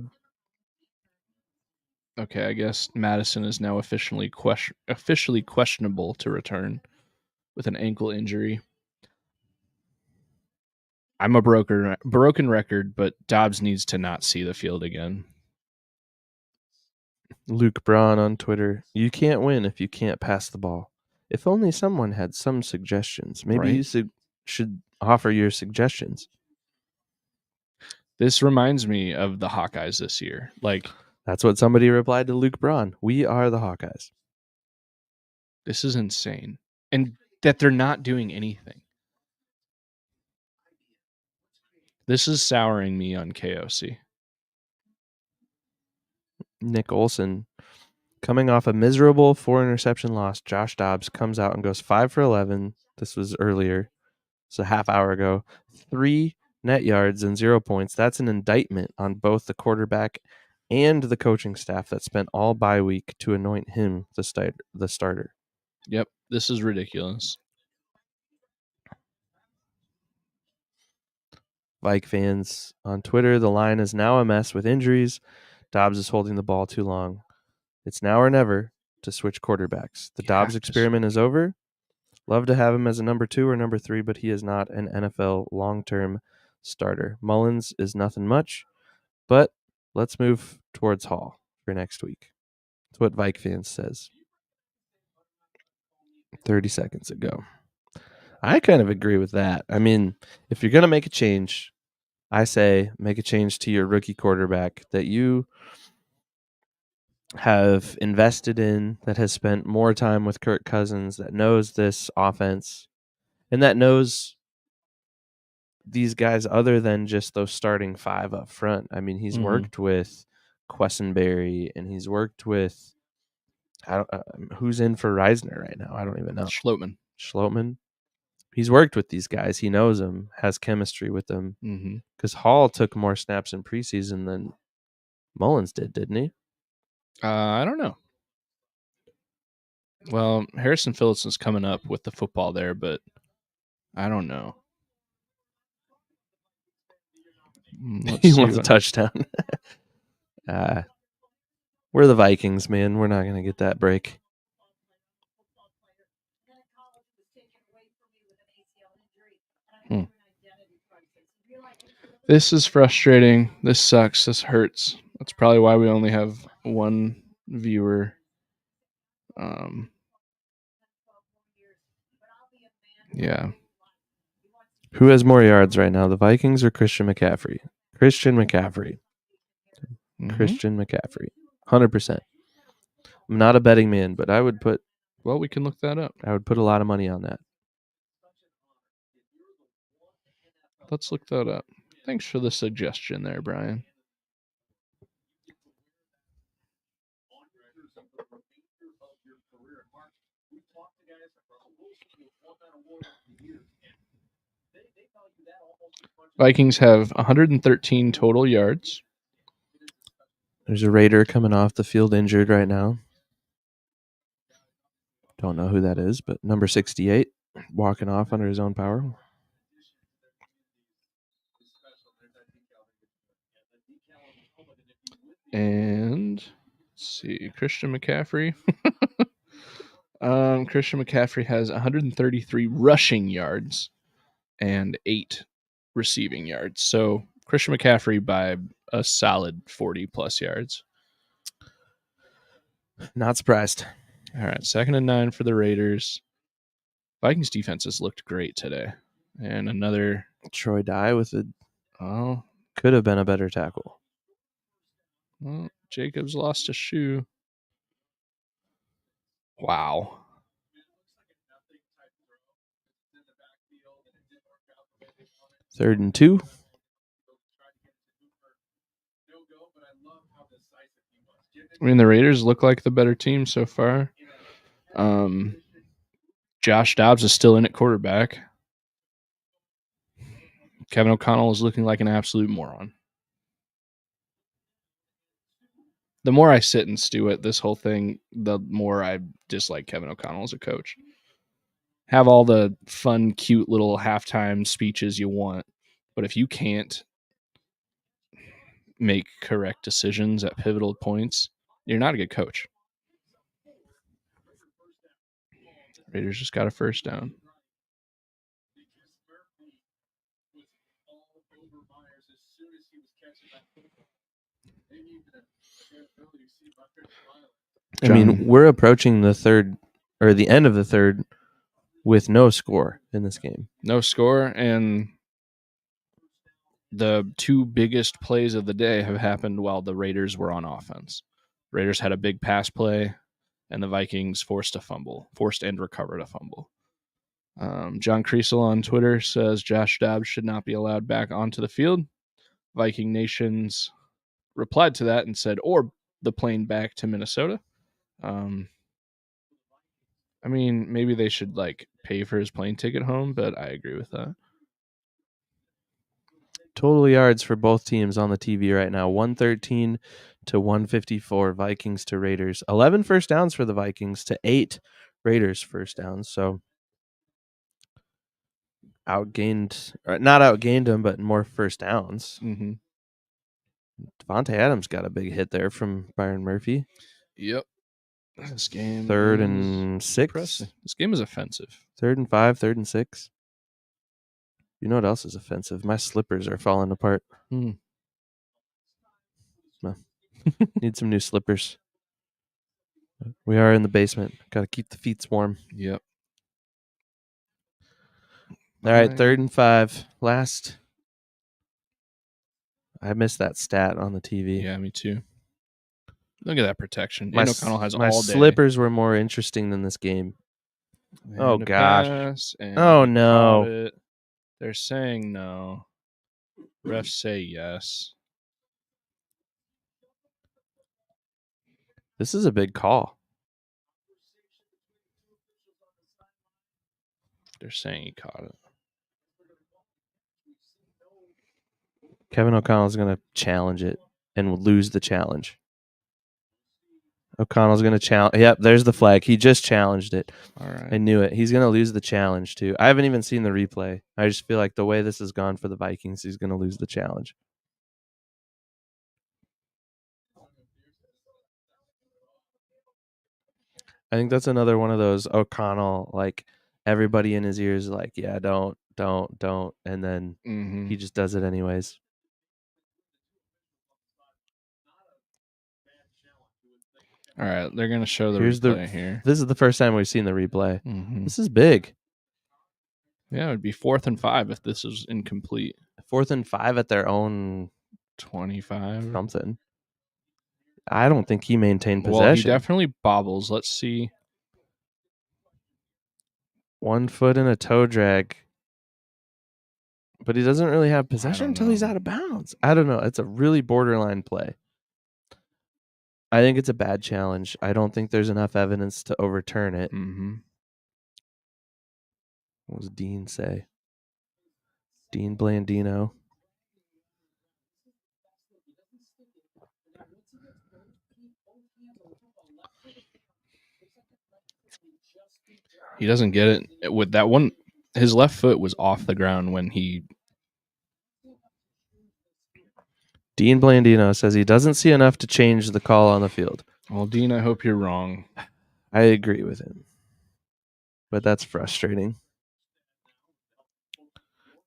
guess Madison is now officially questionable to return with an ankle injury. I'm a broken record, but Dobbs needs to not see the field again. Luke Braun on Twitter. You can't win if you can't pass the ball. If only someone had some suggestions. Maybe Right? you should offer your suggestions. This reminds me of the Hawkeyes this year. Like, that's what somebody replied to Luke Braun. We are the Hawkeyes. This is insane. And that they're not doing anything. This is souring me on KOC. Nick Olson, coming off a miserable 4-interception loss, Josh Dobbs comes out and goes 5 for 11. This was earlier. It's a half hour ago. 3 net yards and 0 points. That's an indictment on both the quarterback and the coaching staff that spent all bye week to anoint him the starter. Yep, this is ridiculous. Vike fans on Twitter, the line is now a mess with injuries. Dobbs is holding the ball too long. It's now or never to switch quarterbacks. The Dobbs experiment is over. Love to have him as a number 2 or number 3, but he is not an NFL long-term starter. Mullins is nothing much, but let's move towards Hall for next week. That's what Vike fans says 30 seconds ago. I kind of agree with that. I mean, if you're going to make a change, I say make a change to your rookie quarterback that you have invested in, that has spent more time with Kirk Cousins, that knows this offense, and that knows these guys other than just those starting 5 up front. I mean, he's worked with Quessenberry, and he's worked with who's in for Reisner right now? I don't even know. Schlotman. He's worked with these guys. He knows them, has chemistry with them. Because Hall took more snaps in preseason than Mullins did, didn't he? I don't know. Well, Harrison Phillips is coming up with the football there, but I don't know. He wants a touchdown. We're the Vikings, man. We're not going to get that break. This is frustrating. This sucks. This hurts. That's probably why we only have one viewer. Yeah. Who has more yards right now, the Vikings or Christian McCaffrey? Christian McCaffrey. Christian McCaffrey. 100%. I'm not a betting man, but I would put... Well, we can look that up. I would put a lot of money on that. Let's look that up. Thanks for the suggestion there, Brian. Vikings have 113 total yards. There's a Raider coming off the field injured right now. Don't know who that is, but number 68 walking off under his own power. And let's see, Christian McCaffrey. Christian McCaffrey has 133 rushing yards and 8 receiving yards. So Christian McCaffrey by a solid 40 plus yards. Not surprised. All right, 2nd and 9 for the Raiders. Vikings defense has looked great today. And another Troy Dye with a oh, could have been a better tackle. well, Jacobs lost a shoe. Wow. Third and 2. I mean, the Raiders look like the better team so far. Josh Dobbs is still in at quarterback. Kevin O'Connell is looking like an absolute moron. The more I sit and stew at this whole thing, the more I dislike Kevin O'Connell as a coach. Have all the fun, cute little halftime speeches you want, but if you can't make correct decisions at pivotal points, you're not a good coach. Raiders just got a first down. I mean, we're approaching the third or the end of the third with no score in this game. No score, and the 2 biggest plays of the day have happened while the Raiders were on offense. Raiders had a big pass play, and the Vikings forced and recovered a fumble. John Creasel on Twitter says Josh Dobbs should not be allowed back onto the field. Viking Nations replied to that and said, or the plane back to Minnesota. I mean, maybe they should pay for his plane ticket home, but I agree with that. Total yards for both teams on the TV right now, 113 to 154, Vikings to Raiders. 11 first downs for the Vikings to 8 Raiders first downs. So not outgained them, but more first downs. Mm-hmm. Devontae Adams got a big hit there from Byron Murphy. Yep. This game 3rd is and 6. impressive. This game is offensive. 3rd and 5, 3rd and 6. You know what else is offensive? My slippers are falling apart. No. Need some new slippers. We are in the basement. Got to keep the feet warm. Yep. All right, 3rd and 5. Last. I missed that stat on the TV. Yeah, me too. Look at that protection. My O'Connell has my all day. slippers were more interesting than this game. And Oh, a gosh. pass, and Oh, he no. caught it. They're saying no. Refs say yes. This is a big call. They're saying he caught it. Kevin O'Connell's going to challenge it and lose the challenge. O'Connell's going to challenge. Yep, there's the flag. He just challenged it. All right. I knew it. He's going to lose the challenge, too. I haven't even seen the replay. I just feel like the way this has gone for the Vikings, he's going to lose the challenge. I think that's another one of those O'Connell, everybody in his ears is like, yeah, don't. And then he just does it anyways. All right, they're going to show the replay here. This is the first time we've seen the replay. Mm-hmm. This is big. Yeah, it would be 4th and 5 if this was incomplete. 4th and 5 at their own 25. something. I don't think he maintained possession. Well, he definitely bobbles. Let's see. 1 foot and a toe drag. But he doesn't really have possession until he's know. out of bounds. I don't know. It's a really borderline play. I think it's a bad challenge. I don't think there's enough evidence to overturn it. Mm-hmm. What does Dean say? Dean Blandino. He doesn't get it with that one. His left foot was off the ground when he. Dean Blandino says he doesn't see enough to change the call on the field. Well, Dean, I hope you're wrong. I agree with him. But that's frustrating.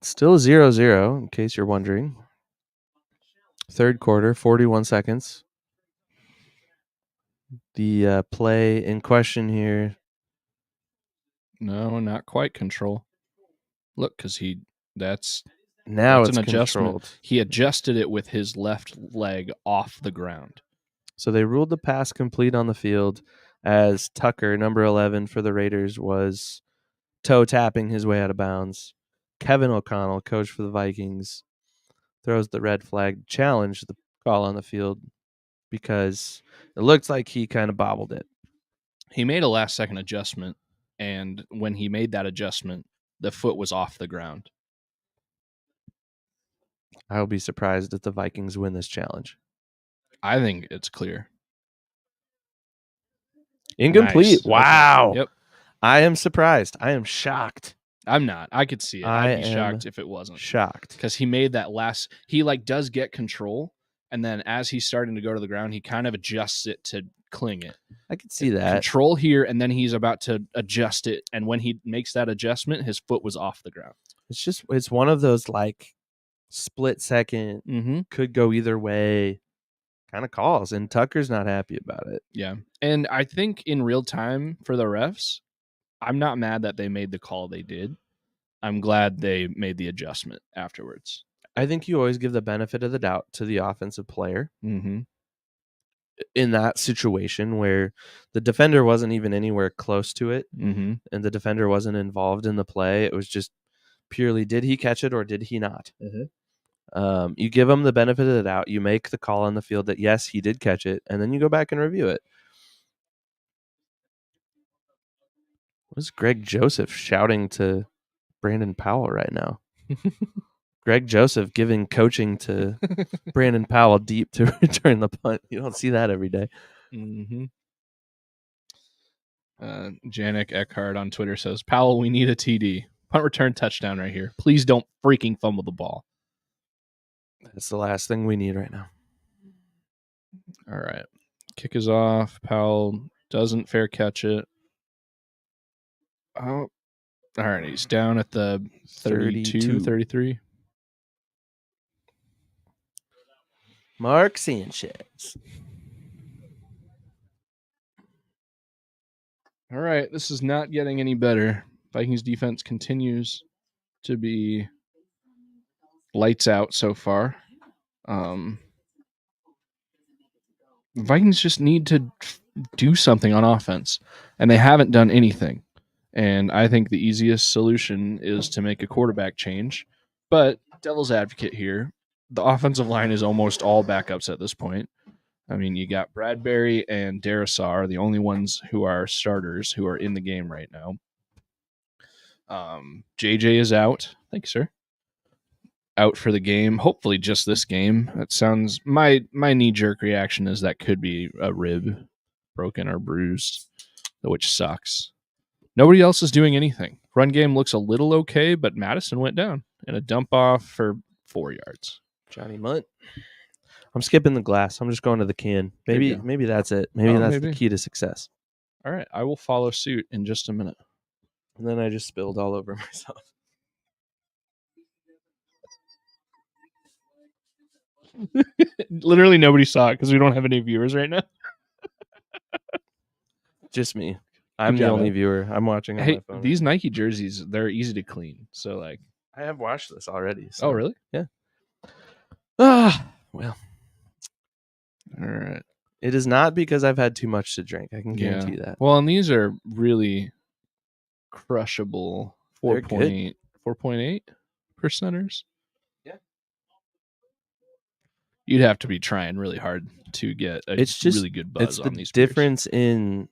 Still 0-0, in case you're wondering. Third quarter, 41 seconds. The play in question here. No, not quite control. Look, because that's Now an it's adjustment. controlled. He adjusted it with his left leg off the ground. So they ruled the pass complete on the field as Tucker, number 11 for the Raiders, was toe tapping his way out of bounds. Kevin O'Connell, coach for the Vikings, throws the red flag to challenge the call on the field because it looks like he kind of bobbled it. He made a last-second adjustment, and when he made that adjustment, the foot was off the ground. I will be surprised if the Vikings win this challenge. I think it's clear. Incomplete. Nice. Wow. Okay. Yep. I am surprised. I am shocked. I'm not. I could see it. I'd be shocked if it wasn't. Shocked. Because he made that last... He, does get control, and then as he's starting to go to the ground, he kind of adjusts it to cling it. I could see that. Control here, and then he's about to adjust it, and when he makes that adjustment, his foot was off the ground. It's one of those, split second, could go either way kind of calls, and Tucker's not happy about it. Yeah. And I think in real time for the refs, I'm not mad that they made the call they did. I'm glad they made the adjustment afterwards. I think you always give the benefit of the doubt to the offensive player Mm-hmm. in that situation where the defender wasn't even anywhere close to it, and the defender wasn't involved in the play. It was just purely, did he catch it or did he not? You give him the benefit of the doubt. You make the call on the field that, yes, he did catch it, and then you go back and review it. What is Greg Joseph shouting to Brandon Powell right now? Greg Joseph giving coaching to Brandon Powell deep to return the punt. You don't see that every day. Janik Eckhart on Twitter says, Powell, we need a TD. Punt return touchdown right here. Please don't freaking fumble the ball. That's the last thing we need right now. All right. Kick is off. Powell doesn't fair catch it. Oh, all right. He's down at the 32, 33. Mark Sanchez. All right. This is not getting any better. Vikings defense continues to be lights out so far. Vikings just need to do something on offense, and they haven't done anything. And I think the easiest solution is to make a quarterback change. But devil's advocate here, the offensive line is almost all backups at this point. I mean, you got Bradbury and Darrisaw, the only ones who are starters who are in the game right now. JJ is out. Thank you, sir. Out for the game. Hopefully just this game. That sounds... My knee-jerk reaction is that could be a rib broken or bruised, which sucks. Nobody else is doing anything. Run game looks a little okay, but Madison went down in a dump off for 4 yards. Johnny Munt. I'm skipping the glass. I'm just going to the can. Maybe that's it. Maybe that's the key to success. All right. I will follow suit in just a minute. And then I just spilled all over myself. Literally nobody saw it because we don't have any viewers right now. Just me. I'm the only viewer. I'm watching on my phone. These Nike jerseys, they're easy to clean. So, I have washed this already. So. Oh, really? Yeah. Well. All right. It is not because I've had too much to drink. I can guarantee you that. Well, and these are really crushable 4.8 percenters. Yeah. You'd have to be trying really hard to get a really good buzz on these. It's the difference in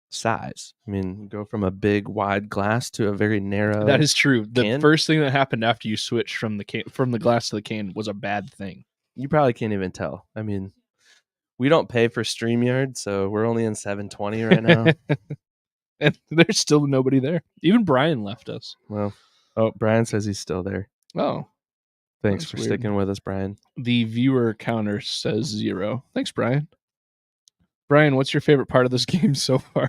size. I mean, go from a big wide glass to a very narrow. That is true. The can? first thing that happened after you switched from the glass to the can was a bad thing. You probably can't even tell. I mean, we don't pay for StreamYard, so we're only in 720 right now. And there's still nobody there. Even Brian left us. Well, oh, Brian says he's still there. Oh, Thanks that's for weird. sticking with us, Brian. The viewer counter says 0. Thanks, Brian. Brian, what's your favorite part of this game so far?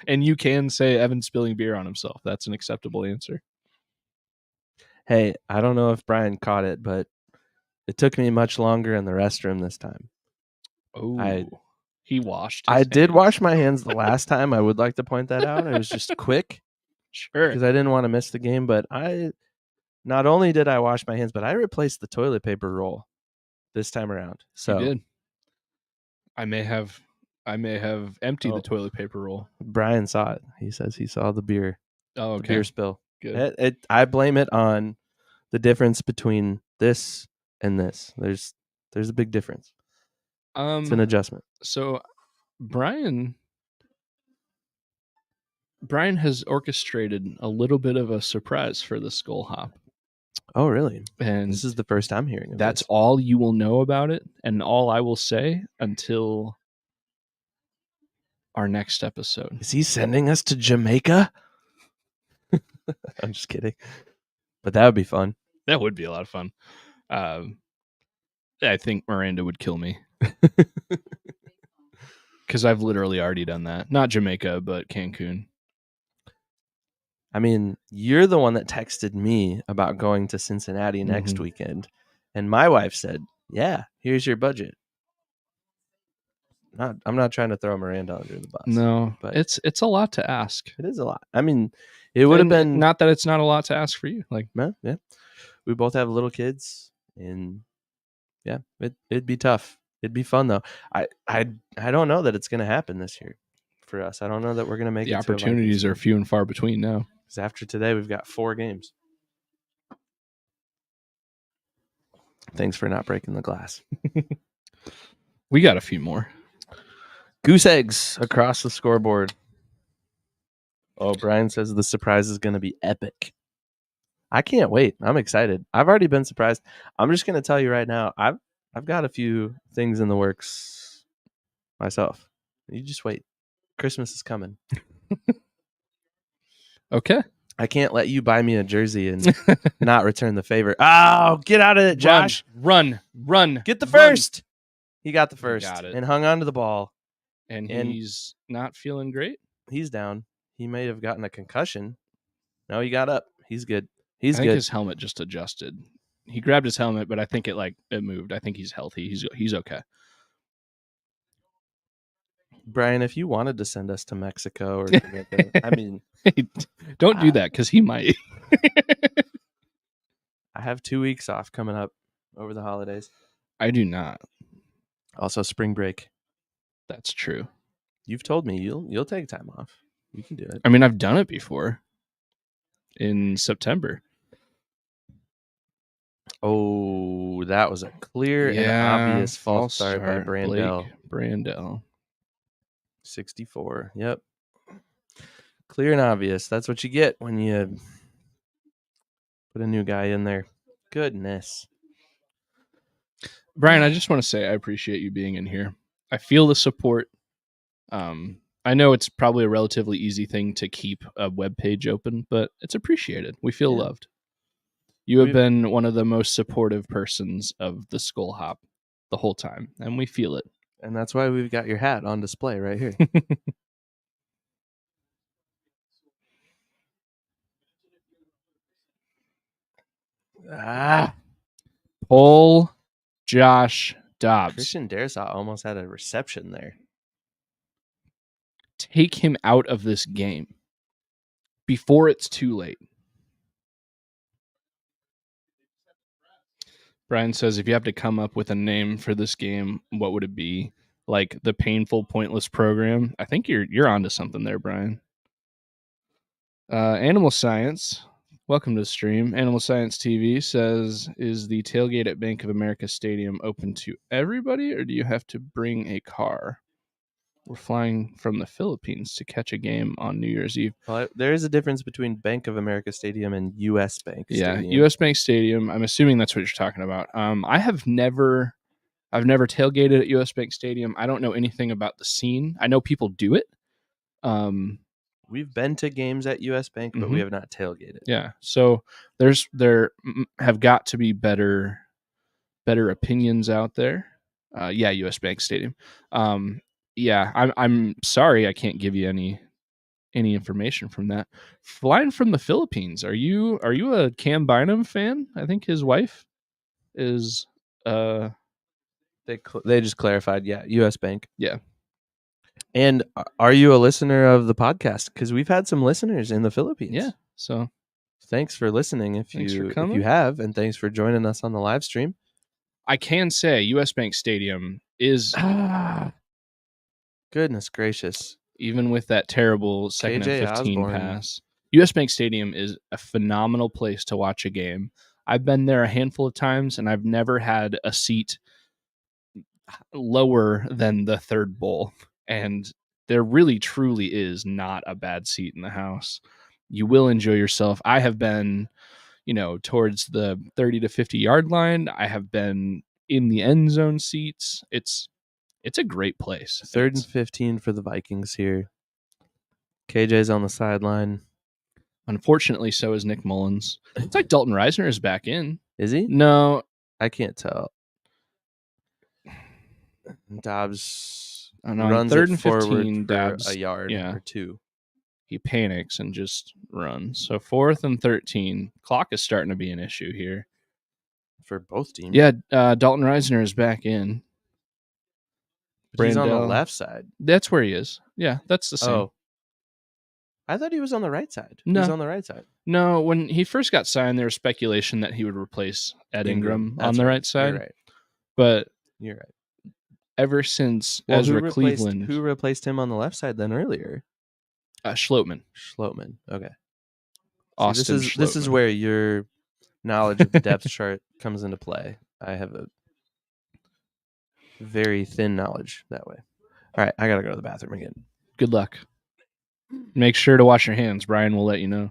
And you can say Evan spilling beer on himself. That's an acceptable answer. Hey, I don't know if Brian caught it, but it took me much longer in the restroom this time. Oh, he washed. I his did hands. wash my hands the last time. I would like to point that out. It was just quick Sure. because I didn't want to miss the game. But not only did I wash my hands, but I replaced the toilet paper roll this time around. So You did. I may have emptied the toilet paper roll. Brian saw it. He says he saw the beer, Oh, the okay. beer spill. Good. I blame it on the difference between this and this. There's a big difference. It's an adjustment. So Brian has orchestrated a little bit of a surprise for the Skol Hop. Oh, really? And this is the first I'm hearing of that's this. all you will know about it, and all I will say until our next episode. Is he sending us to Jamaica? I'm just kidding. But that would be fun. That would be a lot of fun. I think Miranda would kill me. Because I've literally already done that. Not Jamaica, but Cancun. I mean, you're the one that texted me about going to Cincinnati next weekend. And my wife said, yeah, here's your budget. I'm not trying to throw Miranda under the bus. No, but it's a lot to ask. It is a lot. I mean, it would have been... Not that it's not a lot to ask for you. Like, yeah. We both have little kids. And yeah, it'd be tough. It'd be fun, though. I don't know that it's going to happen this year for us. I don't know that we're going to make it. The opportunities are few and far between now. Because after today, we've got 4 games. Thanks for not breaking the glass. We got a few more. Goose eggs across the scoreboard. Oh, Brian says the surprise is going to be epic. I can't wait. I'm excited. I've already been surprised. I'm just going to tell you right now, I've got a few things in the works myself. You just wait. Christmas is coming. Okay. I can't let you buy me a jersey and not return the favor. Oh, get out of it, Josh. Run. Get the first. He got the first. Got it. And hung on to the ball. And he's not feeling great? He's down. He may have gotten a concussion. No, he got up. He's good. I think his helmet just adjusted. He grabbed his helmet, but I think it moved. I think he's healthy. He's okay. Brian, if you wanted to send us to Mexico or Jamaica, I mean, don't do that because he might. I have 2 weeks off coming up over the holidays. I do not. Also, spring break. That's true. You've told me you'll take time off. You can do it. I mean, I've done it before in September. Oh, that was a clear and obvious false start by Brandel. Brandel. 64. Yep. Clear and obvious. That's what you get when you put a new guy in there. Goodness. Brian, I just want to say I appreciate you being in here. I feel the support. I know it's probably a relatively easy thing to keep a web page open, but it's appreciated. We feel loved. You have been one of the most supportive persons of the Skol Hop the whole time, and we feel it. And that's why we've got your hat on display right here. Pull Josh Dobbs. Christian Darrisaw almost had a reception there. Take him out of this game before it's too late. Brian says, if you have to come up with a name for this game, what would it be? Like the painful, pointless program? I think you're onto something there, Brian. Animal Science, welcome to the stream. Animal Science TV says, is the tailgate at Bank of America Stadium open to everybody, or do you have to bring a car? We're flying from the Philippines to catch a game on New Year's Eve. Well, there is a difference between Bank of America Stadium and U.S. Bank Yeah, Stadium. U.S. Bank Stadium. I'm assuming that's what you're talking about. I've never tailgated at U.S. Bank Stadium. I don't know anything about the scene. I know people do it. We've been to games at U.S. Bank, but we have not tailgated. Yeah, so there have got to be better opinions out there. Yeah, U.S. Bank Stadium. Yeah, I'm sorry I can't give you any information from that. Flying from the Philippines. Are you a Cam Bynum fan? I think his wife is. They just clarified. Yeah, U.S. Bank. Yeah. And are you a listener of the podcast? Because we've had some listeners in the Philippines. Yeah. So thanks for listening. If you have, and thanks for joining us on the live stream. I can say U.S. Bank Stadium is. Goodness gracious. Even with that terrible second KJ and 15 Osborne. pass, U.S. Bank Stadium is a phenomenal place to watch a game. I've been there a handful of times, and I've never had a seat lower than the third bowl. And there really, truly is not a bad seat in the house. You will enjoy yourself. I have been, towards the 30 to 50 yard line. I have been in the end zone seats. It's a great place. 3rd and 15 for the Vikings here. KJ's on the sideline. Unfortunately, so is Nick Mullins. It's like Dalton Reisner is back in. Is he? No. I can't tell. Dobbs runs 3rd and 15, for Dobbs, a yard or two. He panics and just runs. So 4th and 13. Clock is starting to be an issue here. For both teams. Yeah, Dalton Reisner is back in. But he's on the left side. That's where he is. Yeah, that's the same. Oh. I thought he was on the right side. No. He's on the right side. No, when he first got signed, there was speculation that he would replace Ed Ingram on the right side. You're right. But you're right. Ever since Ezra Cleveland. Who replaced him on the left side then earlier? Schlottman. Okay. Austin See, this is where your knowledge of the depth chart comes into play. I have a very thin knowledge that way. All right, I got to go to the bathroom again. Good luck. Make sure to wash your hands. Brian will let you know.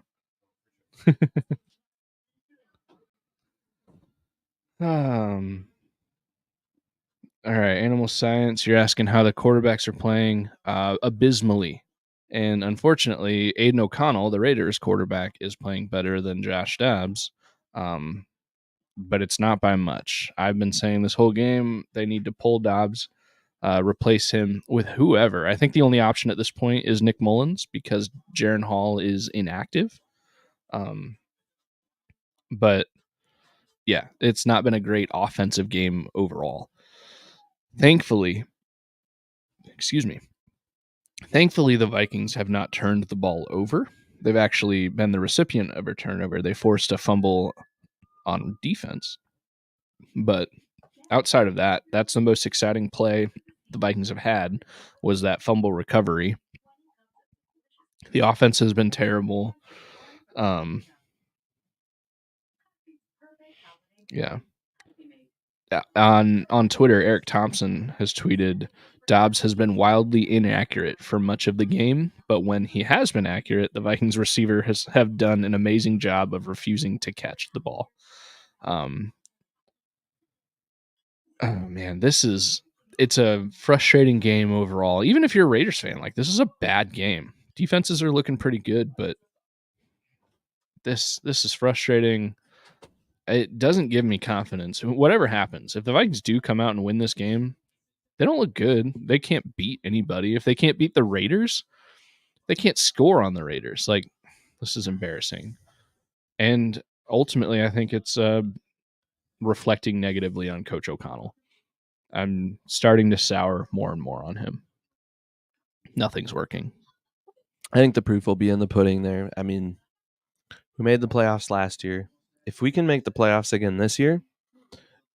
All right, Animal Science, you're asking how the quarterbacks are playing abysmally. And unfortunately, Aiden O'Connell, the Raiders quarterback, is playing better than Josh Dobbs. But it's not by much. I've been saying this whole game, they need to pull Dobbs, replace him with whoever. I think the only option at this point is Nick Mullins because Jaron Hall is inactive. But yeah, it's not been a great offensive game overall. Thankfully, the Vikings have not turned the ball over. They've actually been the recipient of a turnover. They forced a fumble on defense. But outside of that, that's the most exciting play the Vikings have had was that fumble recovery. The offense has been terrible. Yeah. On Twitter, Eric Thompson has tweeted, Dobbs has been wildly inaccurate for much of the game, but when he has been accurate, the Vikings receiver have done an amazing job of refusing to catch the ball. Oh man, it's a frustrating game overall. Even if you're a Raiders fan, like this is a bad game. Defenses are looking pretty good, but this is frustrating. It doesn't give me confidence. Whatever happens, if the Vikings do come out and win this game, they don't look good. They can't beat anybody. If they can't beat the Raiders, they can't score on the Raiders. Like, this is embarrassing. And ultimately, I think it's reflecting negatively on Coach O'Connell. I'm starting to sour more and more on him. Nothing's working. I think the proof will be in the pudding there. I mean, we made the playoffs last year. If we can make the playoffs again this year,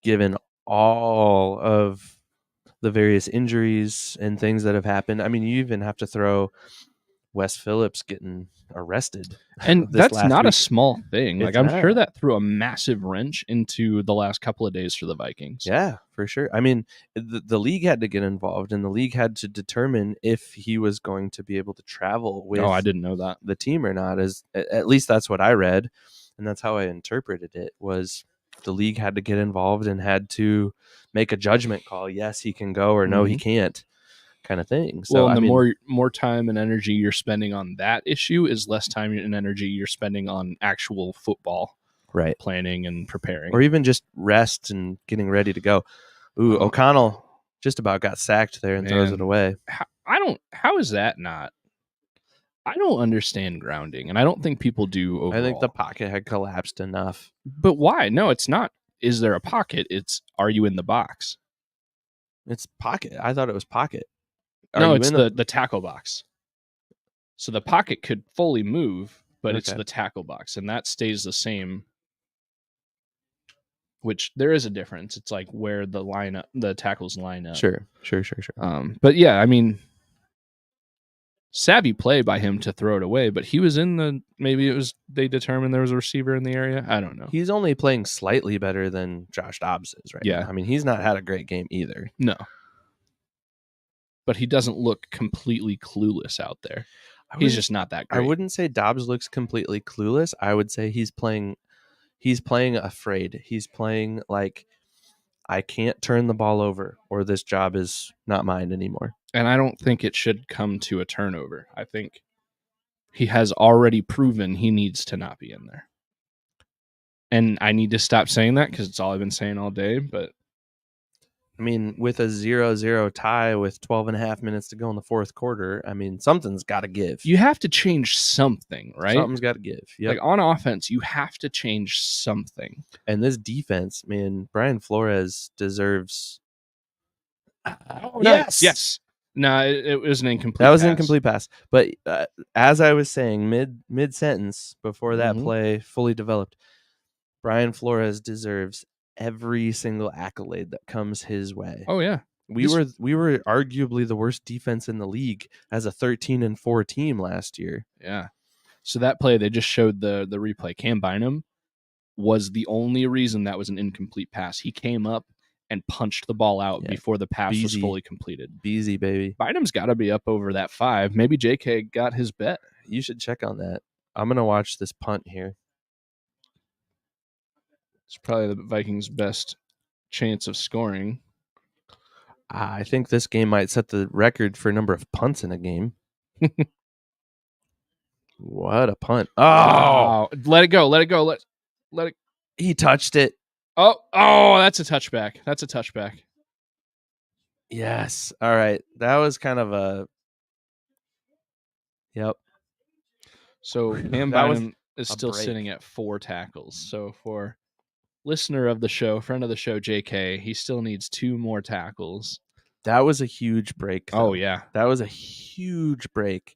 given all of the various injuries and things that have happened, I mean, you even have to throw Wes Phillips getting arrested. And that's not a small thing. It's I'm sure that threw a massive wrench into the last couple of days for the Vikings. Yeah, for sure. I mean, the league had to get involved, and the league had to determine if he was going to be able to travel with Oh, I didn't know that. the team or not. As at least that's what I read, and that's how I interpreted it. Was the league had to get involved and had to make a judgment call. Yes, he can go, or no, he can't, kind of thing. So Well, and I the mean, more time and energy you're spending on that issue is less time and energy you're spending on actual football right, planning and preparing. or even just rest and getting ready to go. Ooh, O'Connell just about got sacked there and throws it Man. away. How is that not? I don't understand grounding, and I don't think people do overall. I think the pocket had collapsed enough. But why? No, it's not. Is there a pocket? It's are you in the box? It's pocket. I thought it was pocket. No, it's the tackle box. So the pocket could fully move, but it's Okay. the tackle box, and that stays the same. Which there is a difference. It's like where the tackles line up. Sure. But yeah, I mean, savvy play by him to throw it away, but he was in the, maybe it was, they determined there was a receiver in the area. I don't know. He's only playing slightly better than Josh Dobbs is right Yeah. now. I mean, he's not had a great game either. No. But he doesn't look completely clueless out there. He's just not that great. I wouldn't say Dobbs looks completely clueless. I would say he's playing afraid. He's playing like, I can't turn the ball over or this job is not mine anymore. And I don't think it should come to a turnover. I think he has already proven he needs to not be in there. And I need to stop saying that because it's all I've been saying all day. But I mean, with a 0-0 tie with 12 and a half minutes to go in the fourth quarter, I mean, something's got to give. you have to change something, right? Something's got to give. Yep. Like on offense, you have to change something. And this defense, man, Brian Flores deserves. Oh, yes. No, it was an incomplete. That was an pass. incomplete pass. But as I was saying, mid sentence before that Mhm. play fully developed, Brian Flores deserves every single accolade that comes his way. Oh yeah, we were arguably the worst defense in the league as a 13-4 team last year. yeah. So that play they just showed the replay. Cam Bynum was the only reason that was an incomplete pass. He came up and punched the ball out before the pass was fully completed. Beezy, baby. Bynum's got to be up over that 5. Maybe JK got his bet. You should check on that. I'm going to watch this punt here. It's probably the Vikings' best chance of scoring. I think this game might set the record for number of punts in a game. What a punt. Oh, wow. Let it go. Let it. He touched it. Oh, that's a touchback. Yes. All right. That was kind of a. Yep. So Cam That was Bynum is a still break. sitting at 4 tackles. So for listener of the show, friend of the show, JK, he still needs 2 more tackles. That was a huge break. Though. Oh yeah, that was a huge break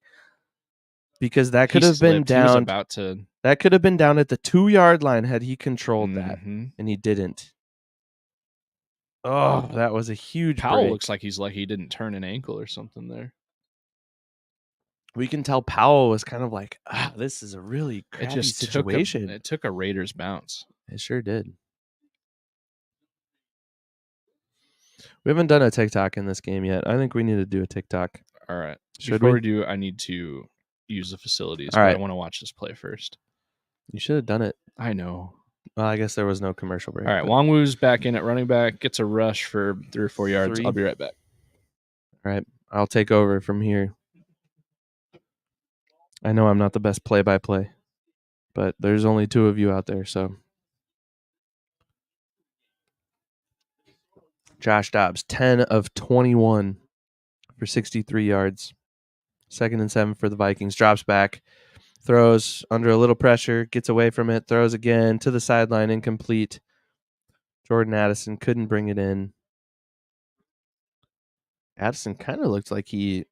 because that He could have been slipped. He was down. about to. That could have been down at the 2-yard line had he controlled that, Mhm. and he didn't. Oh, that was a huge Powell break. looks like he's lucky he didn't turn an ankle or something there. We can tell Powell was kind of like, this is a really crappy situation. It took a Raiders bounce. It sure did. We haven't done a TikTok in this game yet. I think we need to do a TikTok. All right. Should Before we? we do, I need to use the facilities. All But right. I want to watch this play first. You should have done it. I know. Well, I guess there was no commercial break. All right. but- Wongwu's back in at running back. Gets a rush for 3 or 4 yards. 3. I'll be right back. All right. I'll take over from here. I know I'm not the best play-by-play, but there's only 2 of you out there, so. Josh Dobbs, 10 of 21 for 63 yards. 2nd and 7 for the Vikings. Drops back, throws under a little pressure, gets away from it, throws again to the sideline, incomplete. Jordan Addison couldn't bring it in. Addison kind of looked like he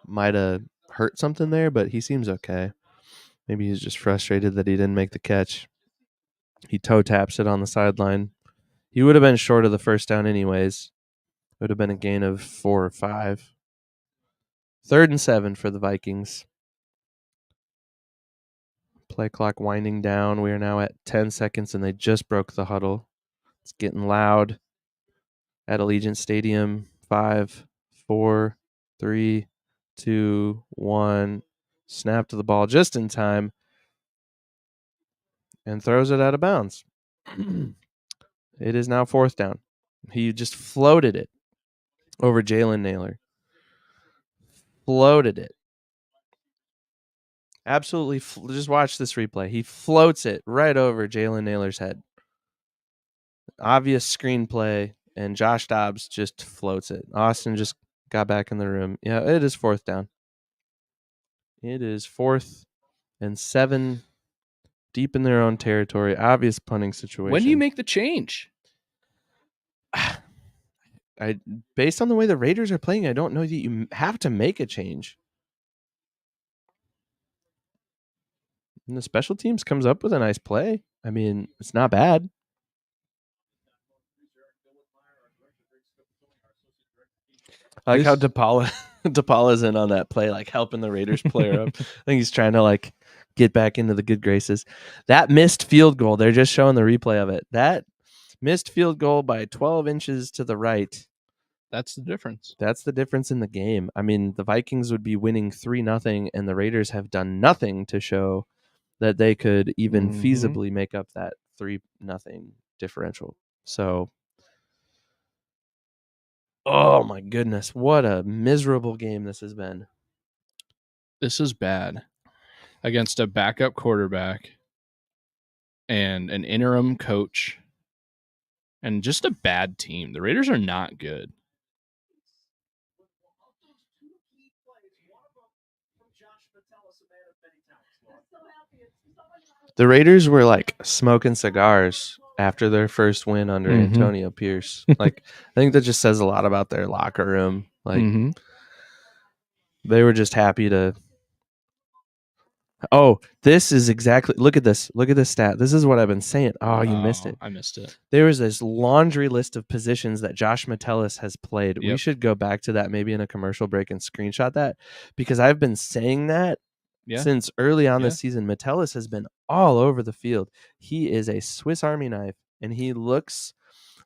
might have hurt something there, but he seems okay. Maybe he's just frustrated that he didn't make the catch. He toe taps it on the sideline. He would have been short of the first down anyways. It would have been a gain of 4 or 5. 3rd and 7 for the Vikings. Play clock winding down. We are now at 10 seconds, and they just broke the huddle. It's getting loud at Allegiant Stadium. 5, 4, 3, 2, 1. Snap to the ball just in time and throws it out of bounds. It is now 4th down. He just floated it over Jalen Naylor. Floated it. Absolutely. Just watch this replay. He floats it right over Jalen Naylor's head. Obvious screenplay, and Josh Dobbs just floats it. Austin just got back in the room. Yeah, it is 4th down. It is 4th and 7, deep in their own territory. Obvious punting situation. When do you make the change? Based on the way the Raiders are playing, I don't know that you have to make a change. And the special teams comes up with a nice play. I mean, it's not bad. I like how DePaula's in on that play, like helping the Raiders player up. I think he's trying to like get back into the good graces. That missed field goal, they're just showing the replay of it. That missed field goal by 12 inches to the right. That's the difference. That's the difference in the game. I mean, the Vikings would be winning 3-0, and the Raiders have done nothing to show that they could even feasibly make up that 3-0 differential. So, oh my goodness, what a miserable game this has been. This is bad. Against a backup quarterback and an interim coach and just a bad team. The Raiders are not good. The Raiders were like smoking cigars after their first win under Antonio Pierce. Like, I think that just says a lot about their locker room. Like, they were just happy to. Oh, this is exactly. Look at this. Look at this stat. This is what I've been saying. Oh, you missed it. I missed it. There was this laundry list of positions that Josh Metellus has played. Yep. We should go back to that maybe in a commercial break and screenshot that, because I've been saying that since early on this season. Metellus has been all over the field. He is a Swiss Army knife, and he looks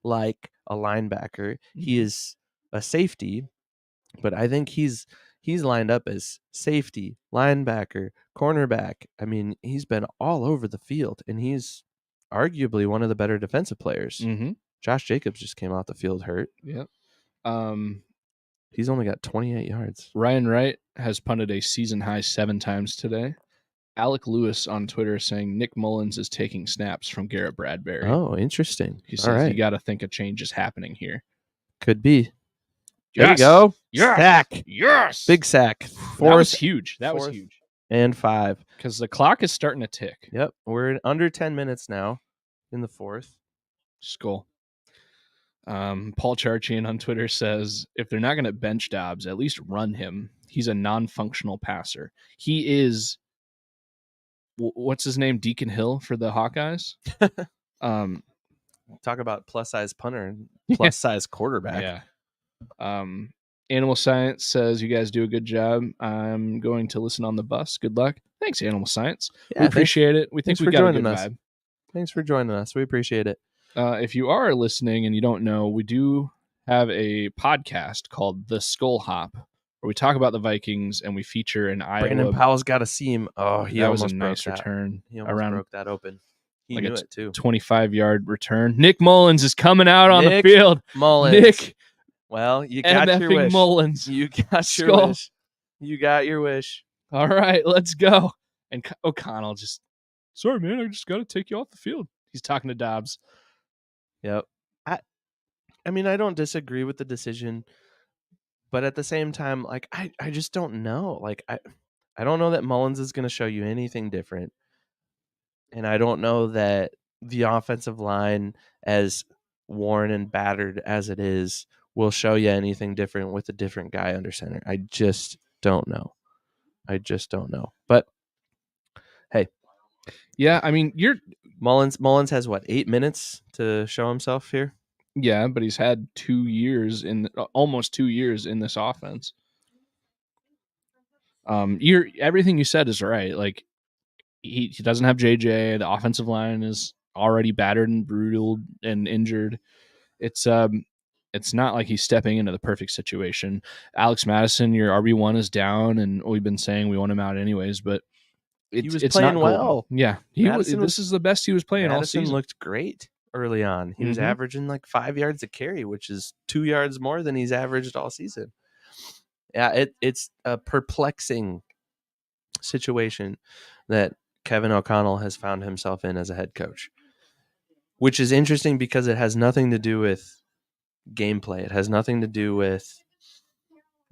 like a linebacker. He is a safety, but I think he's lined up as safety, linebacker, cornerback. I mean, he's been all over the field, and he's arguably one of the better defensive players. Josh Jacobs just came off the field hurt. Yep. He's only got 28 yards. Ryan Wright has punted a season high 7 times today. Alec Lewis on Twitter is saying Nick Mullins is taking snaps from Garrett Bradbury. Oh, interesting. He says you got to think a change is happening here. Could be. There you go. Yes. Sack. Yes. Big sack. That was huge. That was huge. And 5. Because the clock is starting to tick. Yep. We're under 10 minutes now in the 4th. Skol. Paul Charchian on Twitter says, if they're not going to bench Dobbs, at least run him. He's a non-functional passer. He is, what's his name? Deacon Hill for the Hawkeyes. Talk about plus-size punter and plus-size quarterback. Yeah. Animal Science says, you guys do a good job. I'm going to listen on the bus. Good luck. Thanks, Animal Science. We appreciate it. We think we got a good vibe. Thanks for joining us. We appreciate it. If you are listening and you don't know, we do have a podcast called The Skol Hop, where we talk about the Vikings and we feature an Iowa. Brandon Powell's got a seam. Oh, he almost was a broke nice that. return. He almost broke that open. He like knew it too. 25-yard return. Nick Mullins is coming out on the field. Mullins. Nick. Well, you got your wish. Mullins. You got your wish. You got your wish. All right, let's go. And O'Connell just, sorry, man, I just got to take you off the field. He's talking to Dobbs. Yep. I mean, I don't disagree with the decision, but at the same time, like, I just don't know. Like, I don't know that Mullins is going to show you anything different. And I don't know that the offensive line, as worn and battered as it is, will show you anything different with a different guy under center. I just don't know. But hey. Yeah, I mean, Mullins has what, 8 minutes to show himself here? Yeah, but he's had 2 years almost 2 years in this offense. Everything you said is right. Like, he doesn't have JJ. The offensive line is already battered and brutal and injured. It's not like he's stepping into the perfect situation. Alex Madison, your RB1 is down, and we've been saying we want him out anyways, but He was it's playing not golden. well. Yeah, this is the best he was playing all Madison season. looked great early on. He was averaging like 5 yards a carry, which is 2 yards more than he's averaged all season. Yeah, it's a perplexing situation that Kevin O'Connell has found himself in as a head coach, which is interesting because it has nothing to do with gameplay. It has nothing to do with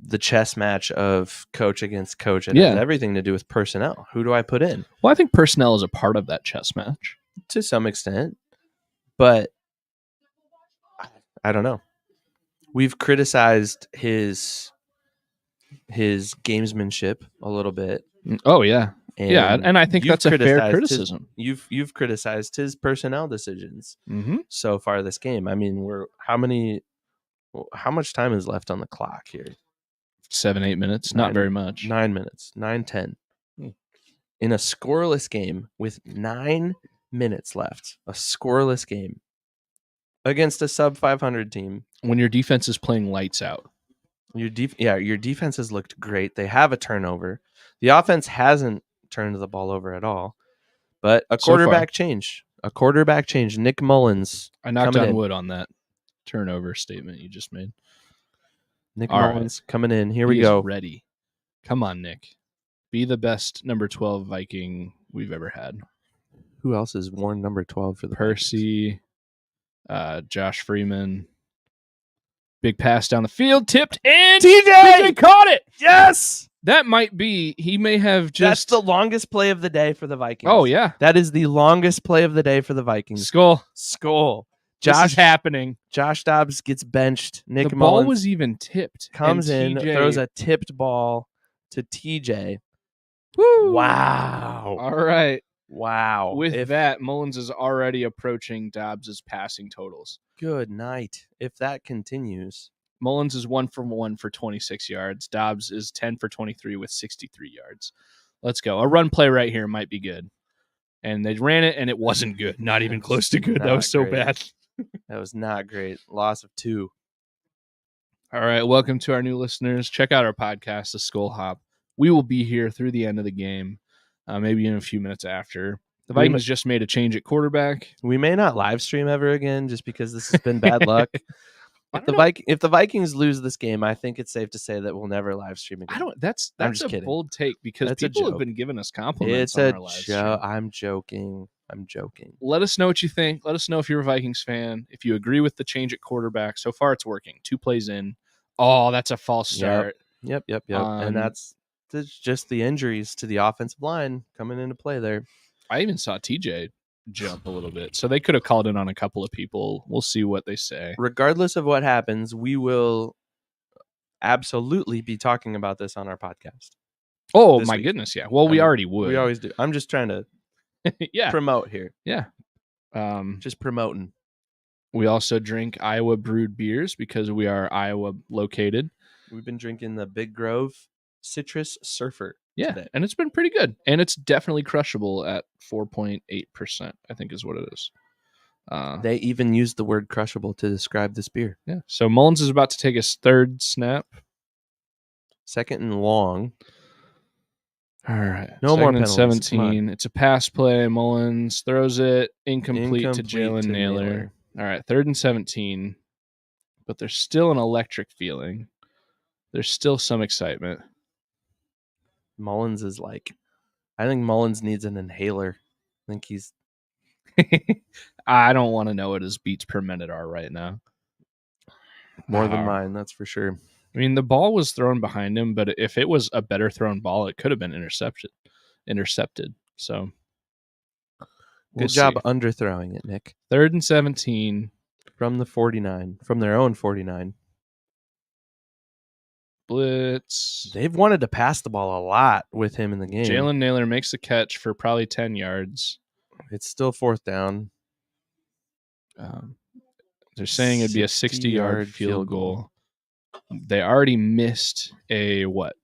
the chess match of coach against coach. It has everything to do with personnel. Who do I put in? Well, I think personnel is a part of that chess match. To some extent, but I don't know. We've criticized his gamesmanship a little bit. Oh yeah. And I think that's a fair criticism. You've criticized his personnel decisions Mm-hmm. so far this game. I mean, how much time is left on the clock here? 7-8 minutes, not very much. 9 minutes, 9-10. In a scoreless game with 9 minutes left, a scoreless game against a sub 500 team. When your defense is playing lights out. Your defense has looked great. They have a turnover. The offense hasn't turned the ball over at all. But a quarterback change. Nick Mullins. I knocked on wood on that turnover statement you just made. Nick Mullins coming in. Here we go. Ready. Come on, Nick. Be the best number 12 Viking we've ever had. Who else has worn number 12 for the Percy, Josh Freeman. Big pass down the field, tipped, and TJ caught it. Yes! That might be, he may have just... That's the longest play of the day for the Vikings. Oh, yeah. That is the longest play of the day for the Vikings. Skol. This is happening. Josh Dobbs gets benched. Nick the Mullins ball was even tipped. Comes in, throws a tipped ball to TJ. Woo! Wow. All right. Wow. With that, Mullins is already approaching Dobbs' passing totals. Good night. If that continues. Mullins is 1 for 1 for 26 yards. Dobbs is 10 for 23 with 63 yards. Let's go. A run play right here might be good. And they ran it, and it wasn't good. Not even close to good. That was so bad. That was not great. Loss of 2. All right. Welcome to our new listeners. Check out our podcast, The Skol Hop. We will be here through the end of the game, maybe in a few minutes after. The Vikings just made a change at quarterback. We may not live stream ever again just because this has been bad luck. If the Vikings lose this game, I think it's safe to say that we'll never live stream again. That's a kidding. bold take because people have been giving us compliments. It's on a our live joke. stream. I'm joking. Let us know what you think. Let us know if you're a Vikings fan. If you agree with the change at quarterback, so far it's working. 2 plays in. Oh, that's a false start. Yep. And that's just the injuries to the offensive line coming into play there. I even saw TJ jump a little bit. So they could have called in on a couple of people. We'll see what they say. Regardless of what happens, we will absolutely be talking about this on our podcast. Oh, my goodness. Yeah. Well, we already would. We always do. I'm just trying to promote here. Yeah. Just promoting. We also drink Iowa brewed beers because we are Iowa located. We've been drinking the Big Grove Citrus Surfer. Yeah, today. And it's been pretty good. And it's definitely crushable at 4.8%, I think is what it is. They even used the word crushable to describe this beer. Yeah. So Mullins is about to take his third snap. Second and long. All right. No more penalties. 17. It's a pass play. Mullins throws it incomplete to Jalen Naylor. All right. 3rd and 17. But there's still an electric feeling. There's still some excitement. Mullins is I think Mullins needs an inhaler. I think he's... I don't want to know what his beats per minute are right now. More than mine, that's for sure. I mean, the ball was thrown behind him, but if it was a better thrown ball, it could have been intercepted. So good job underthrowing it, Nick. 3rd and 17 from the 49, from their own 49. Blitz. They've wanted to pass the ball a lot with him in the game. Jalen Naylor makes the catch for probably 10 yards. It's still 4th down. They're saying it'd be a 60-yard field goal. They already missed a what?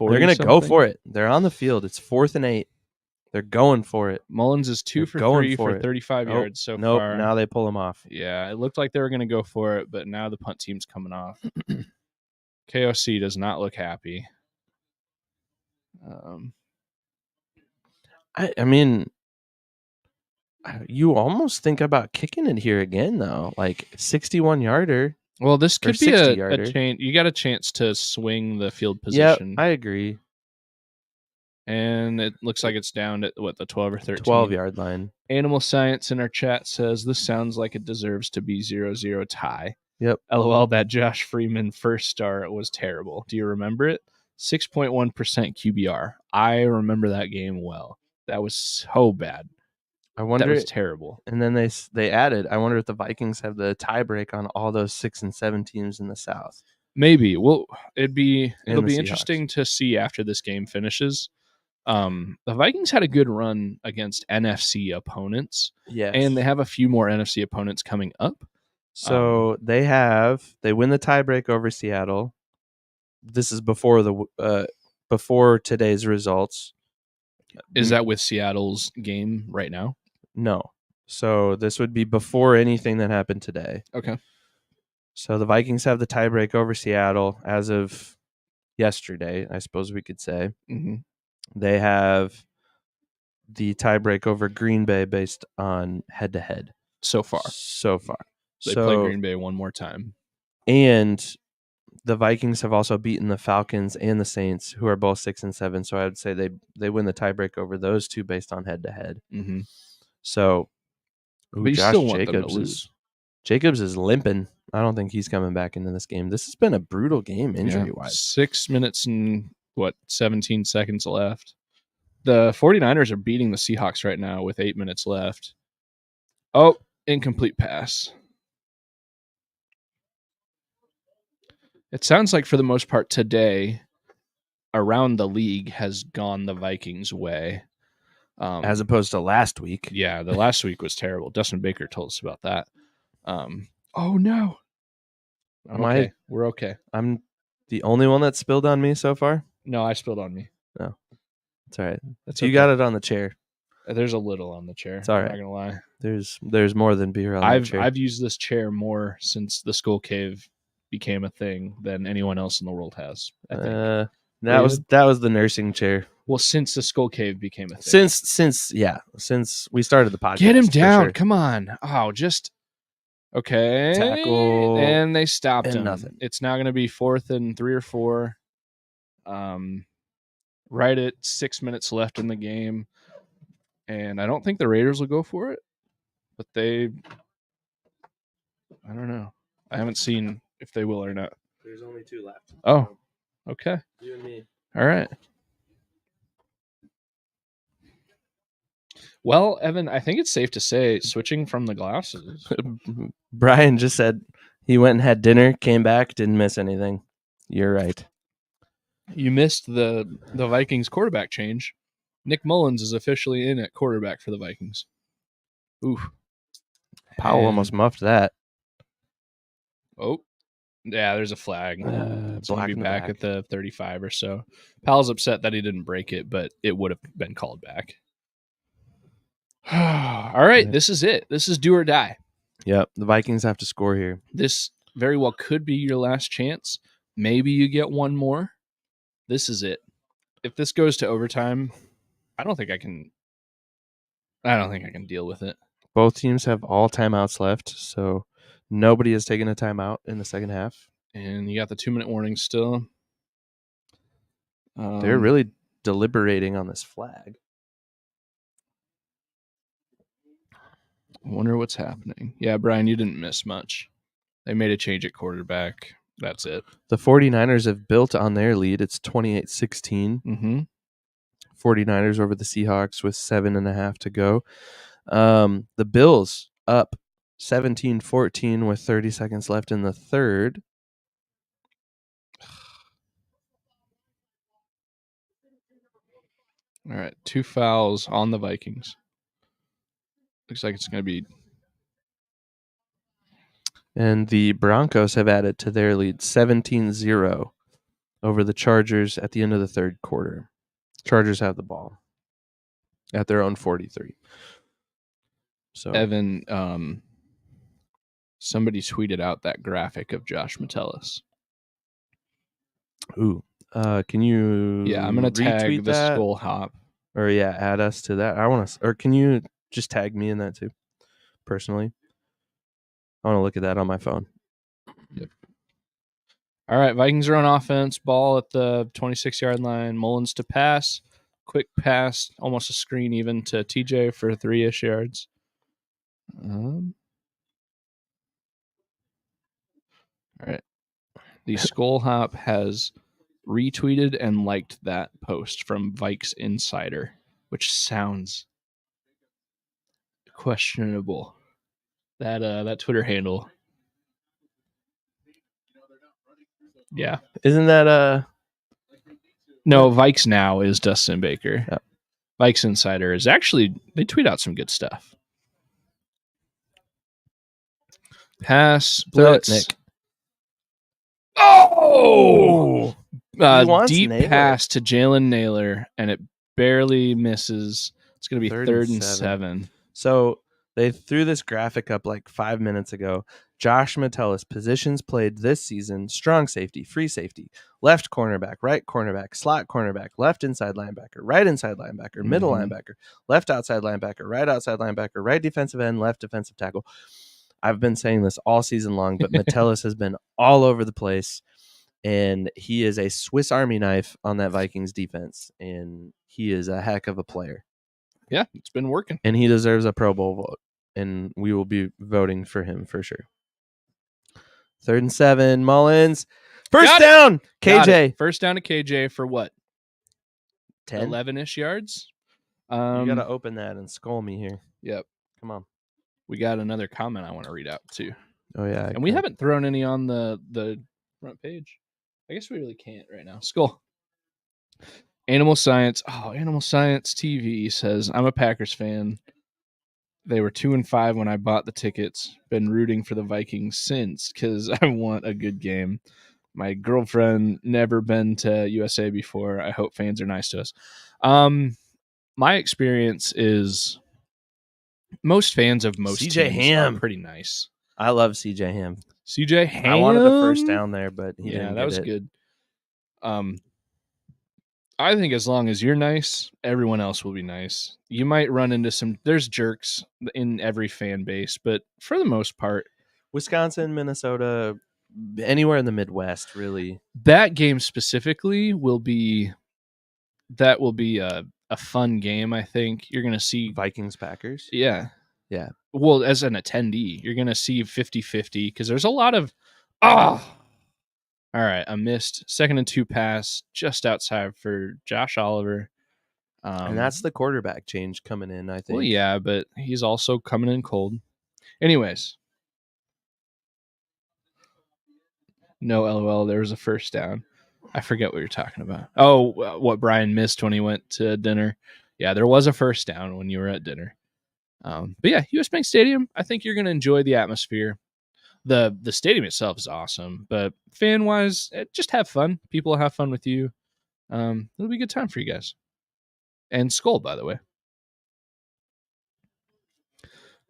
They're going to go for it. They're on the field. It's 4th and 8. They're going for it. Mullins is 2 They're for going 3 for for it. 35 Oh, yards so nope. far. Now they pull them off. Yeah, it looked like they were going to go for it, but now the punt team's coming off. KOC does not look happy. I mean, you almost think about kicking it here again, though. Like 61-yarder. Well, this could be a 60-yarder. change. You got a chance to swing the field Yeah, position. I agree. And it looks like it's down at, the 12 or 13? 12-yard line. Animal Science in our chat says, this sounds like it deserves to be 0-0 tie. Yep. LOL, that Josh Freeman first start was terrible. Do you remember it? 6.1% QBR. I remember that game well. That was so bad. I wonder. That was terrible. And then they added, I wonder if the Vikings have the tiebreak on all those 6 and 7 teams in the South. Maybe. Well, it'll be Seahawks. interesting to see after this game finishes. The Vikings had a good run against NFC opponents. Yes. And they have a few more NFC opponents coming up. So they win the tiebreak over Seattle. This is before today's results. Is that with Seattle's game right now? No. So this would be before anything that happened today. Okay. So the Vikings have the tiebreak over Seattle as of yesterday, I suppose we could say. Mm-hmm. They have the tiebreak over Green Bay based on head-to-head. So far. They play Green Bay one more time. And the Vikings have also beaten the Falcons and the Saints, who are both 6 and 7. So I would say they win the tiebreak over those two based on head-to-head. Mm-hmm. So, but you Josh still want them to lose. Jacobs is limping. I don't think he's coming back into this game. This has been a brutal game injury-wise. 6 minutes and 17 seconds left. The 49ers are beating the Seahawks right now with 8 minutes left. Oh, incomplete pass. It sounds like for the most part today, around the league has gone the Vikings' way. As opposed to last week. Yeah, the last week was terrible. Dustin Baker told us about that. Oh, no. Okay, we're okay. I'm the only one that spilled on me so far? No, I spilled on me. No. It's all right. That's You got it on the chair. There's a little on the chair. It's all right. I'm not going to lie. There's more than beer on the chair. I've used this chair more since the Skol Cave became a thing than anyone else in the world has. I think. That was the nursing chair. Well, since the Skol Cave became a thing. Since we started the podcast. Get him down. Sure. Come on. Oh, just okay. Tackle. And they stopped him. Nothing. It's now going to be 4th and 3 or 4. Right at 6 minutes left in the game. And I don't think the Raiders will go for it. But I don't know. I haven't seen if they will or not. There's only 2 left. Oh, okay. You and me. All right. Well, Evan, I think it's safe to say switching from the glasses. Brian just said he went and had dinner, came back, didn't miss anything. You're right. You missed the Vikings quarterback change. Nick Mullins is officially in at quarterback for the Vikings. Oof. Powell almost muffed that. Oh, yeah, there's a flag. It's going to be back at the 35 or so. Powell's upset that he didn't break it, but it would have been called back. All right, this is it. This is do or die. Yep, the Vikings have to score here. This very well could be your last chance. Maybe you get one more. This is it. If this goes to overtime, I don't think I can deal with it. Both teams have all timeouts left, so nobody has taken a timeout in the second half. And you got the 2-minute warning still. They're really deliberating on this flag. I wonder what's happening. Yeah, Brian, you didn't miss much. They made a change at quarterback. That's it. The 49ers have built on their lead. It's 28-16. Mm-hmm. 49ers over the Seahawks with 7.5 to go. The Bills up 17-14 with 30 seconds left in the third. All right, 2 fouls on the Vikings. Looks like it's going to be. And the Broncos have added to their lead 17-0 over the Chargers at the end of the third quarter. Chargers have the ball. at their own 43. So Evan, somebody tweeted out that graphic of Josh Metellus. ooh, can you Yeah, I'm gonna tag retweet the that? Skol Hop. Or yeah, add us to that. I want to, or can you just tag me in that too? Personally, I want to look at that on my phone. Yep. All right, Vikings are on offense. Ball at the 26-yard line. Mullins to pass. Quick pass, almost a screen even to TJ for 3-ish yards. All right. The Skol Hop has retweeted and liked that post from Vikes Insider, which sounds questionable. That Twitter handle. Yeah. Isn't that No, Vikes Now is Dustin Baker. Yeah. Vikes Insider is actually, they tweet out some good stuff. Pass, throw it, blitz. Nick? Oh! He wants Deep Naylor. pass to Jalen Naylor, and it barely misses. It's going to be third and 7. So they threw this graphic up like 5 minutes ago. Josh Metellus, positions played this season: strong safety, free safety, left cornerback, right cornerback, slot cornerback, left inside linebacker, right inside linebacker, middle linebacker, left outside linebacker, right outside linebacker, right defensive end, left defensive tackle. I've been saying this all season long, but Metellus has been all over the place, and he is a Swiss Army knife on that Vikings defense, and he is a heck of a player. Yeah, it's been working. And he deserves a Pro Bowl vote, and we will be voting for him for sure. 3rd and 7, Mullins. First down, KJ. First down to KJ for what? 10? 11-ish yards. You got to open that and skull me here. Yep. Come on. We got another comment I want to read out too. Oh, yeah. And we haven't thrown any on the front page. I guess we really can't right now. Skull. Animal Science. Oh, Animal Science TV says, I'm a Packers fan. They were 2-5 when I bought the tickets. Been rooting for the Vikings since because I want a good game. My girlfriend never been to USA before. I hope fans are nice to us. My experience is most fans of most CJ teams Ham are pretty nice. I love CJ Ham. CJ Ham. I wanted the first down there, but he didn't get it. Yeah, that was good. I think as long as you're nice, everyone else will be nice. You might run into there's jerks in every fan base, but for the most part, Wisconsin, Minnesota, anywhere in the Midwest, really. That game specifically will be a fun game, I think. You're going to see Vikings, Packers. Yeah. Yeah. Well, as an attendee, you're going to see 50-50 because there's a lot of all right, a missed 2nd and 2 pass just outside for Josh Oliver. And that's the quarterback change coming in, I think. Well, yeah, but he's also coming in cold. Anyways. No, LOL, there was a first down. I forget what you're talking about. Oh, what Brian missed when he went to dinner. Yeah, there was a first down when you were at dinner. But yeah, US Bank Stadium, I think you're going to enjoy the atmosphere. The stadium itself is awesome, but fan-wise, just have fun. People will have fun with you. It'll be a good time for you guys. And Skol, by the way.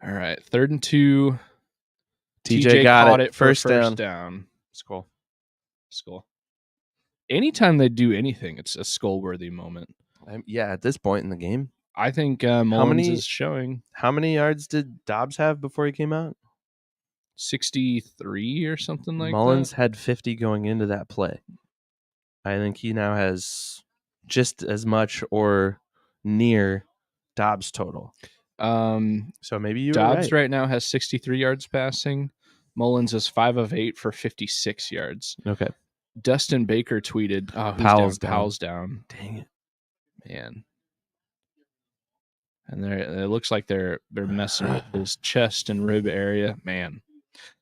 All right, 3rd and 2. TJ got it. First down. Skol. Anytime they do anything, it's a Skol-worthy moment. Yeah, at this point in the game. I think Mullins is showing. How many yards did Dobbs have before he came out? 63 or something like Mullins that. had 50 going into that play. I think he now has just as much or near Dobbs total. So maybe you Dobbs right now has 63 yards passing. Mullins is 5 of 8 for 56 yards. Okay. Dustin Baker tweeted, Powell's down. Dang it. Man. And it looks like they're messing with his chest and rib area. Man.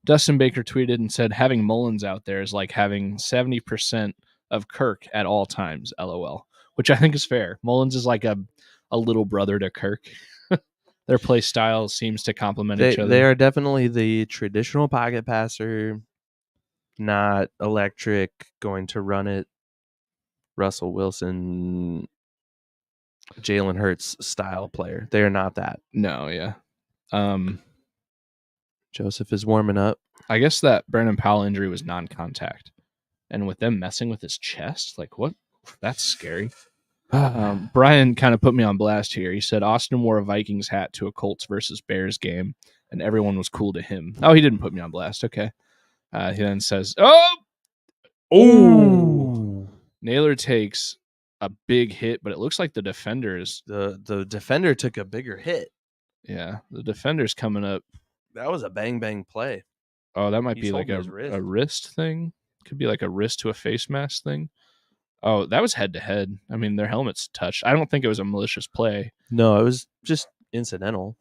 Dustin Baker tweeted and said, having Mullins out there is like having 70% of Kirk at all times, LOL. Which I think is fair. Mullins is like a little brother to Kirk. Their play style seems to complement each other. They are definitely the traditional pocket passer, not electric, going to run it. Russell Wilson Jalen Hurts style player. They are not that. No, yeah. Joseph is warming up. I guess that Brandon Powell injury was non-contact, and with them messing with his chest, like what? That's scary. Brian kind of put me on blast here. He said Austin wore a Vikings hat to a Colts versus Bears game, and everyone was cool to him. Oh, he didn't put me on blast. Okay. He then says, Oh, Naylor takes a big hit, but it looks like the defender is. the defender took a bigger hit. Yeah, the defender's coming up. That was a bang bang play. Oh, that might He's be like holding his a wrist thing. Could be like a wrist to a face mask thing. Oh, that was head to head. I mean, their helmets touched. I don't think it was a malicious play. No, it was just incidental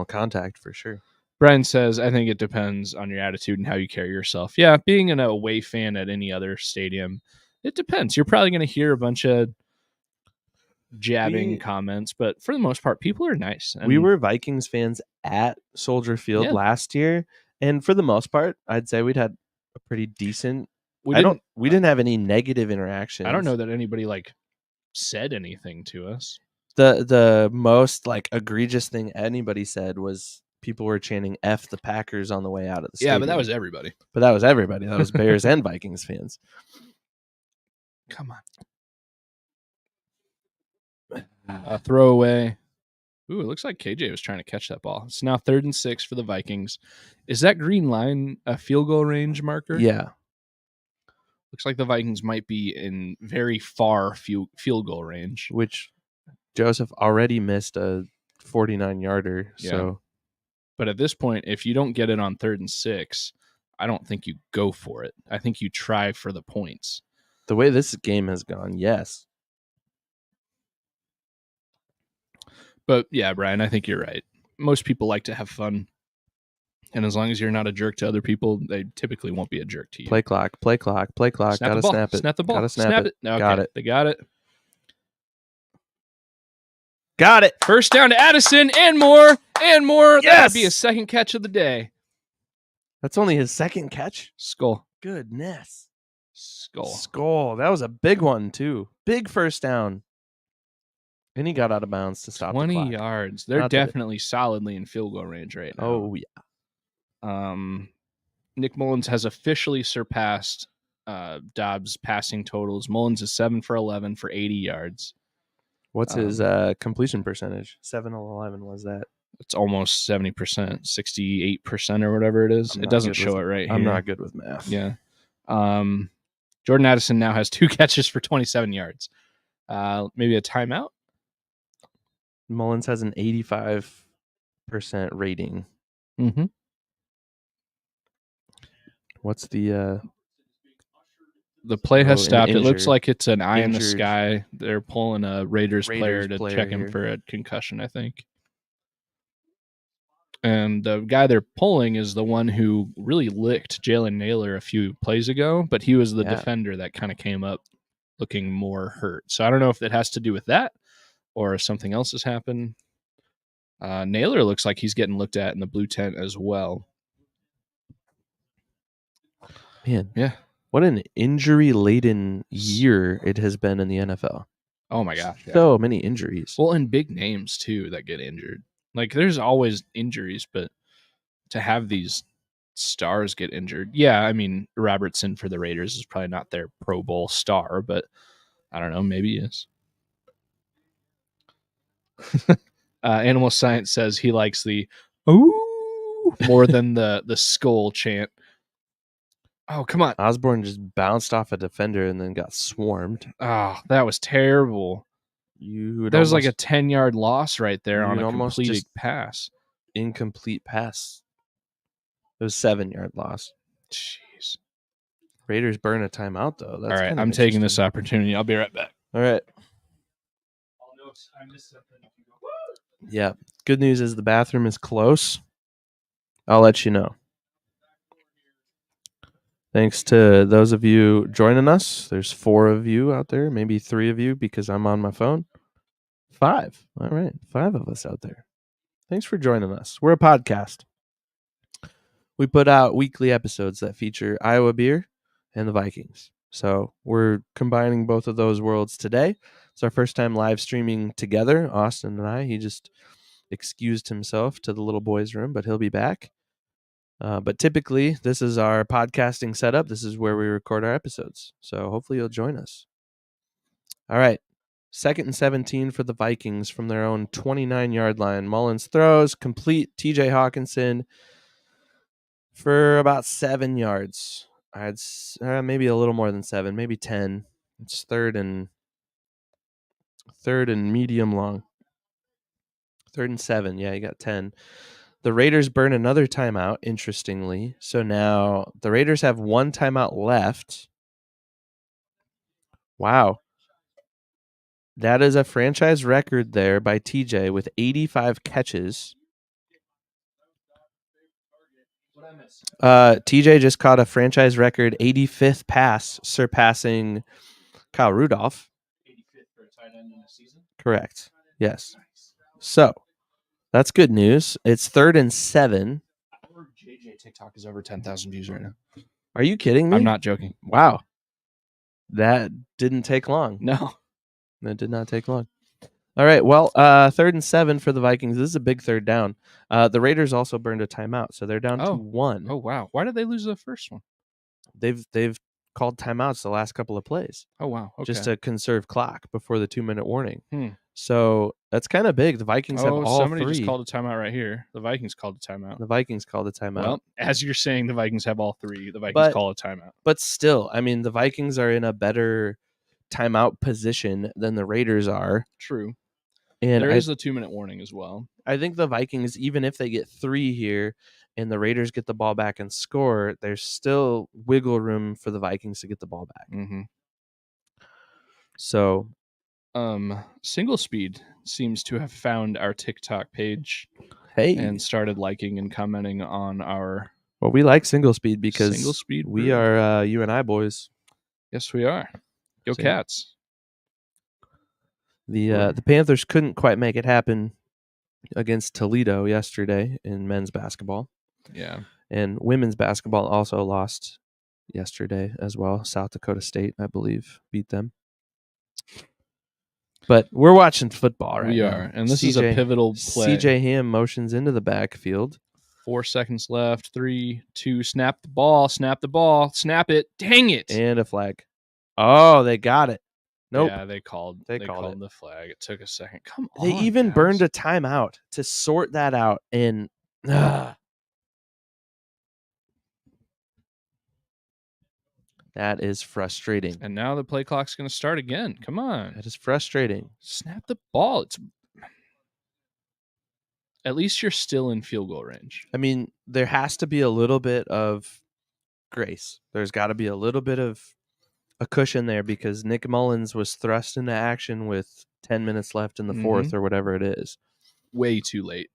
contact for sure. Brian says, I think it depends on your attitude and how you carry yourself. Yeah, being an away fan at any other stadium, it depends. You're probably going to hear a bunch of jabbing comments, but for the most part, people are nice. We were Vikings fans at Soldier Field last year, and for the most part, I'd say we'd had a pretty decent. We didn't have any negative interactions. I don't know that anybody like said anything to us. The most like egregious thing anybody said was people were chanting "F the Packers" on the way out of the stadium. Yeah, but that was everybody. That was Bears and Vikings fans. Come on. A throwaway. Ooh, it looks like KJ was trying to catch that ball. It's now 3rd and 6 for the Vikings. Is that green line a field goal range marker? Yeah. Looks like the Vikings might be in very far field goal range. Which Joseph already missed a 49-yarder. Yeah. So, but at this point, if you don't get it on 3rd and 6, I don't think you go for it. I think you try for the points. The way this game has gone, yes. But yeah, Brian, I think you're right. Most people like to have fun. And as long as you're not a jerk to other people, they typically won't be a jerk to you. Play clock. Gotta snap it. Snap the ball. Gotta snap it. Okay. Got it. They got it. Got it. First down to Addison and more. Yes! That'd be a second catch of the day. That's only his second catch? Skol. Goodness. Skol. That was a big one, too. Big first down. And he got out of bounds to stop 20 the clock. yards. They're definitely solidly in field goal range right now. Oh, yeah. Nick Mullins has officially surpassed Dobbs' passing totals. Mullins is 7 for 11 for 80 yards. What's his completion percentage? 7 of 11 was that? It's almost 70%, 68% or whatever it is. It doesn't show it right here. I'm not good with math. Yeah. Jordan Addison now has 2 catches for 27 yards. Maybe a timeout? Mullins has an 85% rating. Mm-hmm. What's the play has stopped. It looks like it's an eye in the Injured. sky. They're pulling a Raiders player to check him here. for a concussion, I think. And the guy they're pulling is the one who really licked Jalen Naylor a few plays ago, but he was the defender that kind of came up looking more hurt. So I don't know if it has to do with that or if something else has happened. Naylor looks like he's getting looked at in the blue tent as well. Man, yeah. What an injury-laden year it has been in the NFL. Oh, my gosh. Yeah. So many injuries. Well, and big names, too, that get injured. Like, there's always injuries, but to have these stars get injured, yeah, I mean, Robertson for the Raiders is probably not their Pro Bowl star, but I don't know, maybe he is. Animal Science says he likes the ooh more than the Skol chant. Oh, come on. Osborne just bounced off a defender and then got swarmed. Oh, that was terrible. That was like a 10-yard loss right there on a completed pass. Incomplete pass. It was 7-yard loss. Jeez. Raiders burn a timeout, though. That's all right, I'm taking this opportunity. I'll be right back. All right. Yeah. Good news is the bathroom is close. I'll let you know. Thanks to those of you joining us. There's 4 of you out there, maybe 3 of you because I'm on my phone. 5. All right. 5 of us out there. Thanks for joining us. We're a podcast. We put out weekly episodes that feature Iowa beer and the Vikings. So we're combining both of those worlds today. It's our first time live streaming together, Austin and I. He just excused himself to the little boys' room, but he'll be back. But typically, this is our podcasting setup. This is where we record our episodes. So hopefully you'll join us. All right. 2nd and 17 for the Vikings from their own 29-yard line. Mullins throws, complete. TJ Hawkinson for about 7 yards. I'd maybe a little more than 7, maybe 10. It's third and medium long. 3rd and 7. Yeah, you got 10. The Raiders burn another timeout, interestingly. So now the Raiders have 1 timeout left. Wow. That is a franchise record there by TJ with 85 catches. TJ just caught a franchise record 85th pass, surpassing Kyle Rudolph. 85th for a tight end in a season? Correct. Yes. So that's good news. It's 3rd and 7. Our JJ TikTok is over 10,000 views right now. Are you kidding me? I'm not joking. Wow. That didn't take long. No. That did not take long. All right. Well, 3rd and 7 for the Vikings. This is a big 3rd down. The Raiders also burned a timeout, so they're down to 1. Oh, wow. Why did they lose the first one? They've called timeouts the last couple of plays. Oh, wow. Okay. Just to conserve clock before the 2-minute warning. Hmm. So that's kind of big. The Vikings have all somebody 3. just called a timeout right here. The Vikings called a timeout. The Vikings called a timeout. Well, as you're saying, the Vikings have all 3. The Vikings call a timeout. But still, I mean, the Vikings are in a better timeout position than the Raiders are. True. And there is a 2-minute warning as well. I think the Vikings, even if they get 3 here and the Raiders get the ball back and score, there's still wiggle room for the Vikings to get the ball back. Mm-hmm. So, Single Speed seems to have found our TikTok page and started liking and commenting on our. Well, we like Single Speed because Single Speed we are UNI boys. Yes, we are. Go Cats. The Panthers couldn't quite make it happen against Toledo yesterday in men's basketball. Yeah. And women's basketball also lost yesterday as well. South Dakota State, I believe, beat them. But we're watching football right now. We are. And this is a pivotal play. CJ Ham motions into the backfield. 4 seconds left. 3, 2, snap the ball. Snap the ball. Snap it. Dang it. And a flag. Oh, they got it. Nope. Yeah, they called the flag. It took a second. Come on. They even guys. burned a timeout to sort that out. And that is frustrating. And now the play clock's going to start again. Come on. That is frustrating. Snap the ball. It's at least you're still in field goal range. I mean, there has to be a little bit of grace. There's got to be a little bit of a cushion there because Nick Mullins was thrust into action with 10 minutes left in the fourth or whatever it is. Way too late.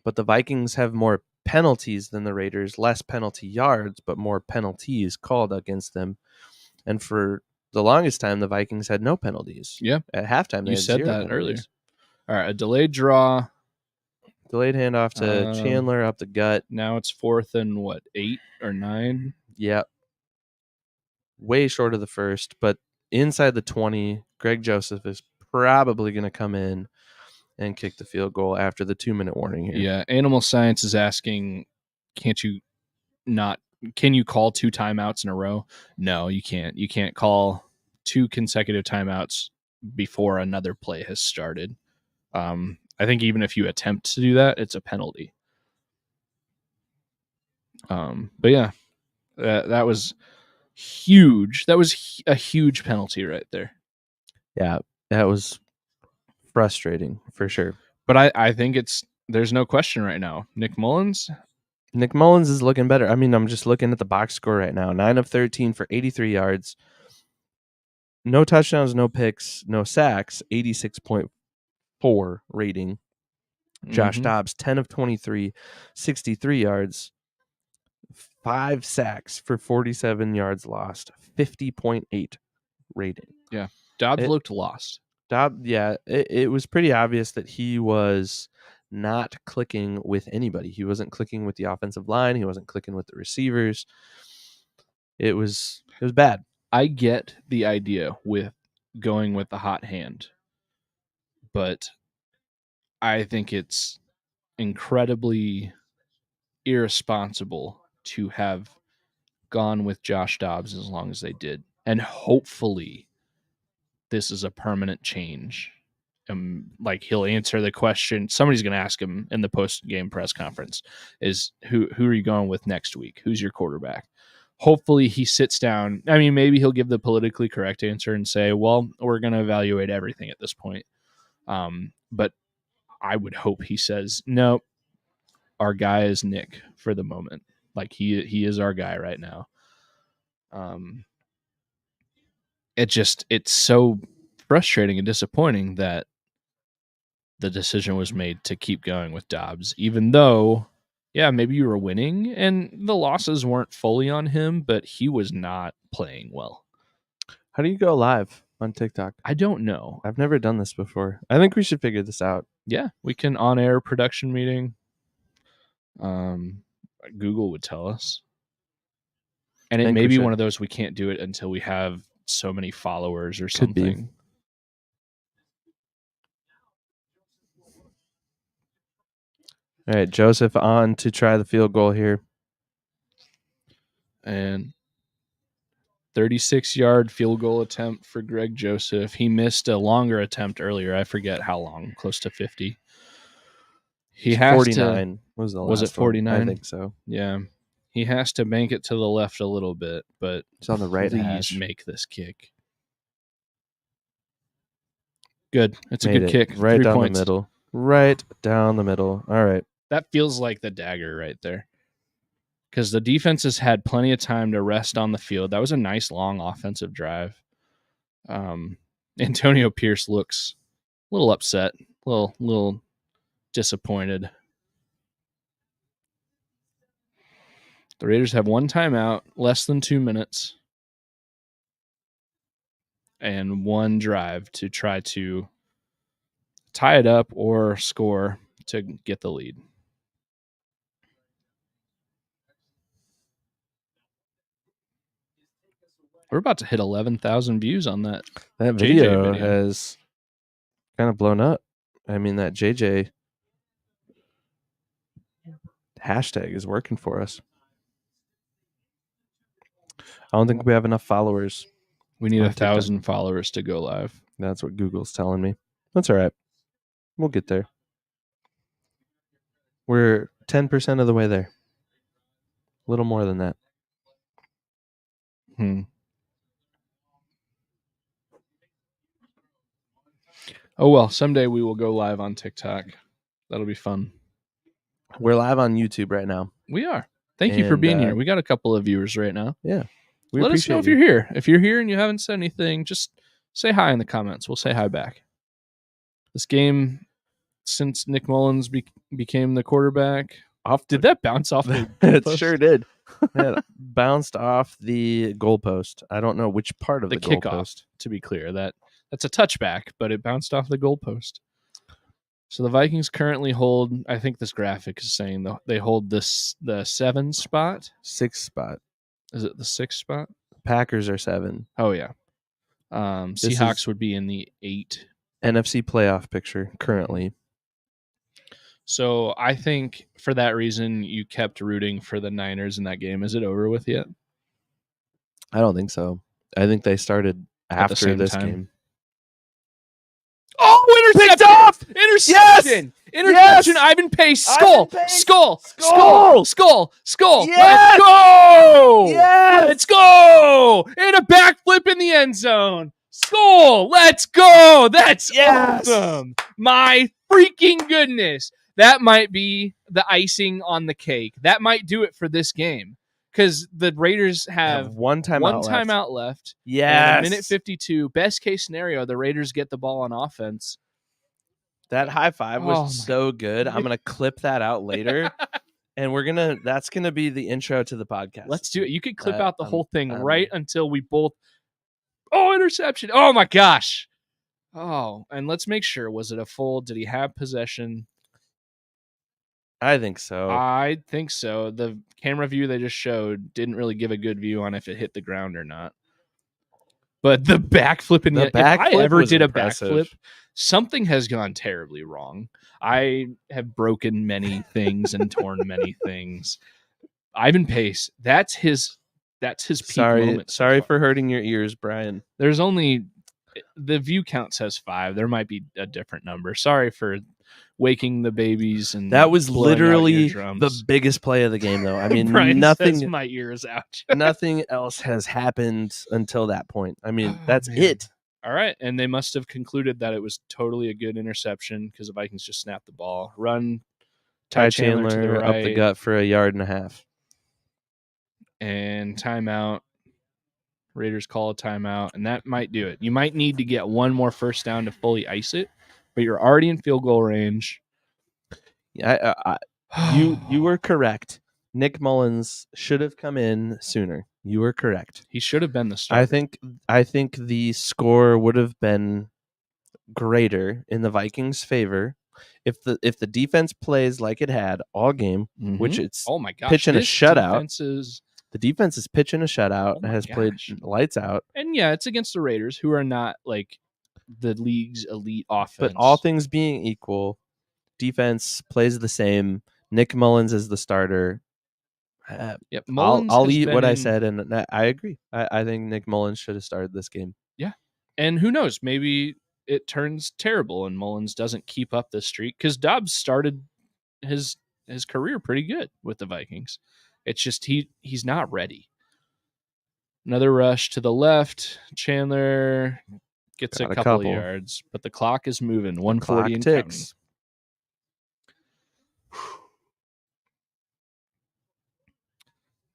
But the Vikings have more penalties than the Raiders, less penalty yards, but more penalties called against them. And for the longest time, the Vikings had no penalties. Yeah. At halftime, they you had said 0 that penalties. earlier. All right, a delayed draw. Delayed handoff to Chandler up the gut. Now it's 4th and 8 or 9? Yep. Way short of the first, but inside the 20, Greg Joseph is probably going to come in and kick the field goal after the 2-minute warning here. Yeah, Animal Science is asking, can you call 2 timeouts in a row? No, you can't. You can't call 2 consecutive timeouts before another play has started. I think even if you attempt to do that, it's a penalty. But yeah, that was huge. That was a huge penalty right there. Yeah, that was frustrating for sure. But I think there's no question right now. Nick Mullins is looking better. I mean, I'm just looking at the box score right now. 9 of 13 for 83 yards. No touchdowns, no picks, no sacks. 86.4 rating. Josh Dobbs, 10 of 23, 63 yards. 5 sacks for 47 yards lost. 50.8 rating. Yeah. Dobbs looked lost. It was pretty obvious that he was not clicking with anybody. He wasn't clicking with the offensive line. He wasn't clicking with the receivers. It was bad. I get the idea with going with the hot hand, but I think it's incredibly irresponsible to have gone with Josh Dobbs as long as they did. And hopefully this is a permanent change. Like he'll answer the question. Somebody's going to ask him in the post-game press conference is who are you going with next week? Who's your quarterback? Hopefully he sits down. I mean, maybe he'll give the politically correct answer and say, well, we're going to evaluate everything at this point. But I would hope he says, no, our guy is Nick for the moment. Like he is our guy right now. It's so frustrating and disappointing that the decision was made to keep going with Dobbs, even though, yeah, maybe you were winning and the losses weren't fully on him, but he was not playing well. How do you go live on TikTok? I don't know. I've never done this before. I think we should figure this out. Yeah, we can on-air production meeting. Google would tell us. And it may be one of those we can't do it until we have so many followers or something. All right, Joseph on to try the field goal here. And 36-yard field goal attempt for Greg Joseph. He missed a longer attempt earlier. I forget how long, close to 50. He has 49 was the last was it 49? I think so. Yeah. He has to bank it to the left a little bit, but it's on the right please hash. Make this kick. Good. It's Made a good kick. Right 3 down points. the middle. Right down the middle. All right. That feels like the dagger right there. Because the defense has had plenty of time to rest on the field. That was a nice long offensive drive. Antonio Pierce looks a little upset, a little disappointed. The Raiders have one timeout, less than 2 minutes, and one drive to try to tie it up or score to get the lead. We're about to hit 11,000 views on that. That video has kind of blown up. I mean, that JJ hashtag is working for us. I don't think we have enough followers. We need 1,000 followers to go live. That's what Google's telling me. That's all right. We'll get there. We're 10% of the way there. A little more than that. Oh, well, someday we will go live on TikTok. That'll be fun. We're live on YouTube right now. We are. Thank you for being here. We got a couple of viewers right now. Yeah. Let us know if you're here. If you're here and you haven't said anything, just say hi in the comments. We'll say hi back. This game, since Nick Mullins became the quarterback, did that bounce off the goalpost? It sure did. It bounced off the goalpost. I don't know which part of the kickoff, goalpost. To be clear, that's a touchback, but it bounced off the goalpost. So the Vikings currently hold, I think this graphic is saying they hold the 7 spot. 6 spot. Is it the 6 spot? Packers are 7. Oh, yeah. Seahawks would be in the 8. NFC playoff picture currently. So I think for that reason, you kept rooting for the Niners in that game. Is it over with yet? I don't think so. I think they started after this game. Oh, interception! Off! Interception! Yes! Interception! Yes! Ivan Pace! Skol! Yes! Yes! Let's go! Yes! Let's go! And a backflip in the end zone. Skol! Let's go! That's awesome! My freaking goodness! That might be the icing on the cake. That might do it for this game. Because the Raiders have one timeout left. Yes. And a minute 52. Best case scenario, the Raiders get the ball on offense. That high five was so good. I'm going to clip that out later. And that's going to be the intro to the podcast. Let's do it. You could clip out the whole thing right until we both. Oh, interception. Oh, my gosh. Oh, and let's make sure. Was it a full? Did he have possession? I think so. I think so. The camera view they just showed didn't really give a good view on if it hit the ground or not. But the backflip in The if I backflip ever was did impressive. a backflip, something has gone terribly wrong. I have broken many things and torn many things. Ivan Pace, that's his peak Sorry, moment. so sorry far. for hurting your ears, Brian. There's only the view count says 5. There might be a different number. Sorry for waking the babies and That was blowing out literally eardrums. the biggest play of the game, though. I mean, Brian nothing, says my ear is out. nothing else has happened until that point. I mean, Oh, that's man. it. All right, and they must have concluded that it was totally a good interception because the Vikings just snapped the ball. Run, Ty Chandler to the right, up the gut for a 1.5 yards. and timeout. Raiders call a timeout, and that might do it. You might need to get one more first down to fully ice it, but you're already in field goal range. You were correct. Nick Mullins should have come in sooner. You were correct. He should have been the starter. I think the score would have been greater in the Vikings' favor if the defense plays like it had all game, which it's oh my gosh, pitching a this shutout. defense The defense is pitching a shutout. Oh my has played gosh. lights out. And yeah, it's against the Raiders, who are not like the league's elite offense. But all things being equal, defense plays the same. Nick Mullins is the starter. Yep, I'll eat what I said, and I agree. I think Nick Mullins should have started this game. Yeah, and who knows? Maybe it turns terrible, and Mullins doesn't keep up this streak because Dobbs started his career pretty good with the Vikings. It's just he's not ready. Another rush to the left. Chandler gets a couple of yards, but the clock is moving. 140 and counting.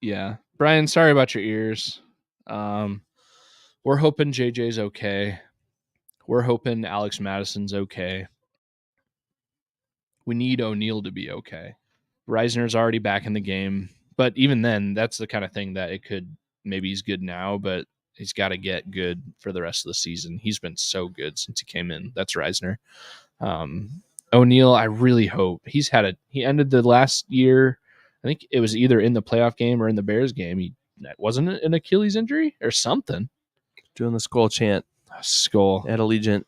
Yeah. Brian, sorry about your ears. We're hoping JJ's okay. We're hoping Alex Madison's okay. We need O'Neal to be okay. Reisner's already back in the game. But even then, that's the kind of thing that it could, maybe he's good now, but he's got to get good for the rest of the season. He's been so good since he came in. That's Reisner. O'Neal, I really hope. He ended the last year, I think it was either in the playoff game or in the Bears game. Wasn't it an Achilles injury or something? Doing the Skol chant. Skol. At Allegiant.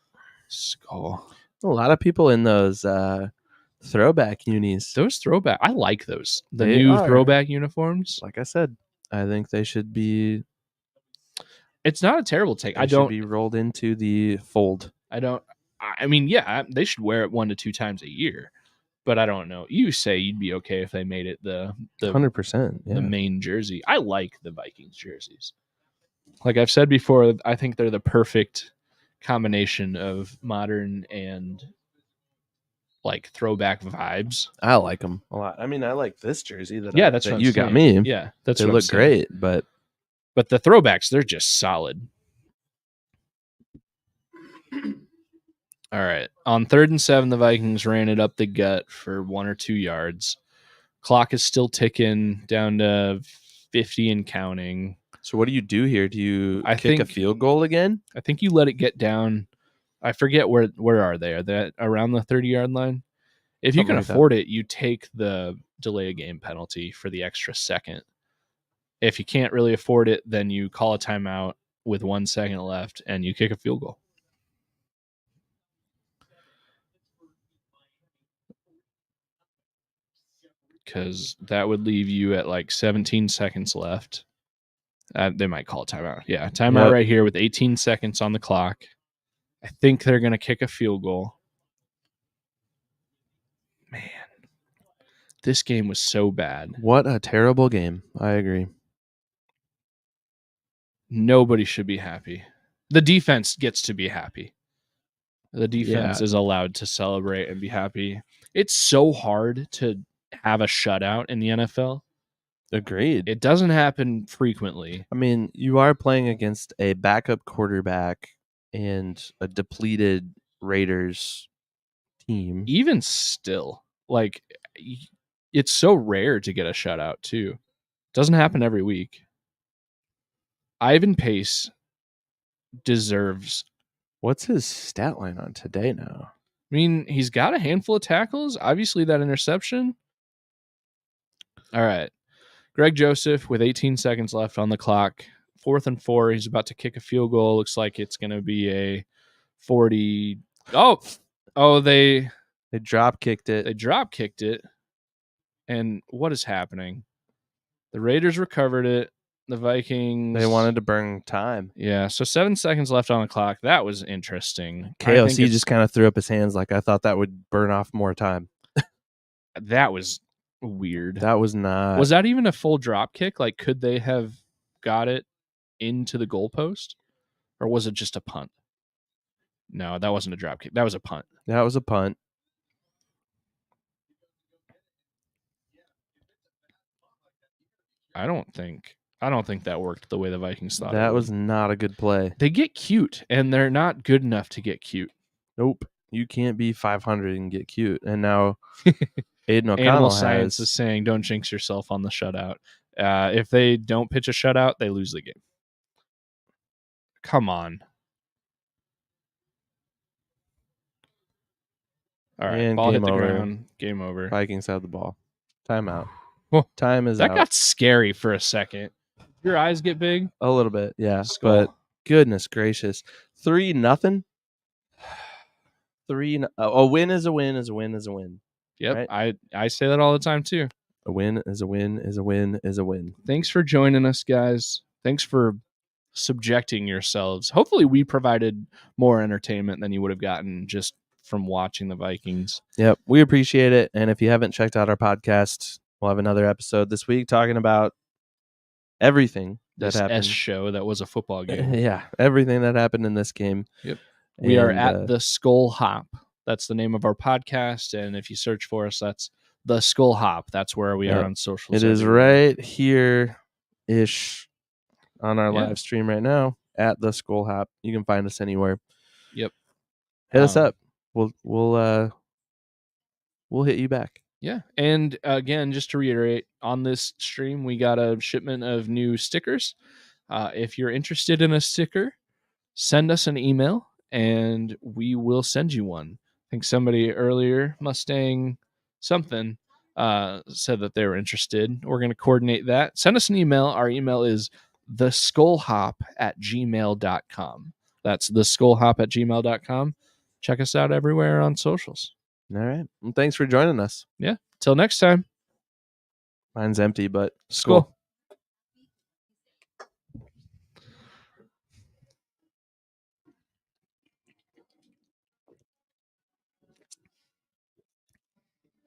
Skol. A lot of people in those throwback unis. Those throwback, I like those. The new throwback uniforms. Like I said, I think they should be. It's not a terrible take. They should be rolled into the fold. I mean, yeah, they should wear it 1 to 2 times a year, but I don't know. You say you'd be okay if they made it the 100%, the main jersey. I like the Vikings jerseys. Like I've said before, I think they're the perfect combination of modern and like throwback vibes. I like them a lot. I mean, I like this jersey that you got me. Yeah, they look great, but the throwbacks, they're just solid. All right. On 3rd and 7, the Vikings ran it up the gut for 1 or 2 yards. Clock is still ticking down to 50 and counting. So what do you do here? Do you kick a field goal again? I think you let it get down. I forget where are they? Are they around the 30-yard line? If you can afford it, you take the delay a game penalty for the extra second. If you can't really afford it, then you call a timeout with 1 second left and you kick a field goal. Because that would leave you at like 17 seconds left. They might call a timeout. Yeah, timeout right here with 18 seconds on the clock. I think they're going to kick a field goal. Man, this game was so bad. What a terrible game. I agree. Nobody should be happy. The defense gets to be happy. The defense is allowed to celebrate and be happy. It's so hard to have a shutout in the NFL. Agreed. It doesn't happen frequently. I mean, you are playing against a backup quarterback and a depleted Raiders team. Even still, like, it's so rare to get a shutout, too. Doesn't happen every week. Ivan Pace deserves. What's his stat line on today now? I mean, he's got a handful of tackles. Obviously, that interception. All right. Greg Joseph with 18 seconds left on the clock. 4th and 4. He's about to kick a field goal. Looks like it's going to be a 40. They drop kicked it. They drop kicked it. And what is happening? The Raiders recovered it. The Vikings. They wanted to burn time. Yeah, so 7 seconds left on the clock. That was interesting. KOC just kind of threw up his hands like I thought that would burn off more time. That was weird. That was not. Was that even a full drop kick? Like, could they have got it into the goalpost? Or was it just a punt? No, that wasn't a drop kick. That was a punt. That was a punt. I don't think that worked the way the Vikings thought. That was not a good play. They get cute, and they're not good enough to get cute. Nope. You can't be 500 and get cute. And now Aiden O'Connell Animal Science is saying, don't jinx yourself on the shutout. If they don't pitch a shutout, they lose the game. Come on. All right, and ball hit game the over. ground. Game over. Vikings have the ball. Timeout. Whoa. Time is That out. got scary for a second. Your eyes get big? A little bit, yeah. Skol. But goodness gracious. 3-0? A win is a win is a win is a win. Yep, right? I say that all the time too. A win is a win is a win is a win. Thanks for joining us, guys. Thanks for subjecting yourselves. Hopefully we provided more entertainment than you would have gotten just from watching the Vikings. Yep, we appreciate it. And if you haven't checked out our podcast, we'll have another episode this week talking about everything that This happened. show that was a football game. Yeah, everything that happened in this game. Yep. We are And, at the Skol Hop. That's the name of our podcast. And if you search for us, that's the Skol Hop. That's where we are on social. It is right here-ish on our Yeah. live stream right now at the Skol Hop. You can find us anywhere. Yep. Hit us up. We'll hit you back. Yeah. And again, just to reiterate, on this stream, we got a shipment of new stickers. If you're interested in a sticker, send us an email and we will send you one. I think somebody earlier, Mustang something, said that they were interested. We're going to coordinate that. Send us an email. Our email is theskullhop@gmail.com. That's theskullhop@gmail.com. Check us out everywhere on socials. All right. Well, thanks for joining us. Yeah. Till next time. Mine's empty, but Skol.